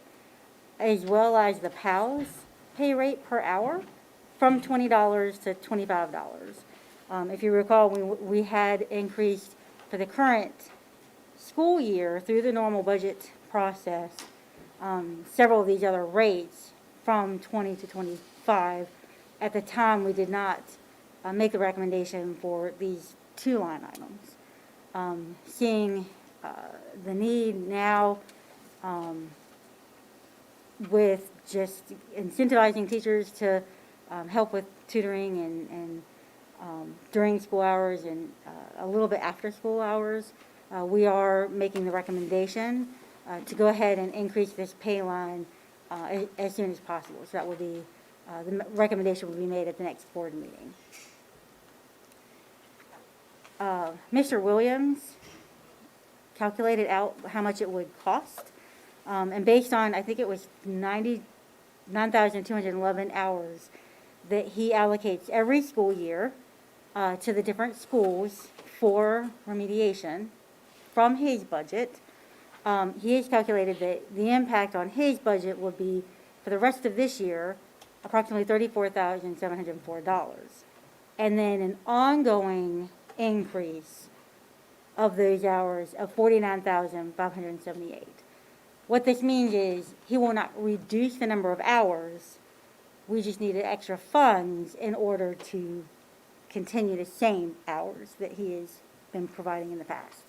as well as the PALS pay rate per hour from $20 to $25. If you recall, we had increased for the current school year through the normal budget process several of these other rates from 20 to 25. At the time, we did not make the recommendation for these two line items. Seeing the need now with just incentivizing teachers to help with tutoring and during school hours and a little bit after school hours, we are making the recommendation to go ahead and increase this pay line as soon as possible. So that will be, recommendation will be made at the next board meeting. Mr. Williams calculated out how much it would cost. And based on, I think it was 9,211 hours that he allocates every school year to the different schools for remediation from his budget, he has calculated that the impact on his budget would be, for the rest of this year, approximately $34,704. And then an ongoing increase of those hours of $49,578. What this means is he will not reduce the number of hours. We just needed extra funds in order to continue the same hours that he has been providing in the past.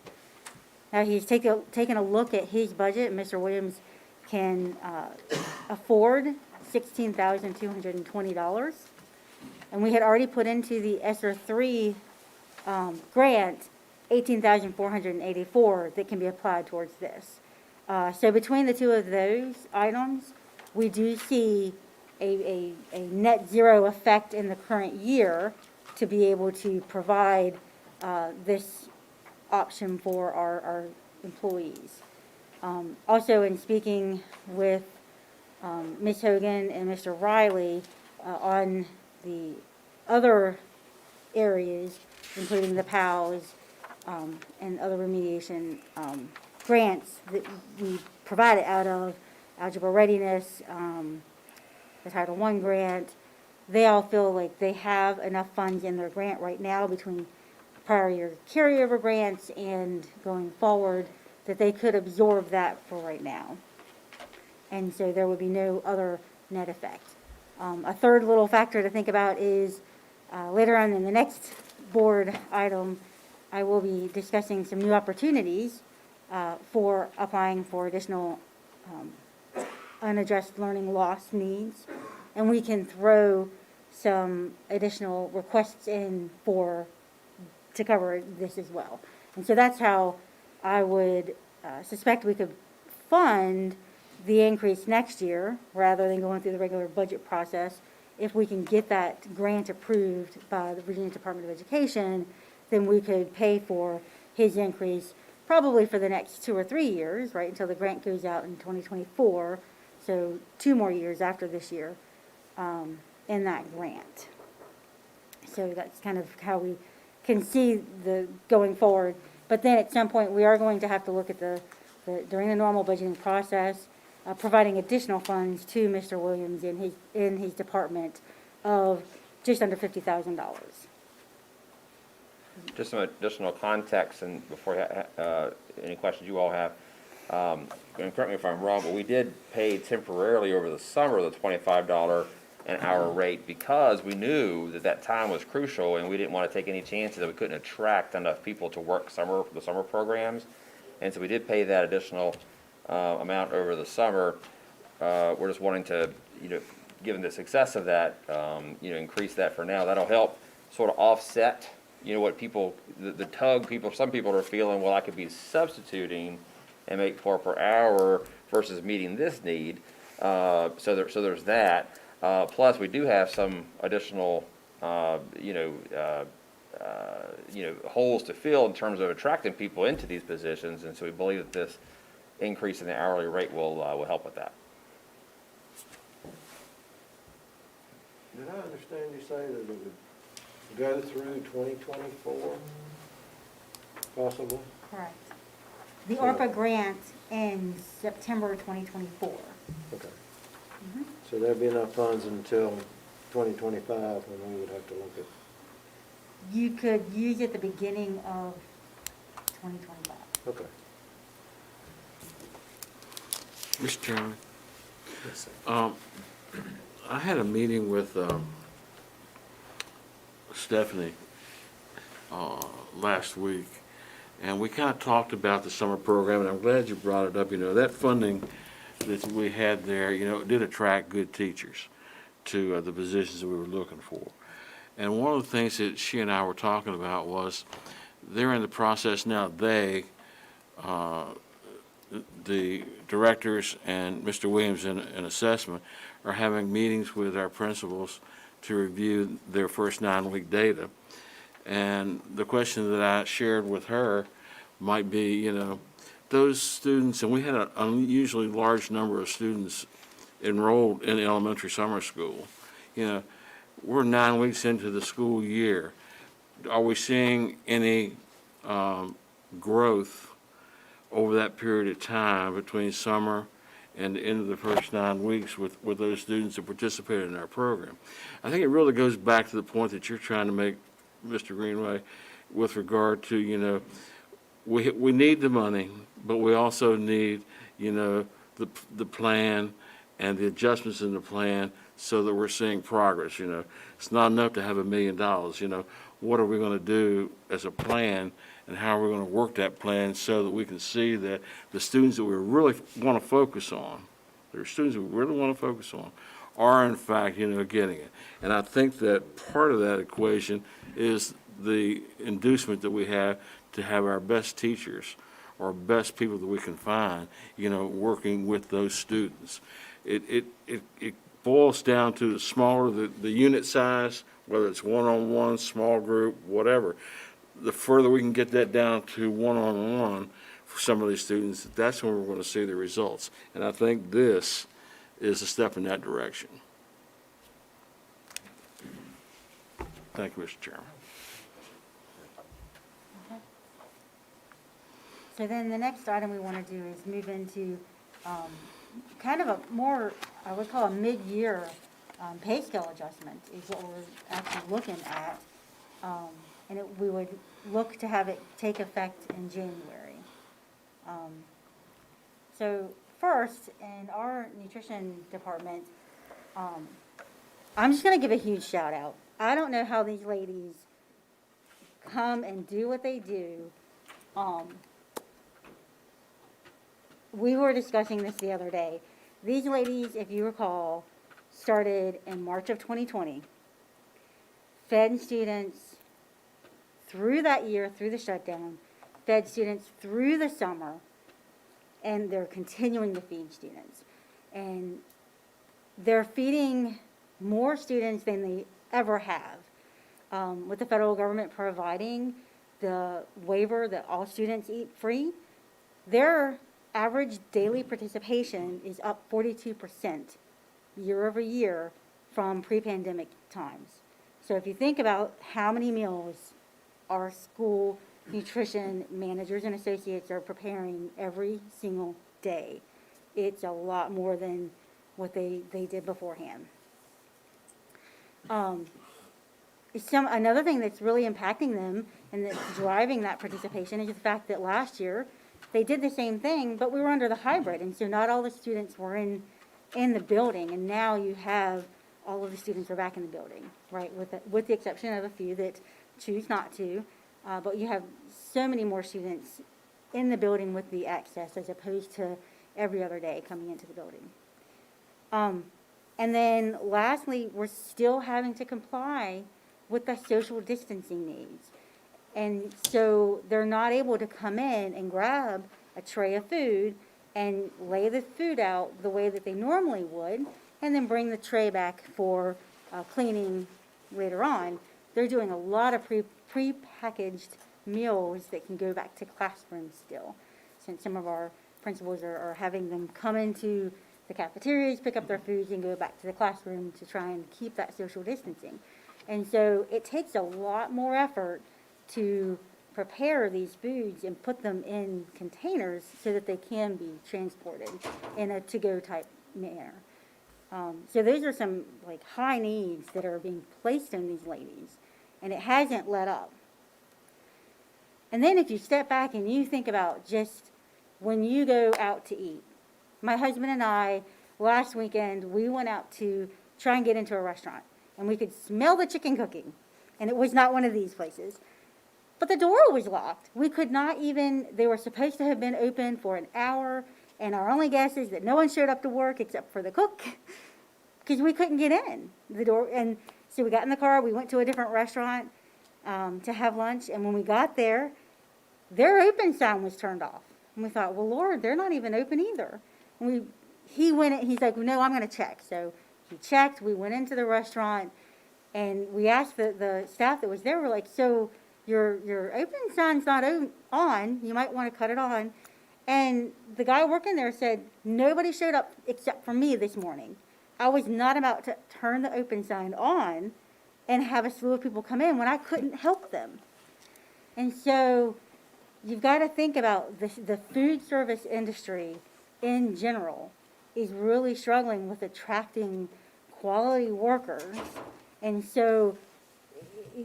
Now, he's taken a look at his budget. Mr. Williams can afford $16,220. And we had already put into the ESSER 3 grant $18,484 that can be applied towards this. So between the two of those items, we do see a net zero effect in the current year to be able to provide this option for our employees. Also, in speaking with Ms. Hogan and Mr. Riley on the other areas, including the PALs and other remediation grants that we provided out of Algebra Readiness, the Title I grant, they all feel like they have enough funds in their grant right now between prior year carryover grants and going forward that they could absorb that for right now. And so there would be no other net effect. A third little factor to think about is later on in the next board item, I will be discussing some new opportunities for applying for additional unaddressed learning loss needs. And we can throw some additional requests in to cover this as well. And so that's how I would suspect we could fund the increase next year rather than going through the regular budget process. If we can get that grant approved by the Virginia Department of Education, then we could pay for his increase probably for the next 2 or 3 years, right, until the grant goes out in 2024. So 2 more years after this year in that grant. So that's kind of how we can see the going forward. But then at some point, we are going to have to look at during the normal budgeting process, providing additional funds to Mr. Williams in his department of just under $50,000. Just some additional context, and before any questions you all have, and correct me if I'm wrong, but we did pay temporarily over the summer the $25 an hour rate because we knew that time was crucial and we didn't want to take any chances that we couldn't attract enough people to work the summer programs. And so we did pay that additional amount over the summer. We're just wanting to, given the success of that, increase that for now. That'll help sort of offset, what people, the tug people, some people are feeling, well, I could be substituting and make $4 per hour versus meeting this need. So there's that. Plus, we do have some additional, holes to fill in terms of attracting people into these positions, and so we believe that this increase in the hourly rate will help with that. Did I understand you say that it would go through 2024, possibly? Correct. The ARPA grant ends September 2024. Okay. So there'll be enough funds until 2025 when we would have to look at. You could use it at the beginning of 2025. Okay. Mr. Chairman? I had a meeting with Stephanie last week, and we kind of talked about the summer program, and I'm glad you brought it up. That funding that we had there, did attract good teachers to the positions that we were looking for. And one of the things that she and I were talking about was they're in the process now, the directors and Mr. Williams in assessment are having meetings with our principals to review their first 9-week data. And the question that I shared with her might be, you know, those students, and we had an unusually large number of students enrolled in elementary summer school. You know, we're 9 weeks into the school year. Are we seeing any growth over that period of time between summer and the end of the first 9 weeks with those students that participated in our program? I think it really goes back to the point that you're trying to make, Mr. Greenway, with regard to, you know, we need the money, but we also need, you know, the plan and the adjustments in the plan so that we're seeing progress. You know, it's not enough to have $1 million. You know, what are we going to do as a plan, and how are we going to work that plan so that we can see that the students that we really want to focus on, there are students we really want to focus on, are in fact, you know, getting it. And I think that part of that equation is the inducement that we have to have our best teachers or best people that we can find, you know, working with those students. It boils down to the smaller the unit size, whether it's one-on-one, small group, whatever. The further we can get that down to one-on-one for some of these students, that's when we're going to see the results. And I think this is a step in that direction. Thank you, Mr. Chairman. So then the next item we want to do is move into kind of a more, I would call a mid-year pay scale adjustment is what we're actually looking at. And we would look to have it take effect in January. So first, in our nutrition department, I'm just going to give a huge shout out. I don't know how these ladies come and do what they do. We were discussing this the other day. These ladies, if you recall, started in March of 2020, fed students through that year, through the shutdown, fed students through the summer, and they're continuing to feed students. And they're feeding more students than they ever have. With the federal government providing the waiver that all students eat free, their average daily participation is up 42% year over year from pre-pandemic times. So if you think about how many meals our school nutrition managers and associates are preparing every single day, it's a lot more than what they did beforehand. Another thing that's really impacting them and that's driving that participation is the fact that last year they did the same thing, but we were under the hybrid, and so not all the students were in the building, and now you have all of the students are back in the building, right, with the exception of a few that choose not to, but you have so many more students in the building with the access as opposed to every other day coming into the building. And then lastly, we're still having to comply with the social distancing needs. And so they're not able to come in and grab a tray of food and lay the food out the way that they normally would, and then bring the tray back for cleaning later on. They're doing a lot of pre-packaged meals that can go back to classrooms still, since some of our principals are having them come into the cafeterias, pick up their foods, and go back to the classroom to try and keep that social distancing. And so it takes a lot more effort to prepare these foods and put them in containers so that they can be transported in a to-go type manner. So those are some like high needs that are being placed on these ladies, and it hasn't let up. And then if you step back and you think about just when you go out to eat. My husband and I, last weekend, we went out to try and get into a restaurant, and we could smell the chicken cooking, and it was not one of these places. But the door was locked. We could not even, they were supposed to have been open for an hour, and our only guess is that no one showed up to work except for the cook, because we couldn't get in the door. And so we got in the car, we went to a different restaurant to have lunch, and when we got there, their open sign was turned off. And we thought, well, Lord, they're not even open either. And he went, he's like, no, I'm going to check. So he checked, we went into the restaurant, and we asked the staff that was there, we're like, so your open sign's not on, you might want to cut it on. And the guy working there said, nobody showed up except for me this morning. I was not about to turn the open sign on and have a slew of people come in when I couldn't help them. And so you've got to think about the food service industry in general is really struggling with attracting quality workers. And so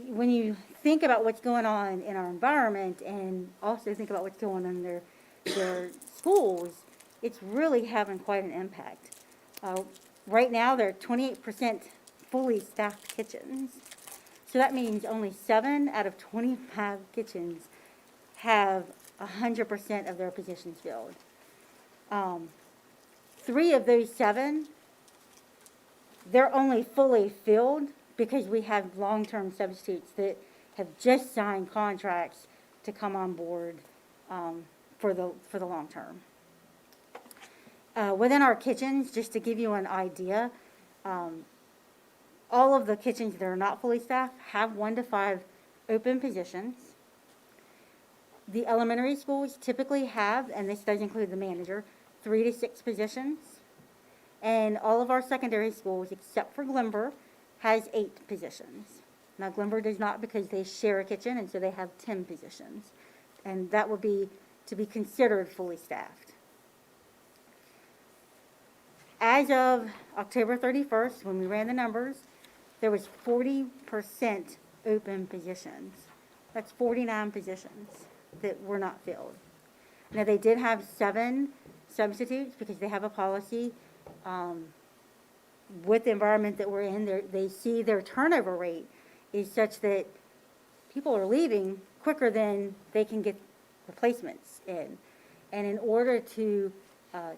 when you think about what's going on in our environment and also think about what's going on in their schools, it's really having quite an impact. Right now, there are 28% fully staffed kitchens. So that means only 7 out of 25 kitchens have 100% of their positions filled. 3 of those 7, they're only fully filled because we have long-term substitutes that have just signed contracts to come on board for the long term. Within our kitchens, just to give you an idea, all of the kitchens that are not fully staffed have 1 to 5 open positions. The elementary schools typically have, and this does include the manager, 3 to 6 positions. And all of our secondary schools, except for Glenver, has 8 positions. Now, Glenver does not because they share a kitchen, and so they have 10 positions. And that would be to be considered fully staffed. As of October 31st, when we ran the numbers, there was 40% open positions. That's 49 positions that were not filled. Now, they did have 7 substitutes because they have a policy with the environment that we're in. They see their turnover rate is such that people are leaving quicker than they can get replacements in. And in order to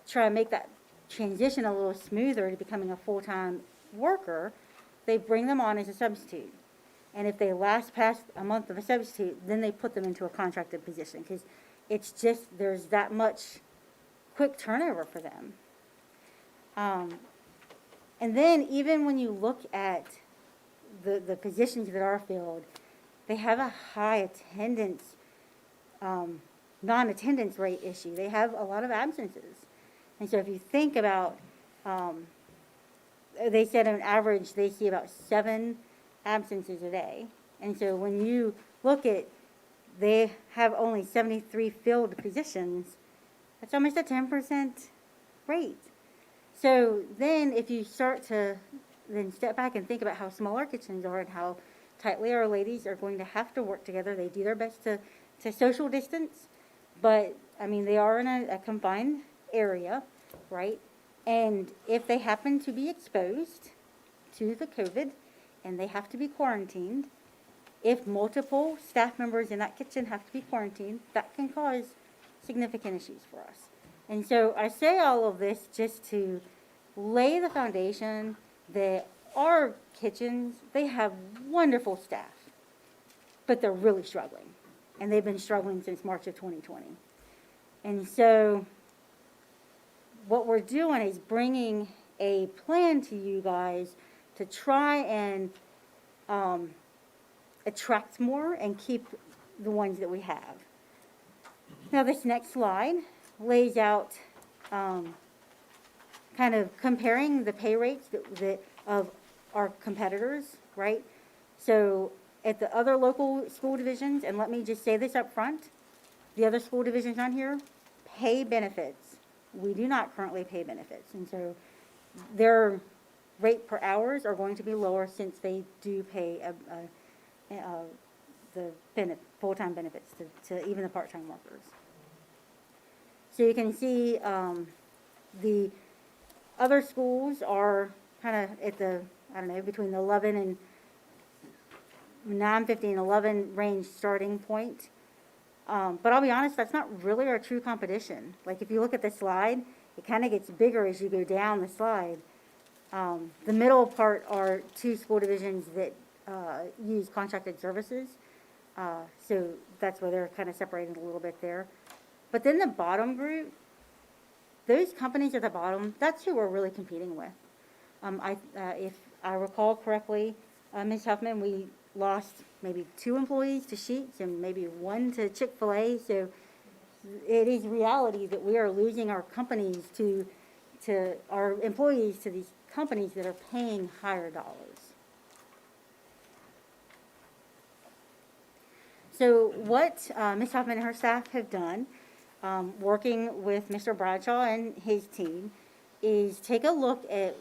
try to make that transition a little smoother to becoming a full-time worker, they bring them on as a substitute. And if they last past a month of a substitute, then they put them into a contracted position because it's just, there's that much quick turnover for them. And then even when you look at the positions that are filled, they have a high attendance, non-attendance rate issue. They have a lot of absences. And so if you think about, they said on average they see about 7 absences a day. And so when you look at, they have only 73 filled positions, that's almost a 10% rate. So then if you start to then step back and think about how small our kitchens are and how tightly our ladies are going to have to work together, they do their best to social distance, but I mean, they are in a confined area, right? And if they happen to be exposed to the COVID and they have to be quarantined, if multiple staff members in that kitchen have to be quarantined, that can cause significant issues for us. And so I say all of this just to lay the foundation that our kitchens, they have wonderful staff, but they're really struggling. And they've been struggling since March of 2020. And so what we're doing is bringing a plan to you guys to try and attract more and keep the ones that we have. Now this next slide lays out kind of comparing the pay rates that of our competitors, right? So at the other local school divisions, and let me just say this up front, the other school divisions on here pay benefits. We do not currently pay benefits, and so their rate per hours are going to be lower since they do pay the full-time benefits to even the part-time workers. So you can see the other schools are kind of at the, I don't know, between the 11 and 9.50 and 11 range starting point. But I'll be honest, that's not really our true competition. Like if you look at the slide, it kind of gets bigger as you go down the slide. The middle part are 2 school divisions that use contracted services. So that's where they're kind of separated a little bit there. But then the bottom group, those companies at the bottom, that's who we're really competing with. If I recall correctly, Ms. Huffman, we lost maybe 2 employees to Sheetz and maybe 1 to Chick-fil-A. So it is reality that we are losing our companies to our employees to these companies that are paying higher dollars. So what Ms. Huffman and her staff have done, working with Mr. Bradshaw and his team, is take a look at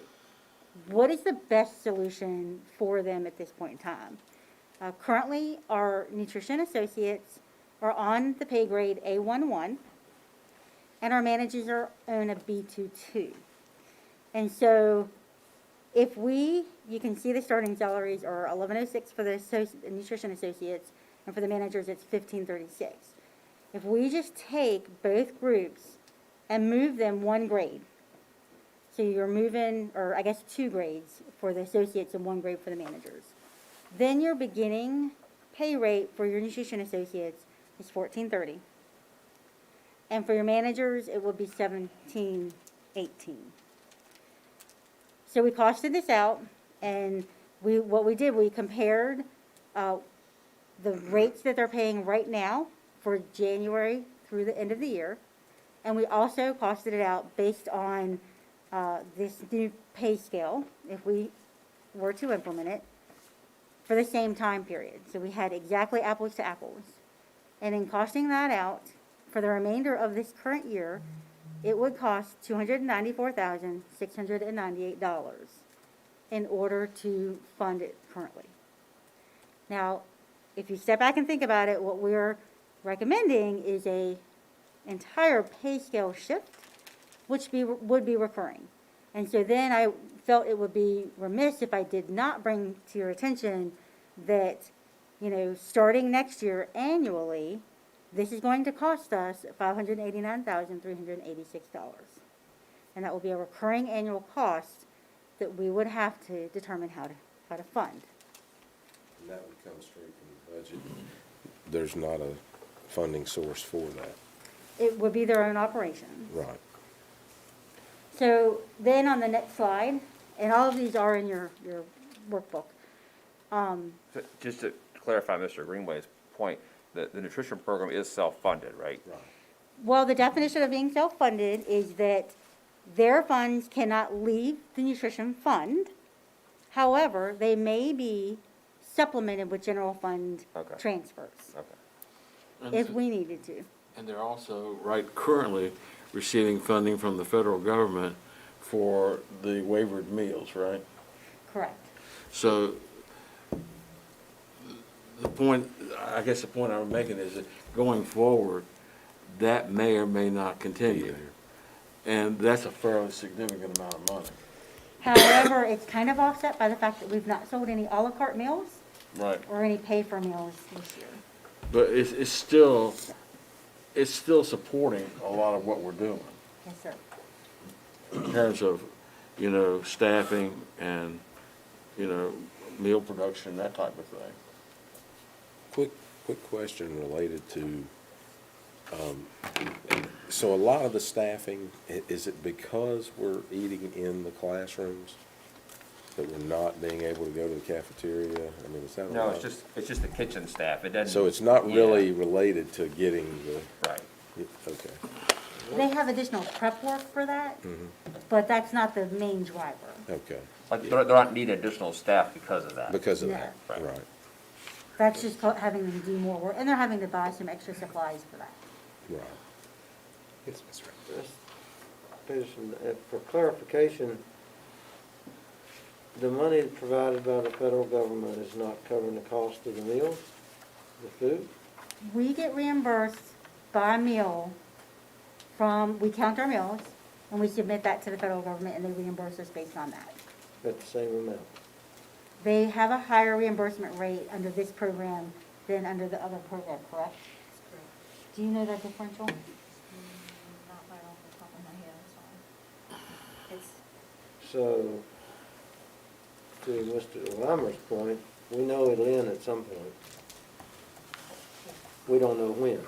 what is the best solution for them at this point in time. Currently, our nutrition associates are on the pay grade A11, and our managers are on a B22. And so if you can see the starting salaries are $1106 for the nutrition associates, and for the managers, it's $1536. If we just take both groups and move them 1 grade, so you're moving, or I guess 2 grades for the associates and 1 grade for the managers, then your beginning pay rate for your nutrition associates is $1430. And for your managers, it will be $1718. So we costed this out, and we compared the rates that they're paying right now for January through the end of the year, and we also costed it out based on this new pay scale, if we were to implement it, for the same time period. So we had exactly apples to apples. And in costing that out, for the remainder of this current year, it would cost $294,698 in order to fund it currently. Now, if you step back and think about it, what we're recommending is a entire pay scale shift, which would be recurring. And so then I felt it would be remiss if I did not bring to your attention that, starting next year annually, this is going to cost us $589,386. And that will be a recurring annual cost that we would have to determine how to fund. And that would come straight from the budget. There's not a funding source for that. It would be their own operation. Right. So then on the next slide, and all of these are in your workbook. So just to clarify Mr. Greenway's point, the nutrition program is self-funded, right? Right. Well, the definition of being self-funded is that their funds cannot leave the nutrition fund. However, they may be supplemented with general fund Okay. transfers Okay. if we needed to. And they're also, currently receiving funding from the federal government for the waivered meals, right? Correct. So the point I'm making is that going forward, that may or may not continue. And that's a fairly significant amount of money. However, it's kind of offset by the fact that we've not sold any a la carte meals Right. or any pay-for meals this year. But it's still supporting a lot of what we're doing Yes, sir. in terms of, staffing and, meal production, that type of thing. Quick question related to, so a lot of the staffing, is it because we're eating in the classrooms that we're not being able to go to the cafeteria? I mean, is that a No, lot? it's just the kitchen staff. It doesn't. So it's not yeah, really related to getting the, Right. okay. They have additional prep work for that, but that's not the main driver. Okay, Like, they're not needing additional staff because of that. because of No. that, Right. right. That's just having them do more work, and they're having to buy some extra supplies for that. Right. Yes, Mr. Ms. Peterson, for clarification, the money provided by the federal government is not covering the cost of the meals, the food? We get reimbursed by meal we count our meals, and we submit that to the federal government, and they reimburse us based on that. At the same amount? They have a higher reimbursement rate under this program than under the other program, correct? Do you know that differential? Not right off the top of my head, sorry. It's, So, to Mr. Weimer's point, we know it'll end at some point. We don't know when.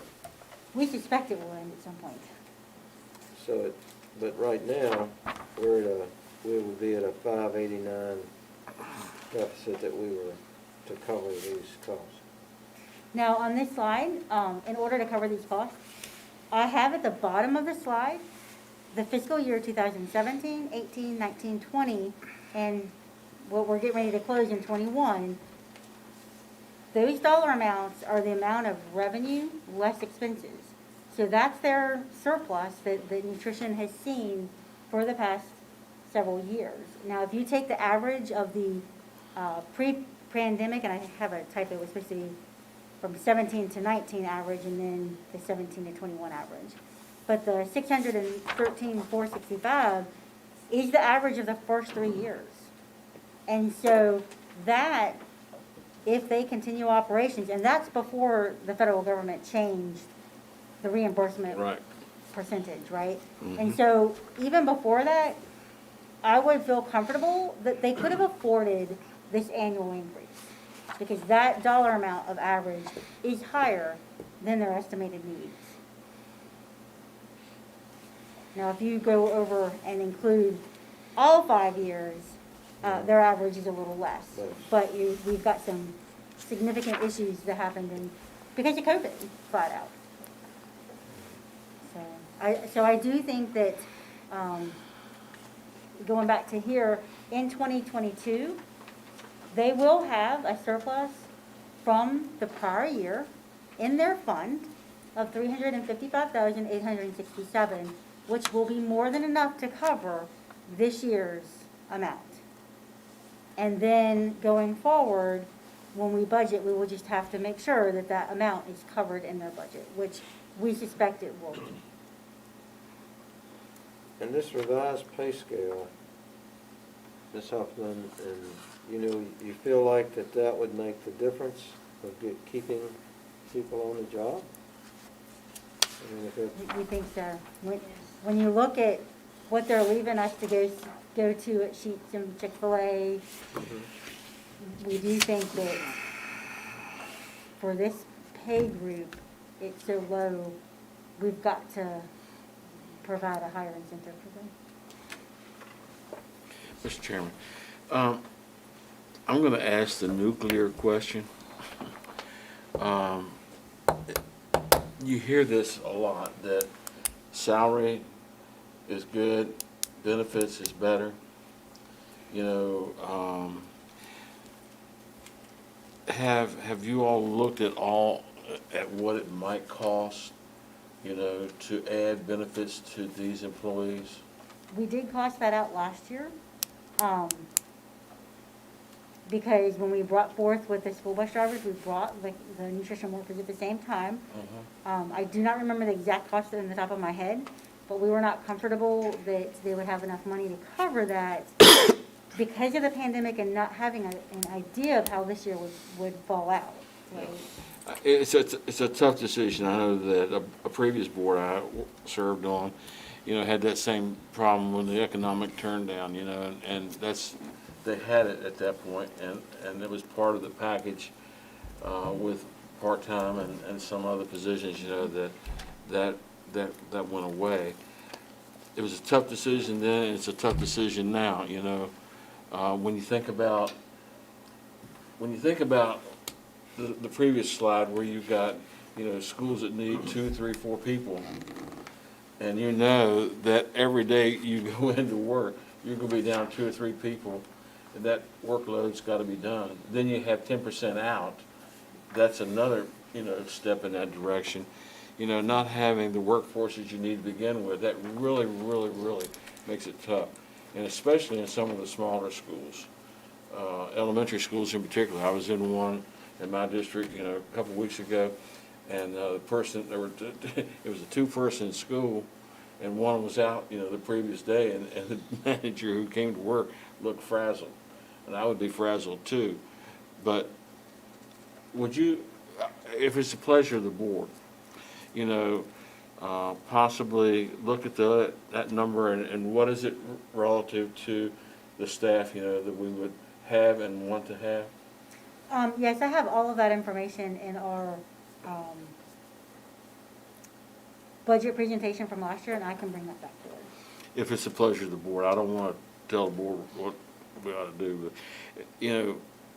We suspect it will end at some point. So, but right now, we would be at a 589 deficit that we were to cover these costs. Now, on this slide, in order to cover these costs, I have at the bottom of the slide the fiscal year 2017, 18, 19, 20, and what we're getting ready to close in 21. Those dollar amounts are the amount of revenue less expenses. So that's their surplus that nutrition has seen for the past several years. Now, if you take the average of the pre-pandemic, and I have a typo, it was supposed to be from 17 to 19 average, and then the 17 to 21 average. But the 613,465 is the average of the first 3 years. And so that, if they continue operations, and that's before the federal government changed the reimbursement Right. percentage, right? And so even before that, I would feel comfortable that they could have afforded this annual increase, because that dollar amount of average is higher than their estimated needs. Now, if you go over and include all 5 years, their average is a little less. But we've got some significant issues that happened because of COVID, flat out. So I do think that, going back to here, in 2022, they will have a surplus from the prior year in their fund of $355,867, which will be more than enough to cover this year's amount. And then going forward, when we budget, we will just have to make sure that that amount is covered in their budget, which we suspect it will be. And this revised pay scale, Ms. Huffman, and you feel like that would make the difference of keeping people on the job? I mean, if it, We think so. When you look at what they're leaving us to go to at Sheetz and Chick-fil-A, we do think that for this pay group, it's so low, we've got to provide a higher incentive for them. Mr. Chairman, I'm going to ask the nuclear question. You hear this a lot, that salary is good, benefits is better. Have you all looked at what it might cost, to add benefits to these employees? We did cost that out last year, because when we brought forth with the school bus drivers, we brought the nutrition workers at the same time. I do not remember the exact cost on the top of my head, but we were not comfortable that they would have enough money to cover that because of the pandemic and not having an idea of how this year would fall out. Right? It's a tough decision. I know that a previous board I served on, had that same problem when the economic turned down, and they had it at that point, and it was part of the package with part-time and some other positions, that went away. It was a tough decision then, and it's a tough decision now, when you think about the previous slide where you've got, schools that need 2, 3, 4 people, and that every day you go into work, you're going to be down 2 or 3 people, and that workload's got to be done. Then you have 10% out. That's another, step in that direction. Not having the workforces you need to begin with, that really, really, really makes it tough, and especially in some of the smaller schools, elementary schools in particular. I was in one in my district, a couple of weeks ago, and it was a 2-person school, and one was out, the previous day, and the manager who came to work looked frazzled, and I would be frazzled too. But would you, if it's the pleasure of the board, possibly look at that number and what is it relative to the staff, that we would have and want to have? Yes, I have all of that information in our budget presentation from last year, and I can bring that back to her. If it's the pleasure of the board, I don't want to tell the board what we ought to do, but, you know,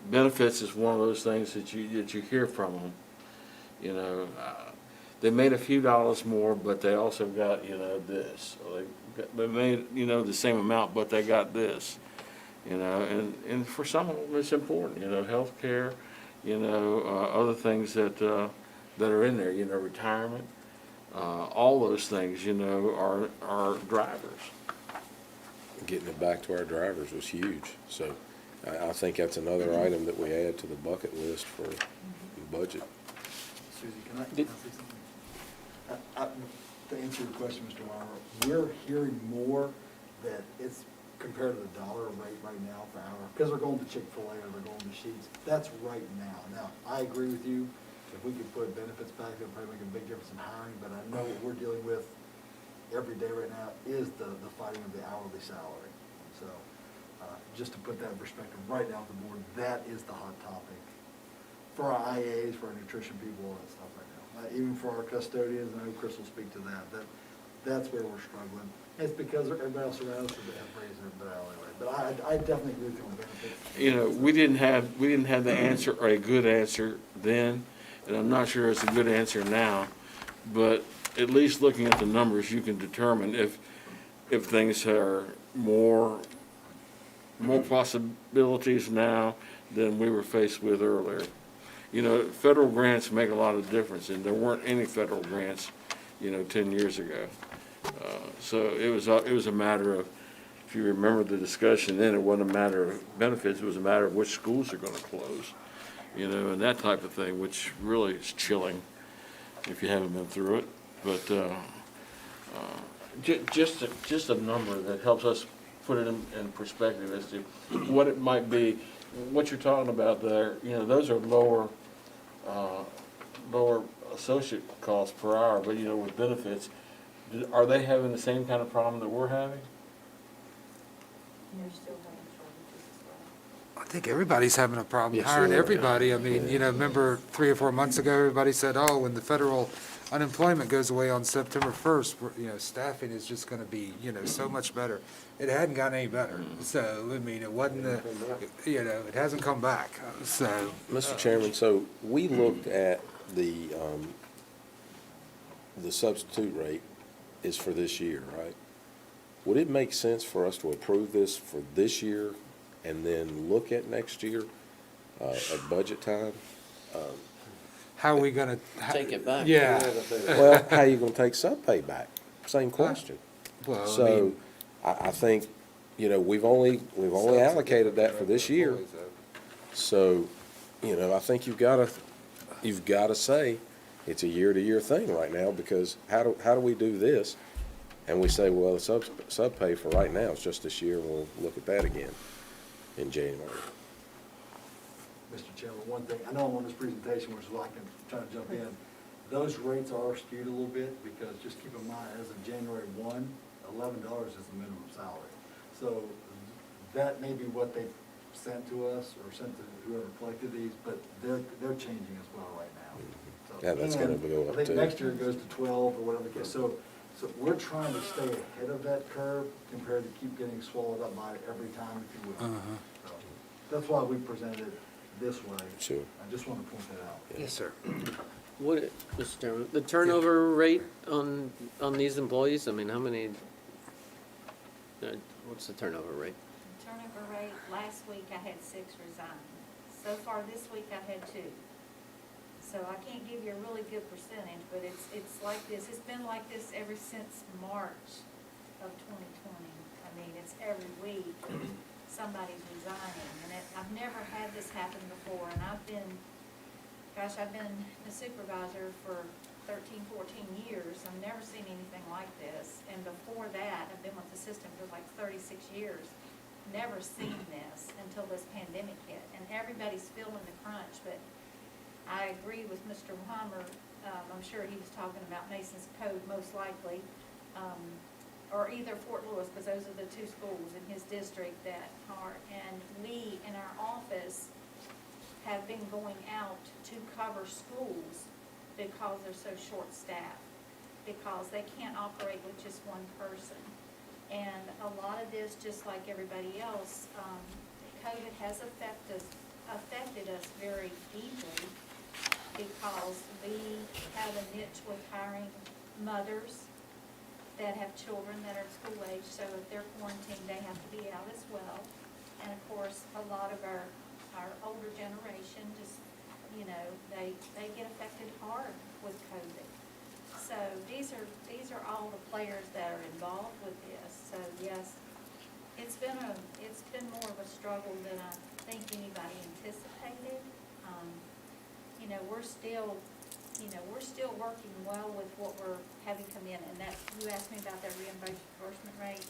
benefits is one of those things that you hear from them. You know, they made a few dollars more, but they also got, you know, this. Or they made, you know, the same amount, but they got this. You know, and for some of them, it's important, you know, healthcare, you know, other things that are in there, you know, retirement, all those things, you know, are drivers. Getting it back to our drivers was huge. So I think that's another item that we add to the bucket list for the budget. Susie, can I say something? To answer your question, Mr. Weimer, we're hearing more that it's compared to the dollar rate right now per hour, because they're going to Chick-fil-A or they're going to Sheetz. That's right now. Now, I agree with you. If we could put benefits back, it would probably make a big difference in hiring, but I know what we're dealing with every day right now is the fighting of the hourly salary. So, just to put that in perspective, right now at the board, that is the hot topic for our IAs, for our nutrition people, all that stuff right now. Even for our custodians, and I know Chris will speak to that. That's where we're struggling. It's because everybody else around us have raised their hourly rate. But I definitely agree with you on benefits. You know, we didn't have the answer or a good answer then, and I'm not sure it's a good answer now, but at least looking at the numbers, you can determine if things are more possibilities now than we were faced with earlier. You know, federal grants make a lot of difference, and there weren't any federal grants, you know, 10 years ago. So it was a matter of, if you remember the discussion then, it wasn't a matter of benefits, it was a matter of which schools are going to close, you know, and that type of thing, which really is chilling if you haven't been through it. But just a number that helps us put it in perspective as to what it might be. What you're talking about there, you know, those are lower associate costs per hour, but, you know, with benefits, are they having the same kind of problem that we're having? They're still having shortages as well. I think everybody's having a problem Yes, hiring sir. everybody. I mean, you know, remember 3 or 4 months ago, everybody said, oh, when the federal unemployment goes away on September 1st, you know, staffing is just gonna be, you know, so much better. It hadn't gotten any better. So, I mean, it wasn't, you know, it hasn't come back. So, Mr. Chairman, so we looked at the substitute rate is for this year, right? Would it make sense for us to approve this for this year and then look at next year at budget time? how are we gonna? Take it back. Yeah. Well, how are you gonna take sub-pay back? Same question. Well, I So, mean, I think, you know, we've only allocated that for this year. So, you know, I think you've gotta say it's a year-to-year thing right now, because how do we do this? And we say, well, the sub-pay for right now is just this year, and we'll look at that again in January. Mr. Chairman, one thing, I know I'm on this presentation, which is why I can try to jump in. Those rates are skewed a little bit, because just keep in mind, as of January 1, $11 is the minimum salary. So that may be what they sent to us or sent to whoever collected these, but they're changing as well right now. So, Yeah, that's gonna go up I think too. next year it goes to 12 or whatever the case. So we're trying to stay ahead of that curve compared to keep getting swallowed up by it every time, if you will. So that's why we presented it this way. Sure. I just want to point that out. yes, sir. What, Mr. Chairman, the turnover rate on these employees, I mean, how many, what's the turnover rate? Turnover rate, last week I had 6 resign. So far this week I've had 2. So I can't give you a really good percentage, but it's like this. It's been like this ever since March of 2020. I mean, it's every week somebody's resigning. And I've never had this happen before. And I've been a supervisor for 13, 14 years. I've never seen anything like this. And before that, I've been with the system for like 36 years. Never seen this until this pandemic hit. And everybody's feeling the crunch. But I agree with Mr. Weimer. I'm sure he was talking about Mason's Code most likely, or either Fort Lewis, because those are the 2 schools in his district that are. And we in our office have been going out to cover schools because they're so short-staffed. because they can't operate with just one person. And a lot of this, just like everybody else, COVID has affected us very deeply because we have a niche with hiring mothers that have children that are school age, so if they're quarantined, they have to be out as well. And of course, a lot of our older generation just, you know, they get affected hard with COVID. So these are all the players that are involved with this. So yes, it's been more of a struggle than I think anybody anticipated. You know, we're still working well with what we're having come in, and that, you asked me about that reimbursement rate.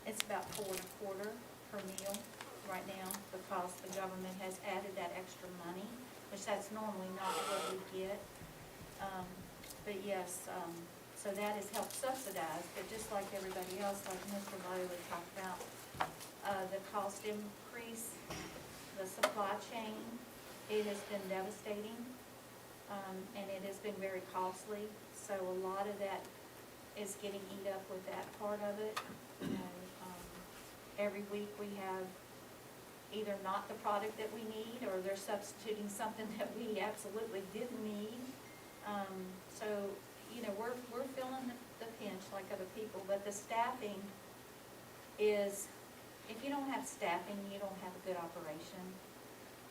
It's about 4.25 per meal right now because the government has added that extra money, which that's normally not what we get. But yes, so that has helped subsidize, but just like everybody else, like Mr. Lowe talked about, the cost increase, the supply chain, it has been devastating, and it has been very costly. So a lot of that is getting eat up with that part of it. You know, every week we have either not the product that we need, or they're substituting something that we absolutely didn't need. So, you know, we're feeling the pinch like other people, but the staffing is, if you don't have staffing, you don't have a good operation.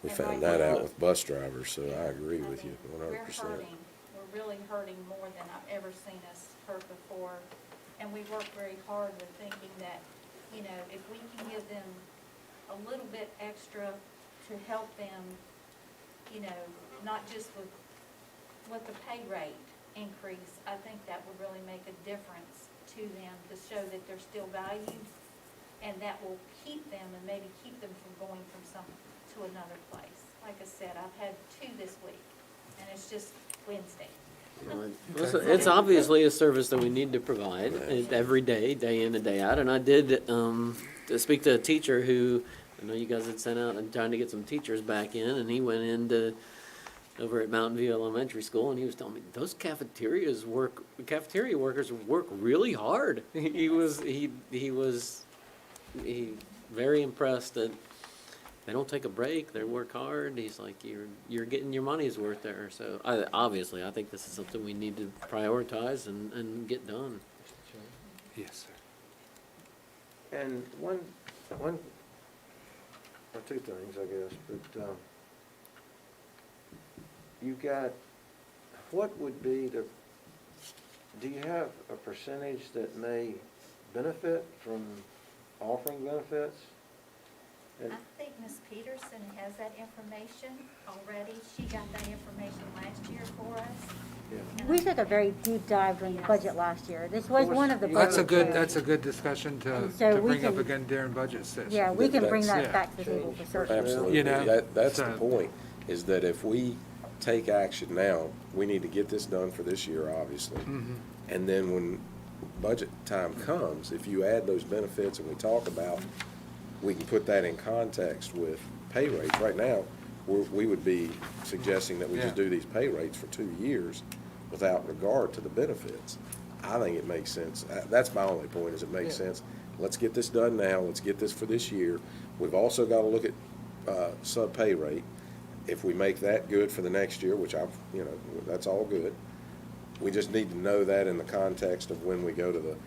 We And found right that now- out with bus drivers, so I agree with you mean, 100%. We're really hurting more than I've ever seen us hurt before. And we work very hard with thinking that, you know, if we can give them a little bit extra to help them, you know, not just with the pay rate increase, I think that would really make a difference to them to show that they're still valued, and that will keep them and maybe keep them from going from some to another place. Like I said, I've had 2 this week, and it's just Wednesday. It's obviously a service that we need to provide every day, day in and day out. And I did speak to a teacher who, I know you guys had sent out and trying to get some teachers back in, and he went into over at Mountain View Elementary School, and he was telling me those cafeteria workers work really hard. He was very impressed that they don't take a break. They work hard. He's like, you're getting your money's worth there. So obviously, I think this is something we need to prioritize and get done. Yes, sir. And one or 2 things, I guess, but you've got, what would be do you have a percentage that may benefit from offering benefits? I think Ms. Peterson has that information already. She got that information last year for us. Yeah. We took a very deep dive in the budget last year. This was one of the That's a budget. good discussion to And so we bring up can- again during budget session. Yeah, we can bring That's- that back to the table for certain. Absolutely. You know, That's the so- point, is that if we take action now, we need to get this done for this year, obviously. And then when budget time comes, if you add those benefits and we talk about, we can put that in context with pay rates. Right now, we would be suggesting that we just Yeah. do these pay rates for 2 years without regard to the benefits. I think it makes sense. That's my only point, is it makes sense. Let's get this done now. Let's get this for this year. We've also got to look at sub-pay rate. If we make that good for the next year, which that's all good. We just need to know that in the context of when we go to the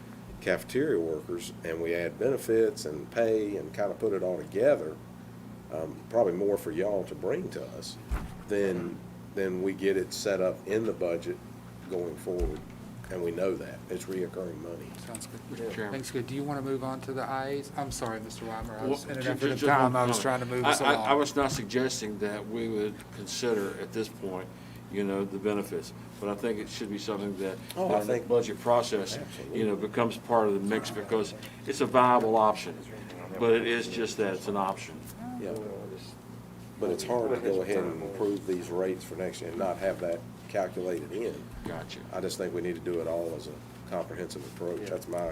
cafeteria workers and we add benefits and pay and kind of put it all together, probably more for y'all to bring to us, then we get it set up in the budget going forward, and we know that. It's reoccurring money. Sounds good. Mr. Chairman. Thanks, good. Do you want to move on to the IAs? I'm sorry, Mr. Weimer. I was, Well, in an ju- effort of just one time, I was comment. trying to move us along. I was not suggesting that we would consider at this point, the benefits, but I think it should be something that Oh, I during the think- budget process, Absolutely. becomes part of the mix, because it's a viable option. But it is just that, it's an option. Yeah. But it's hard to go ahead and approve these rates for next year and not have that calculated in. Gotcha. I just think we need to do it all as a comprehensive approach. That's my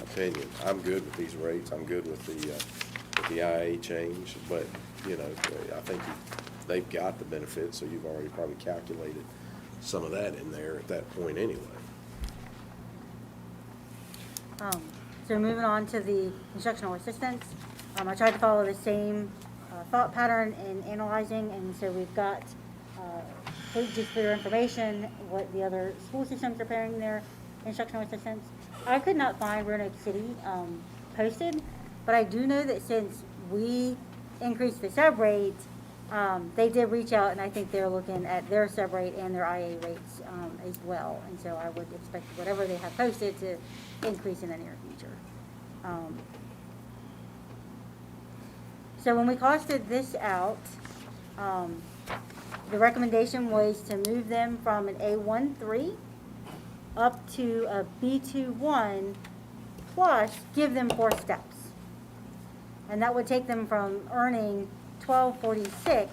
opinion. I'm good with these rates. I'm good with the IA change, but, I think they've got the benefits, so you've already probably calculated some of that in there at that point anyway. So moving on to the instructional assistants, I tried to follow the same thought pattern in analyzing, and so we've got, just for your information, what the other school systems are paying their instructional assistants. I could not find Roanoke City posted, but I do know that since we increased the sub rate, they did reach out, and I think they're looking at their sub rate and their IA rates as well. And so I would expect whatever they have posted to increase in the near future. So when we costed this out, the recommendation was to move them from an A13 up to a B21, plus give them 4 steps. And that would take them from earning $12.46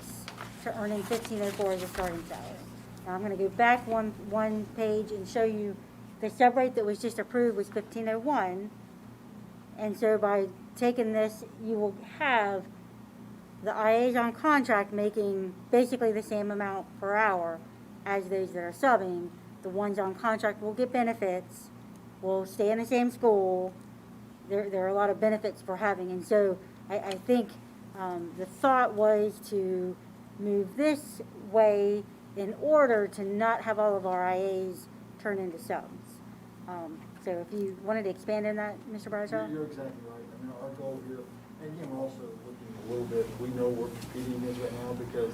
to earning $15.04 as a starting salary. Now I'm going to go back one page and show you the sub rate that was just approved was $15.01. And so by taking this, you will have the IAs on contract making basically the same amount per hour as those that are subbing. The ones on contract will get benefits, will stay in the same school. There are a lot of benefits for having. And so I think the thought was to move this way in order to not have all of our IAs turn into subs. So if you wanted to expand on that, Mr. Bradshaw? You're exactly right. I mean, our goal here, and again, we're also looking a little bit, we know we're competing against right now because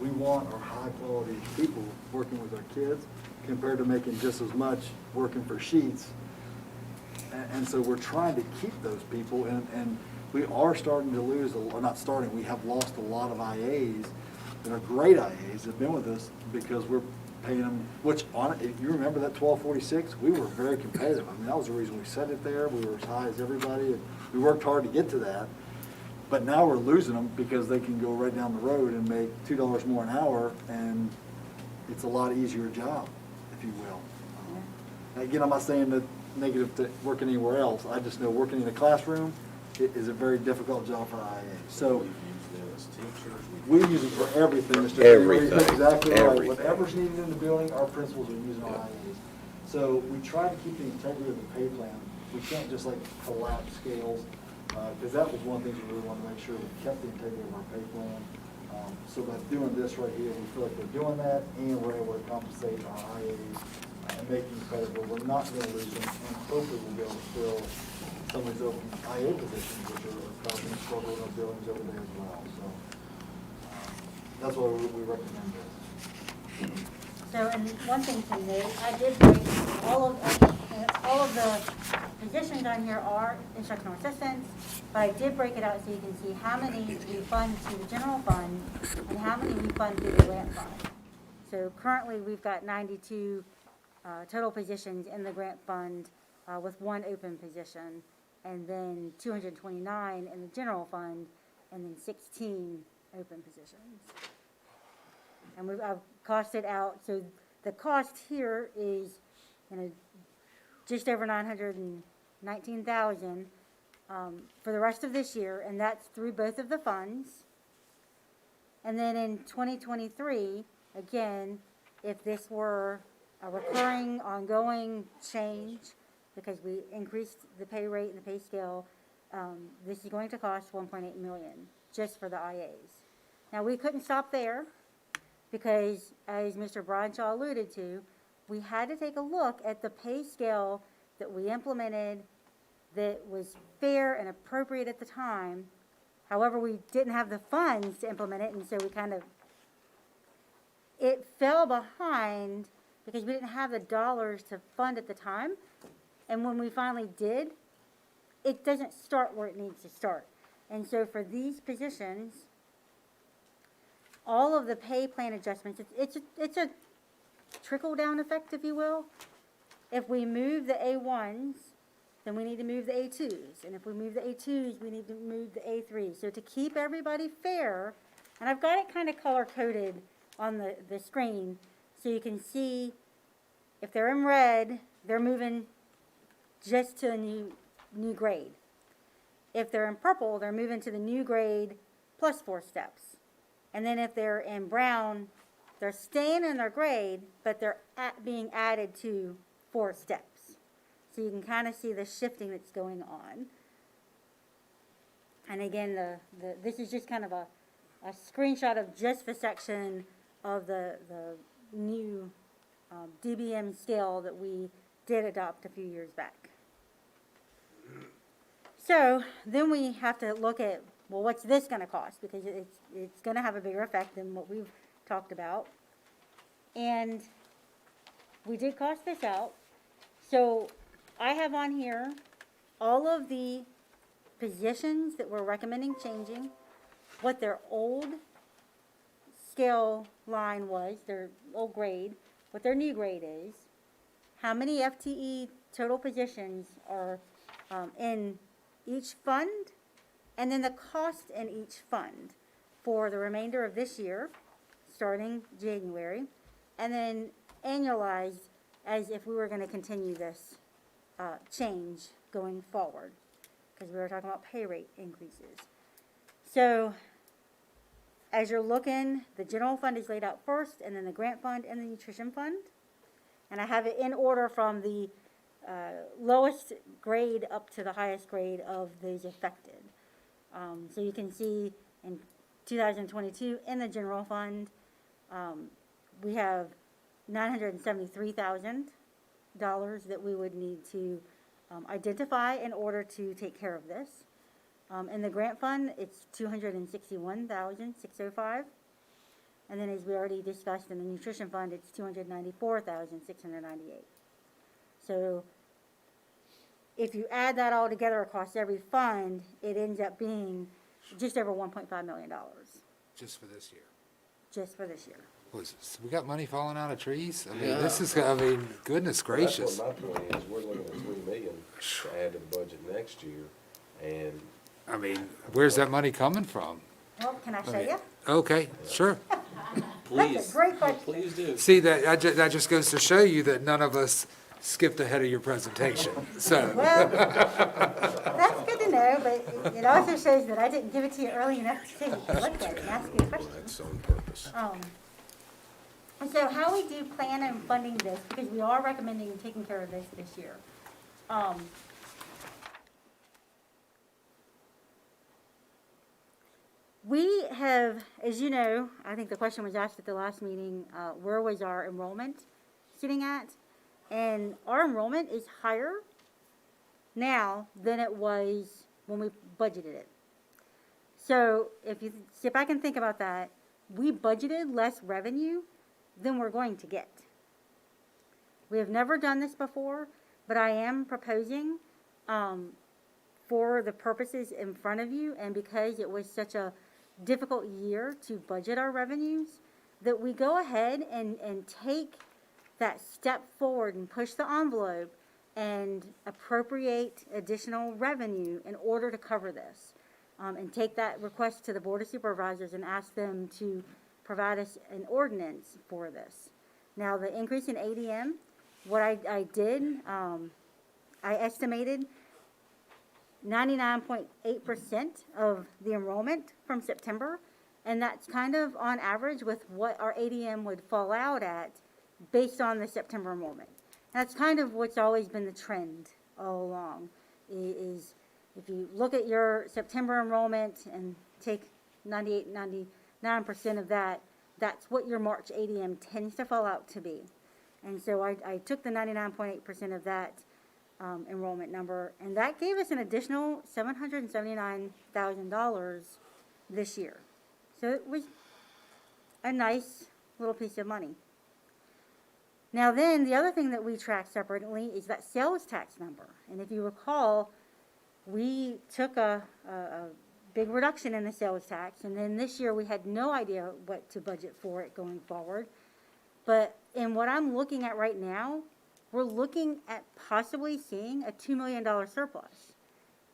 we want our high-quality people working with our kids compared to making just as much working for sheets. And so we're trying to keep those people, and we are starting to lose, or not starting, we have lost a lot of IAs that are great IAs that have been with us because we're paying them, which on it, if you remember that $12.46, we were very competitive. I mean, that was the reason we set it there. We were as high as everybody, and we worked hard to get to that. But now we're losing them because they can go right down the road and make $2 more an hour, and it's a lot easier job, if you will. Again, I'm not saying that negative to working anywhere else. I just know working in a classroom is a very difficult job for IA. So we use it for everything, Mr. Everything. You're exactly right. Everything. Whatever's needed in the building, our principals are using our IAs. So we try to keep the integrity of the pay plan. We can't just like collapse scales, because that was one of the things we really wanted to make sure we kept the integrity of our pay plan. So by doing this right here, we feel like we're doing that, and we're able to compensate our IAs and make them credible. We're not going to lose them, and hopefully we'll be able to fill some of these open IA positions, which are causing struggle in our buildings over there as well. So that's why we recommend this. So, and one thing to note, I did break all of the positions on here are instructional assistants, but I did break it out so you can see how many we fund to the general fund and how many we fund through the grant fund. So currently, we've got 92 total positions in the grant fund with 1 open position, and then 229 in the general fund, and then 16 open positions. And I've costed out, so the cost here is, just over $919,000 for the rest of this year, and that's through both of the funds. And then in 2023, again, if this were a recurring, ongoing change, because we increased the pay rate and the pay scale, this is going to cost $1.8 million just for the IAs. Now, we couldn't stop there, because as Mr. Bradshaw alluded to, we had to take a look at the pay scale that we implemented that was fair and appropriate at the time. However, we didn't have the funds to implement it, and so it fell behind because we didn't have the dollars to fund at the time. And when we finally did, it doesn't start where it needs to start. And so for these positions, all of the pay plan adjustments, it's a trickle-down effect, if you will. If we move the A1s, then we need to move the A2s. And if we move the A2s, we need to move the A3s. So to keep everybody fair, and I've got it kind of color-coded on the screen, so you can see if they're in red, they're moving just to a new grade. If they're in purple, they're moving to the new grade plus 4 steps. And then if they're in brown, they're staying in their grade, but they're being added to 4 steps. So you can kind of see the shifting that's going on. And again, this is just kind of a screenshot of just the section of the new DBM scale that we did adopt a few years back. So then we have to look at, well, what's this going to cost? Because it's going to have a bigger effect than what we've talked about. And we did cost this out. So I have on here all of the positions that we're recommending changing, what their old scale line was, their old grade, what their new grade is, how many FTE total positions are in each fund, and then the cost in each fund for the remainder of this year, starting January, and then annualized as if we were going to continue this change going forward, because we were talking about pay rate increases. So as you're looking, the general fund is laid out first, and then the grant fund and the nutrition fund. And I have it in order from the lowest grade up to the highest grade of those affected. So you can see in 2022 in the general fund, we have $973,000 that we would need to identify in order to take care of this. In the grant fund, it's $261,605. And then as we already discussed in the nutrition fund, it's $294,698. So if you add that all together across every fund, it ends up being just over $1.5 million Just for this year. just for this year. We got money falling out of trees? I mean, Yeah. this is, goodness gracious. That's what my point is, we're looking at $3 million to add to the budget next year, and I mean, where's that money coming from? Well, can I show you? Okay, sure. That's a great question. Please do. See, that just goes to show you that none of us skipped ahead of your presentation, so. Well, that's good to know, but it also shows that I didn't give it to you early enough so you could look at it and ask you a question. that's on purpose. And so how we do plan on funding this, because we are recommending taking care of this year. We have, as you know, I think the question was asked at the last meeting, where was our enrollment sitting at? And our enrollment is higher now than it was when we budgeted it. So if you sit back and think about that, we budgeted less revenue than we're going to get. We have never done this before, but I am proposing, for the purposes in front of you, and because it was such a difficult year to budget our revenues, that we go ahead and take that step forward and push the envelope and appropriate additional revenue in order to cover this. And take that request to the Board of Supervisors and ask them to provide us an ordinance for this. Now, the increase in ADM, what I did, I estimated 99.8% of the enrollment from September, and that's kind of on average with what our ADM would fall out at based on the September enrollment. That's kind of what's always been the trend all along, is if you look at your September enrollment and take 98, 99% of that, that's what your March ADM tends to fall out to be. And so I took the 99.8% of that enrollment number, and that gave us an additional $779,000 this year. So it was a nice little piece of money. Now then, the other thing that we track separately is that sales tax number. And if you recall, we took a big reduction in the sales tax, and then this year we had no idea what to budget for it going forward. But in what I'm looking at right now, we're looking at possibly seeing a $2 million surplus.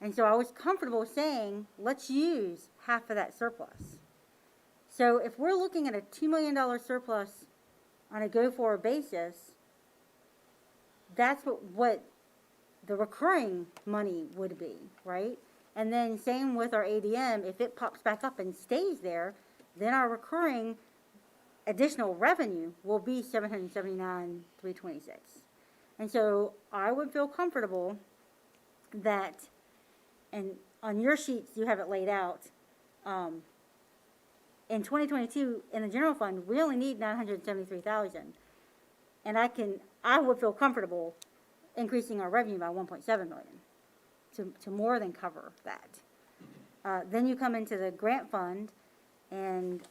And so I was comfortable saying, let's use half of that surplus. So if we're looking at a $2 million surplus on a go-forward basis, that's what the recurring money would be, right? And then same with our ADM, if it pops back up and stays there, then our recurring additional revenue will be $779,326. And so I would feel comfortable that, and on your sheets, you have it laid out, in 2022, in the general fund, we only need 973,000. And I would feel comfortable increasing our revenue by 1.7 million to more than cover that. Then you come into the grant fund, and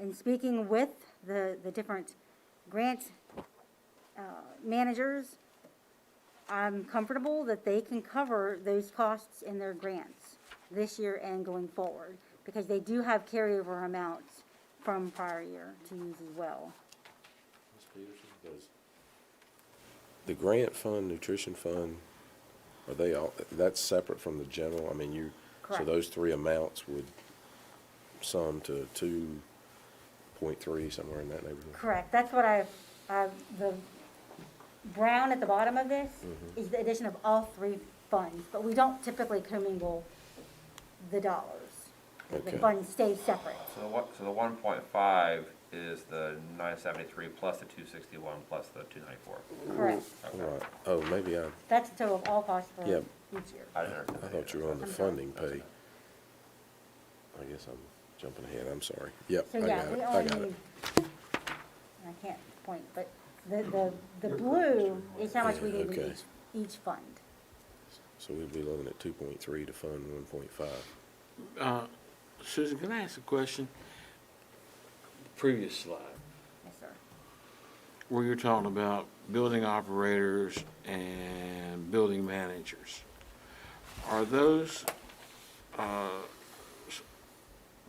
in speaking with the different grant managers, I'm comfortable that they can cover those costs in their grants this year and going forward, because they do have carryover amounts from prior year to use as well. Ms. Peterson, the grant fund, nutrition fund, are they all, that's separate from the general? I mean, so Correct. those three amounts would sum to 2.3, somewhere in that neighborhood? Correct, that's what the brown at the bottom of this is the addition of all three funds, but we don't typically commingle the dollars. The Okay. funds stay separate. So the 1.5 is the 973 plus the 261 plus the 294. Correct. Right. Oh, maybe That's the total of all costs for Yeah. each year. I didn't I thought you were on the I'm sorry. funding pay. I guess I'm jumping ahead, I'm sorry. Yep, So I yeah, got it, we I only got it. need, I can't point, but the blue is how much we need in Okay. each fund. So we'd be looking at 2.3 to fund 1.5. Susan, can I ask a question? Previous slide, Yes, sir. where you're talking about building operators and building managers. Are those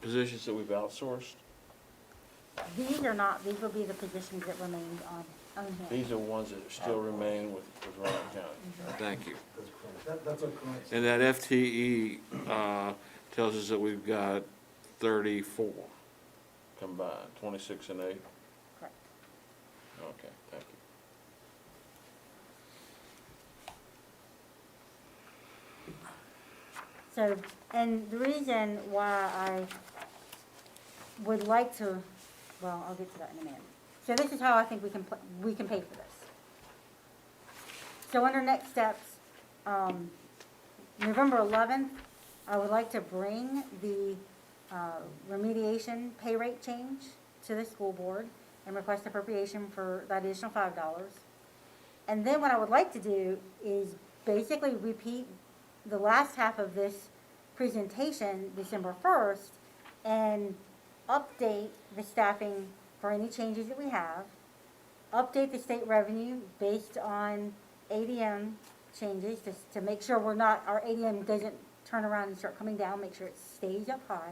positions that we've outsourced? These are not, these will be the positions that remained on hand. These are ones that still remain with Roanoke County. Thank you. That's correct. That's a correct. And that FTE tells us that we've got 34 combined, 26 and 8? Correct. Okay, thank you. So, and the reason why I would like to, well, I'll get to that in a minute. So this is how I think we can pay for this. So under next steps, November 11th, I would like to bring the remediation pay rate change to the school board and request appropriation for that additional $5. And then what I would like to do is basically repeat the last half of this presentation December 1st and update the staffing for any changes that we have, update the state revenue based on ADM changes to make sure our ADM doesn't turn around and start coming down, make sure it stays up high,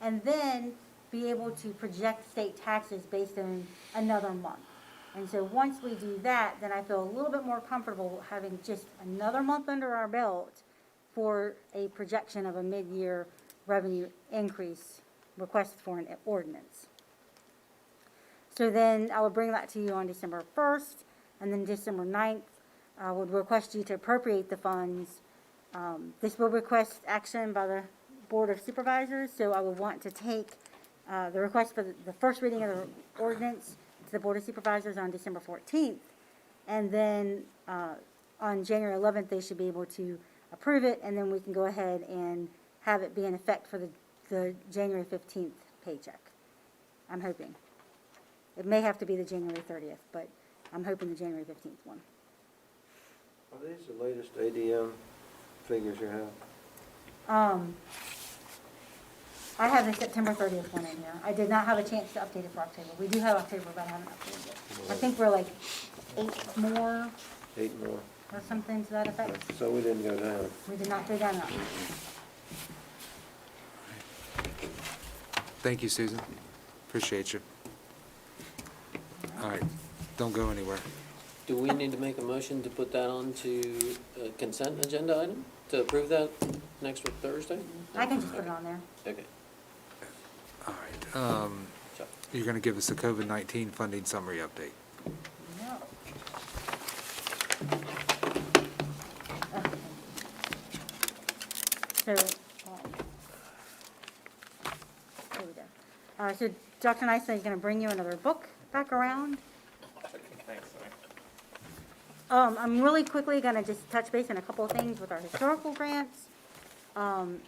and then be able to project state taxes based on another month. And so once we do that, then I feel a little bit more comfortable having just another month under our belt for a projection of a mid-year revenue increase request for an ordinance. So then I will bring that to you on December 1st, and then December 9th, I would request you to appropriate the funds. This will request action by the Board of Supervisors, so I would want to take the request for the first reading of the ordinance to the Board of Supervisors on December 14th, and then on January 11th, they should be able to approve it, and then we can go ahead and have it be in effect for the January 15th paycheck. I'm hoping. It may have to be the January 30th, but I'm hoping the January 15th one. Are these the latest ADM figures you have? I have the September 30th one in here. I did not have a chance to update it for October. We do have October, but I haven't updated it. I think we're like 8 more 8 more. or something to that effect. So we didn't go down. We did not go down that much. Thank you, Susan. Appreciate you. All right, don't go anywhere. Do we need to make a motion to put that on to a consent agenda item, to approve that next week, Thursday? I can just put it on there. Okay. All right, you're gonna give us a COVID-19 funding summary update. No. So, there we go. So Dr. Nicely is going to bring you another book back around. I'm really quickly gonna just touch base on a couple of things with our historical grants. And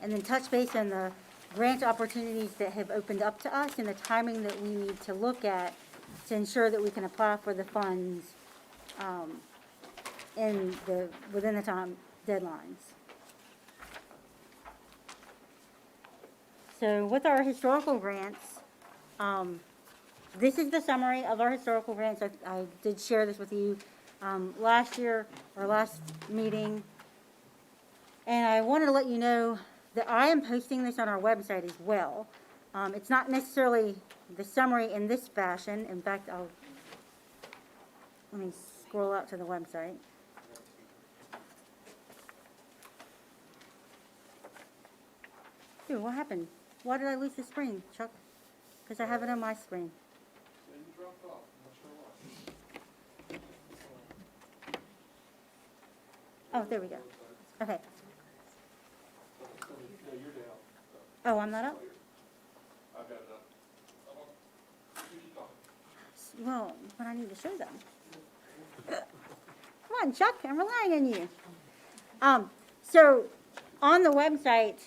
then touch base on the grant opportunities that have opened up to us and the timing that we need to look at to ensure that we can apply for the funds, within the time deadlines. So with our historical grants, this is the summary of our historical grants. I did share this with you last year, or last meeting. And I wanted to let you know that I am posting this on our website as well. It's not necessarily the summary in this fashion. In fact, let me scroll out to the website. Dude, what happened? Why did I lose the screen, Chuck? Because I have it on my screen. Oh, there we go. Okay. Oh, I'm not up? Well, but I need to show them. Come on, Chuck, I'm relying on you. So, on the website,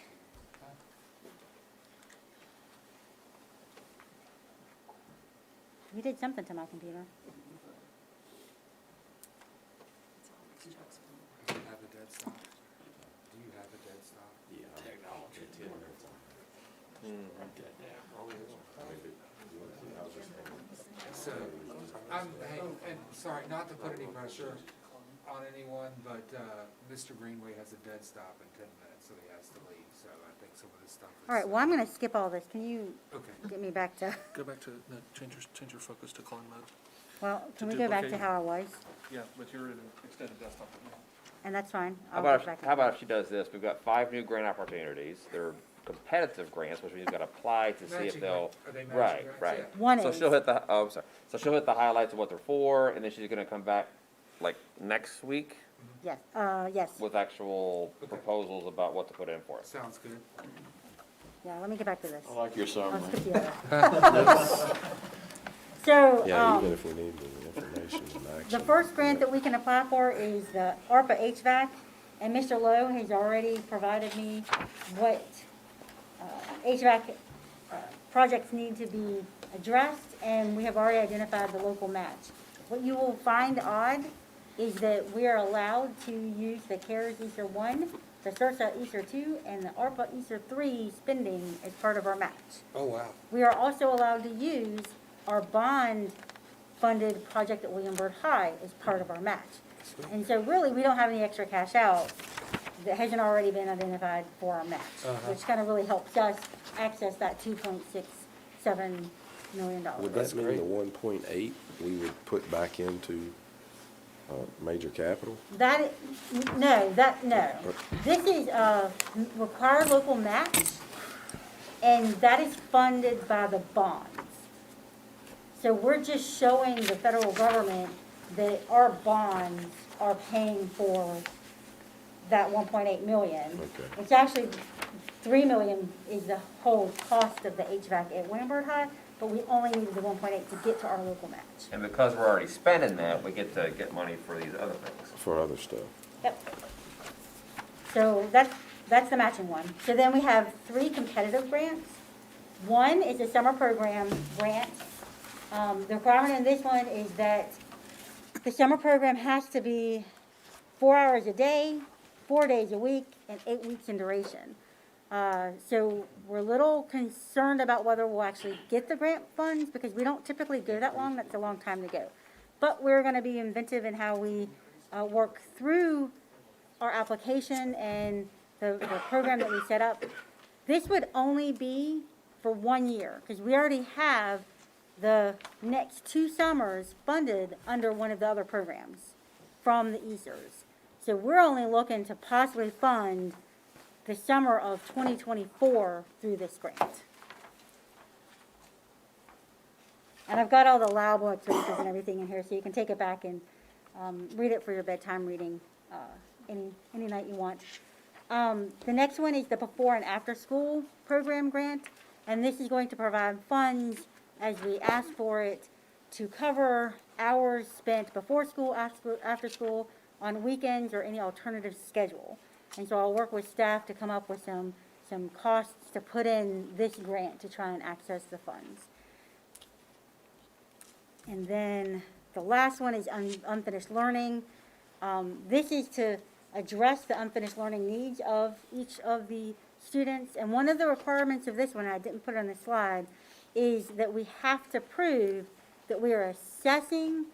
you did something to my computer. Do you have a dead stop? Do you have a dead stop? So, hey, and sorry, not to put any pressure on anyone, but, Mr. Greenway has a dead stop in 10 minutes, so he has to leave, so I think some of this stuff is. All right, well, I'm going to skip all this. Can you Okay. get me back to, Go back to, no, change your focus to clone mode. well, can we go back to duplicate. how I was? Yeah, but you're in extended desktop right now. And that's fine. How I'll about, get back how about if she does this? We've got 5 new grant opportunities. They're competitive grants, which means you've got to apply to see if Matching they'll. grant. Are they matching Right, grants? right. Yeah. One So is. she'll hit the, oh, I'm sorry. So she'll hit the highlights of what they're for, and then she's gonna come back like next week Yes, yes. with actual Okay. proposals about what to put in for it. Sounds good. Yeah, let me get back to this. I like your I'll summary. skip the other. So, Yeah, even if we need the information and action. the first grant that we can apply for is the ARPA HVAC, and Mr. Lowe has already provided me what HVAC projects need to be addressed, and we have already identified the local match. What you will find odd is that we are allowed to use the CARES ESER 1, the CERSA ESER 2, and the ARPA ESER 3 spending as part of our match. Oh, wow. We are also allowed to use our bond-funded project at William Byrd High as part of our match. And so really, we don't have any extra cash out that hasn't already been identified for our match, which kind of really helps us access that $2.67 million. Would that mean the 1.8 we would put back into major capital? No. This is a required local match, and that is funded by the bonds. So we're just showing the federal government that our bonds are paying for that 1.8 million. Okay. It's actually, 3 million is the whole cost of the HVAC at William Byrd High, but we only needed the 1.8 to get to our local match. And because we're already spending that, we get to get money for these other things. For other stuff? Yep. So that's the matching one. So then we have 3 competitive grants. One is a summer program grant. The requirement in this one is that the summer program has to be 4 hours a day, 4 days a week, and 8 weeks in duration. So we're a little concerned about whether we'll actually get the grant funds, because we don't typically go that long. That's a long time to go. But we're going to be inventive in how we work through our application and the program that we set up. This would only be for 1 year, because we already have the next 2 summers funded under one of the other programs from the ESERs. So we're only looking to possibly fund the summer of 2024 through this grant. And I've got all the allowable expenses and everything in here, so you can take it back and read it for your bedtime reading any night you want. The next one is the before and after school program grant, and this is going to provide funds as we ask for it to cover hours spent before school, after school, on weekends, or any alternative schedule. And so I'll work with staff to come up with some costs to put in this grant to try and access the funds. And then the last one is unfinished learning. This is to address the unfinished learning needs of each of the students. And one of the requirements of this one, I didn't put it on the slide, is that we have to prove that we are assessing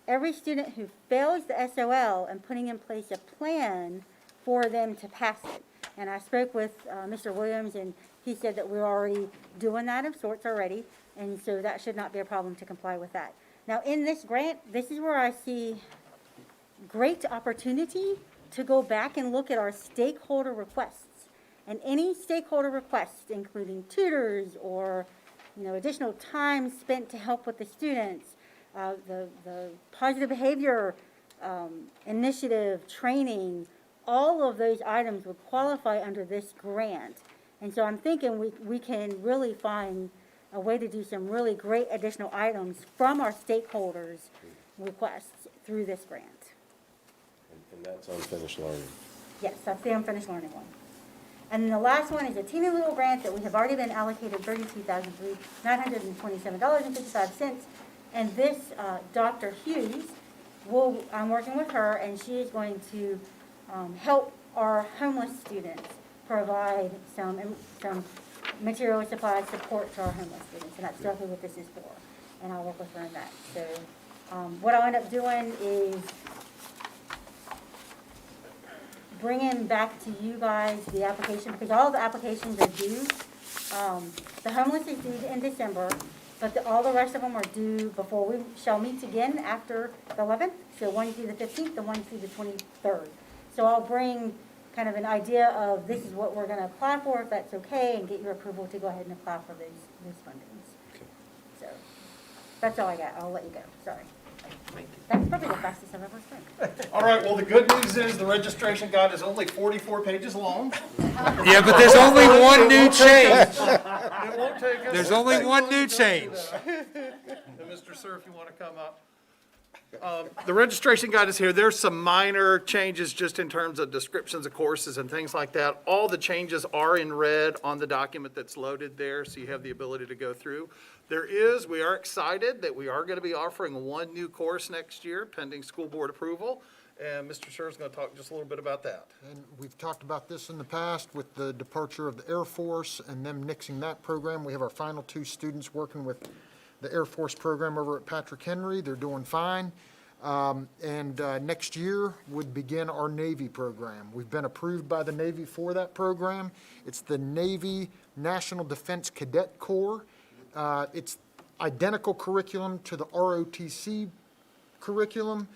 every student who fails the SOL and putting in place a plan for them to pass it. And I spoke with Mr. Williams, and he said that we're already doing that of sorts already, and so that should not be a problem to comply with that. Now, in this grant, this is where I see great opportunity to go back and look at our stakeholder requests. And any stakeholder requests, including tutors or, additional time spent to help with the students, the positive behavior initiative, training, all of those items would qualify under this grant. And so I'm thinking we can really find a way to do some really great additional items from our stakeholders' requests through this grant. And that's unfinished learning. Yes, that's the unfinished learning one. And then the last one is a teeny little grant that we have already been allocated $32,927.55. And this, Dr. Hughes, I'm working with her, and she is going to help our homeless students provide some material supplies support to our homeless students. And that's exactly what this is for. And I'll work with her on that. So what I'll end up doing is bringing back to you guys the application, because all the applications are due. The homeless is due in December, but all the rest of them are due before we shall meet again after the 11th. So one's due the 15th, and one's due the 23rd. So I'll bring kind of an idea of this is what we're going to apply for, if that's okay, and get your approval to go ahead and apply for those fundings. Okay. So that's all I got. I'll let you go. Sorry. That's probably the fastest I've ever spent. All right, well, the good news is the registration guide is only 44 pages long. Yeah, but there's only one new change. It won't take us. There's only one new change. And Mr. Sir, if you want to come up. The registration guide is here. There's some minor changes just in terms of descriptions of courses and things like that. All the changes are in red on the document that's loaded there, so you have the ability to go through. We are excited that we are going to be offering one new course next year pending school board approval. And Mr. Sir is going to talk just a little bit about that. And we've talked about this in the past with the departure of the Air Force and them nixing that program. We have our final 2 students working with the Air Force program over at Patrick Henry. They're doing fine. Next year would begin our Navy program. We've been approved by the Navy for that program. It's the Navy National Defense Cadet Corps. It's identical curriculum to the ROTC curriculum.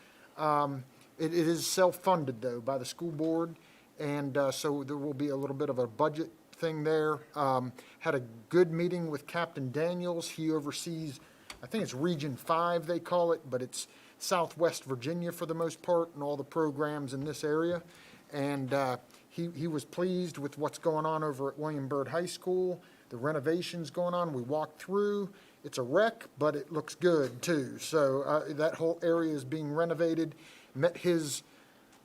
It is self-funded, though, by the school board, and so there will be a little bit of a budget thing there. Had a good meeting with Captain Daniels. He oversees, I think it's Region 5 they call it, but it's Southwest Virginia for the most part, and all the programs in this area. And he was pleased with what's going on over at William Byrd High School. The renovation's going on. We walked through. It's a wreck, but it looks good, too. So that whole area is being renovated. Met his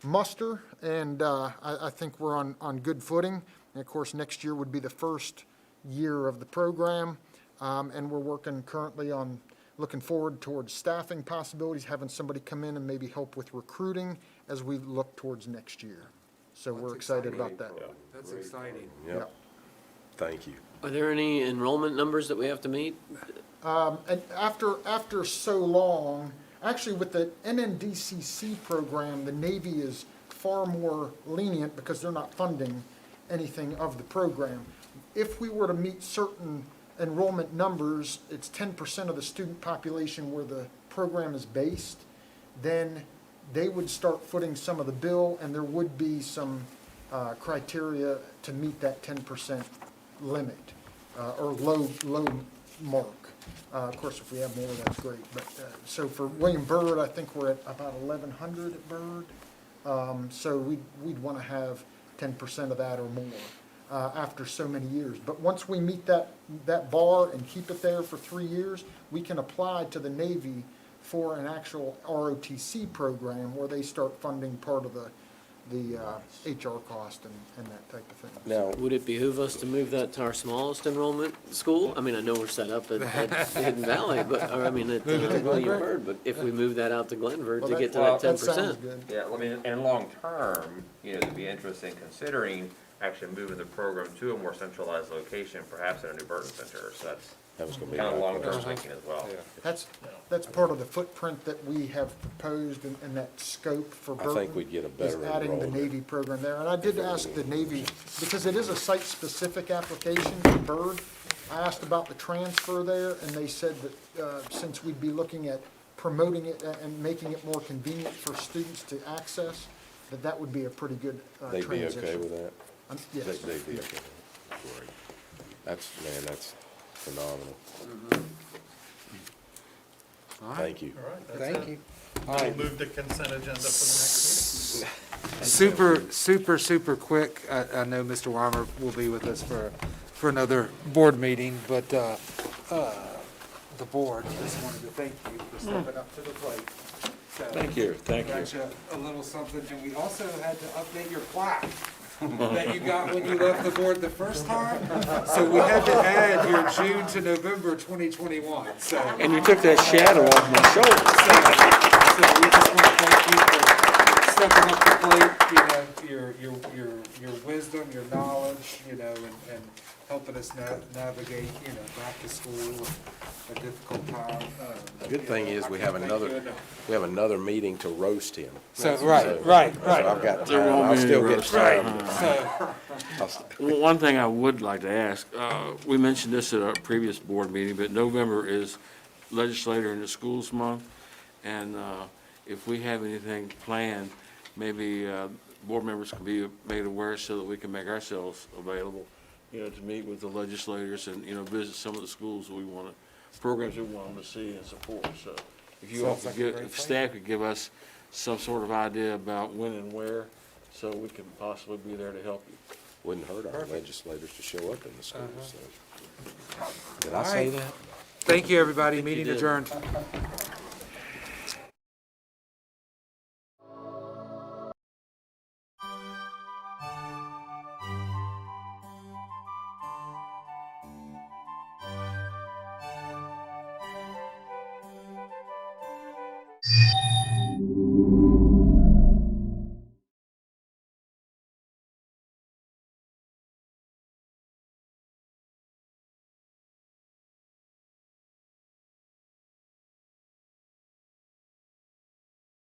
muster, and I think we're on good footing. And, of course, next year would be the first year of the program, and we're working currently on looking forward towards staffing possibilities, having somebody come in and maybe help with recruiting as we look towards next year. So we're excited about that. That's exciting. Yep. Thank you. Are there any enrollment numbers that we have to meet? And after so long, actually with the NNDCC program, the Navy is far more lenient because they're not funding anything of the program. If we were to meet certain enrollment numbers, it's 10% of the student population where the program is based, then they would start footing some of the bill, and there would be some criteria to meet that 10% limit, or low mark. Of course, if we have more, that's great. But so for William Byrd, I think we're at about 1,100 at Byrd. So we'd want to have 10% of that or more. after so many years. But once we meet that bar and keep it there for 3 years, we can apply to the Navy for an actual ROTC program where they start funding part of the HR cost and that type of thing. Now, Would it behoove us to move that to our smallest enrollment school? I mean, I know we're set up at Hidden Valley, but, or I mean, at William Byrd, but if we move that out to Glenver to get to that 10%. sounds good. Yeah, I mean, and long-term, it'd be interesting considering actually moving the program to a more centralized location, perhaps at a New Burton Center. So that's that was gonna be kind of my long-term question. thinking as well. That's part of the footprint that we have proposed in that scope for I Burton. think we'd get a Is better adding the enrollment. Navy program there. And I did ask the Navy, because it is a site-specific application for Byrd, I asked about the transfer there, and they said that since we'd be looking at promoting it and making it more convenient for students to access, that would be a pretty good They'd be transition. okay with that? Yes. They'd be okay. Great. That's phenomenal. Thank you. All right, that's Thank it. you. We'll move the consent agenda for the next meeting. Super quick. I know Mr. Weimer will be with us for another board meeting, but, the board just wanted to thank you for stepping up to the plate. So, Thank you. got you a little something, and we also had to update your plaque that you got when you left the board the first time. So we had to add your June to November 2021, so. And you took that shadow off my shoulder. So we just want to thank you for stepping up the plate, your wisdom, your knowledge, and helping us navigate, back to school, a difficult time. Good thing is we have another meeting to roast him. So, right. So I've got time. won't I'll be still any get roast. time. Well, one thing I would like to ask, we mentioned this at our previous board meeting, but November is Legislator in the Schools Month. And if we have anything planned, maybe board members can be made aware so that we can make ourselves available, to meet with the legislators and, visit some of the schools programs we want them to see and support. So if you all could if staff could give us some sort of idea about when and where, so we can possibly be there to help you. Wouldn't hurt our legislators to show up in the schools. So. Did I say that? Thank you, everybody. you Meeting did. adjourned.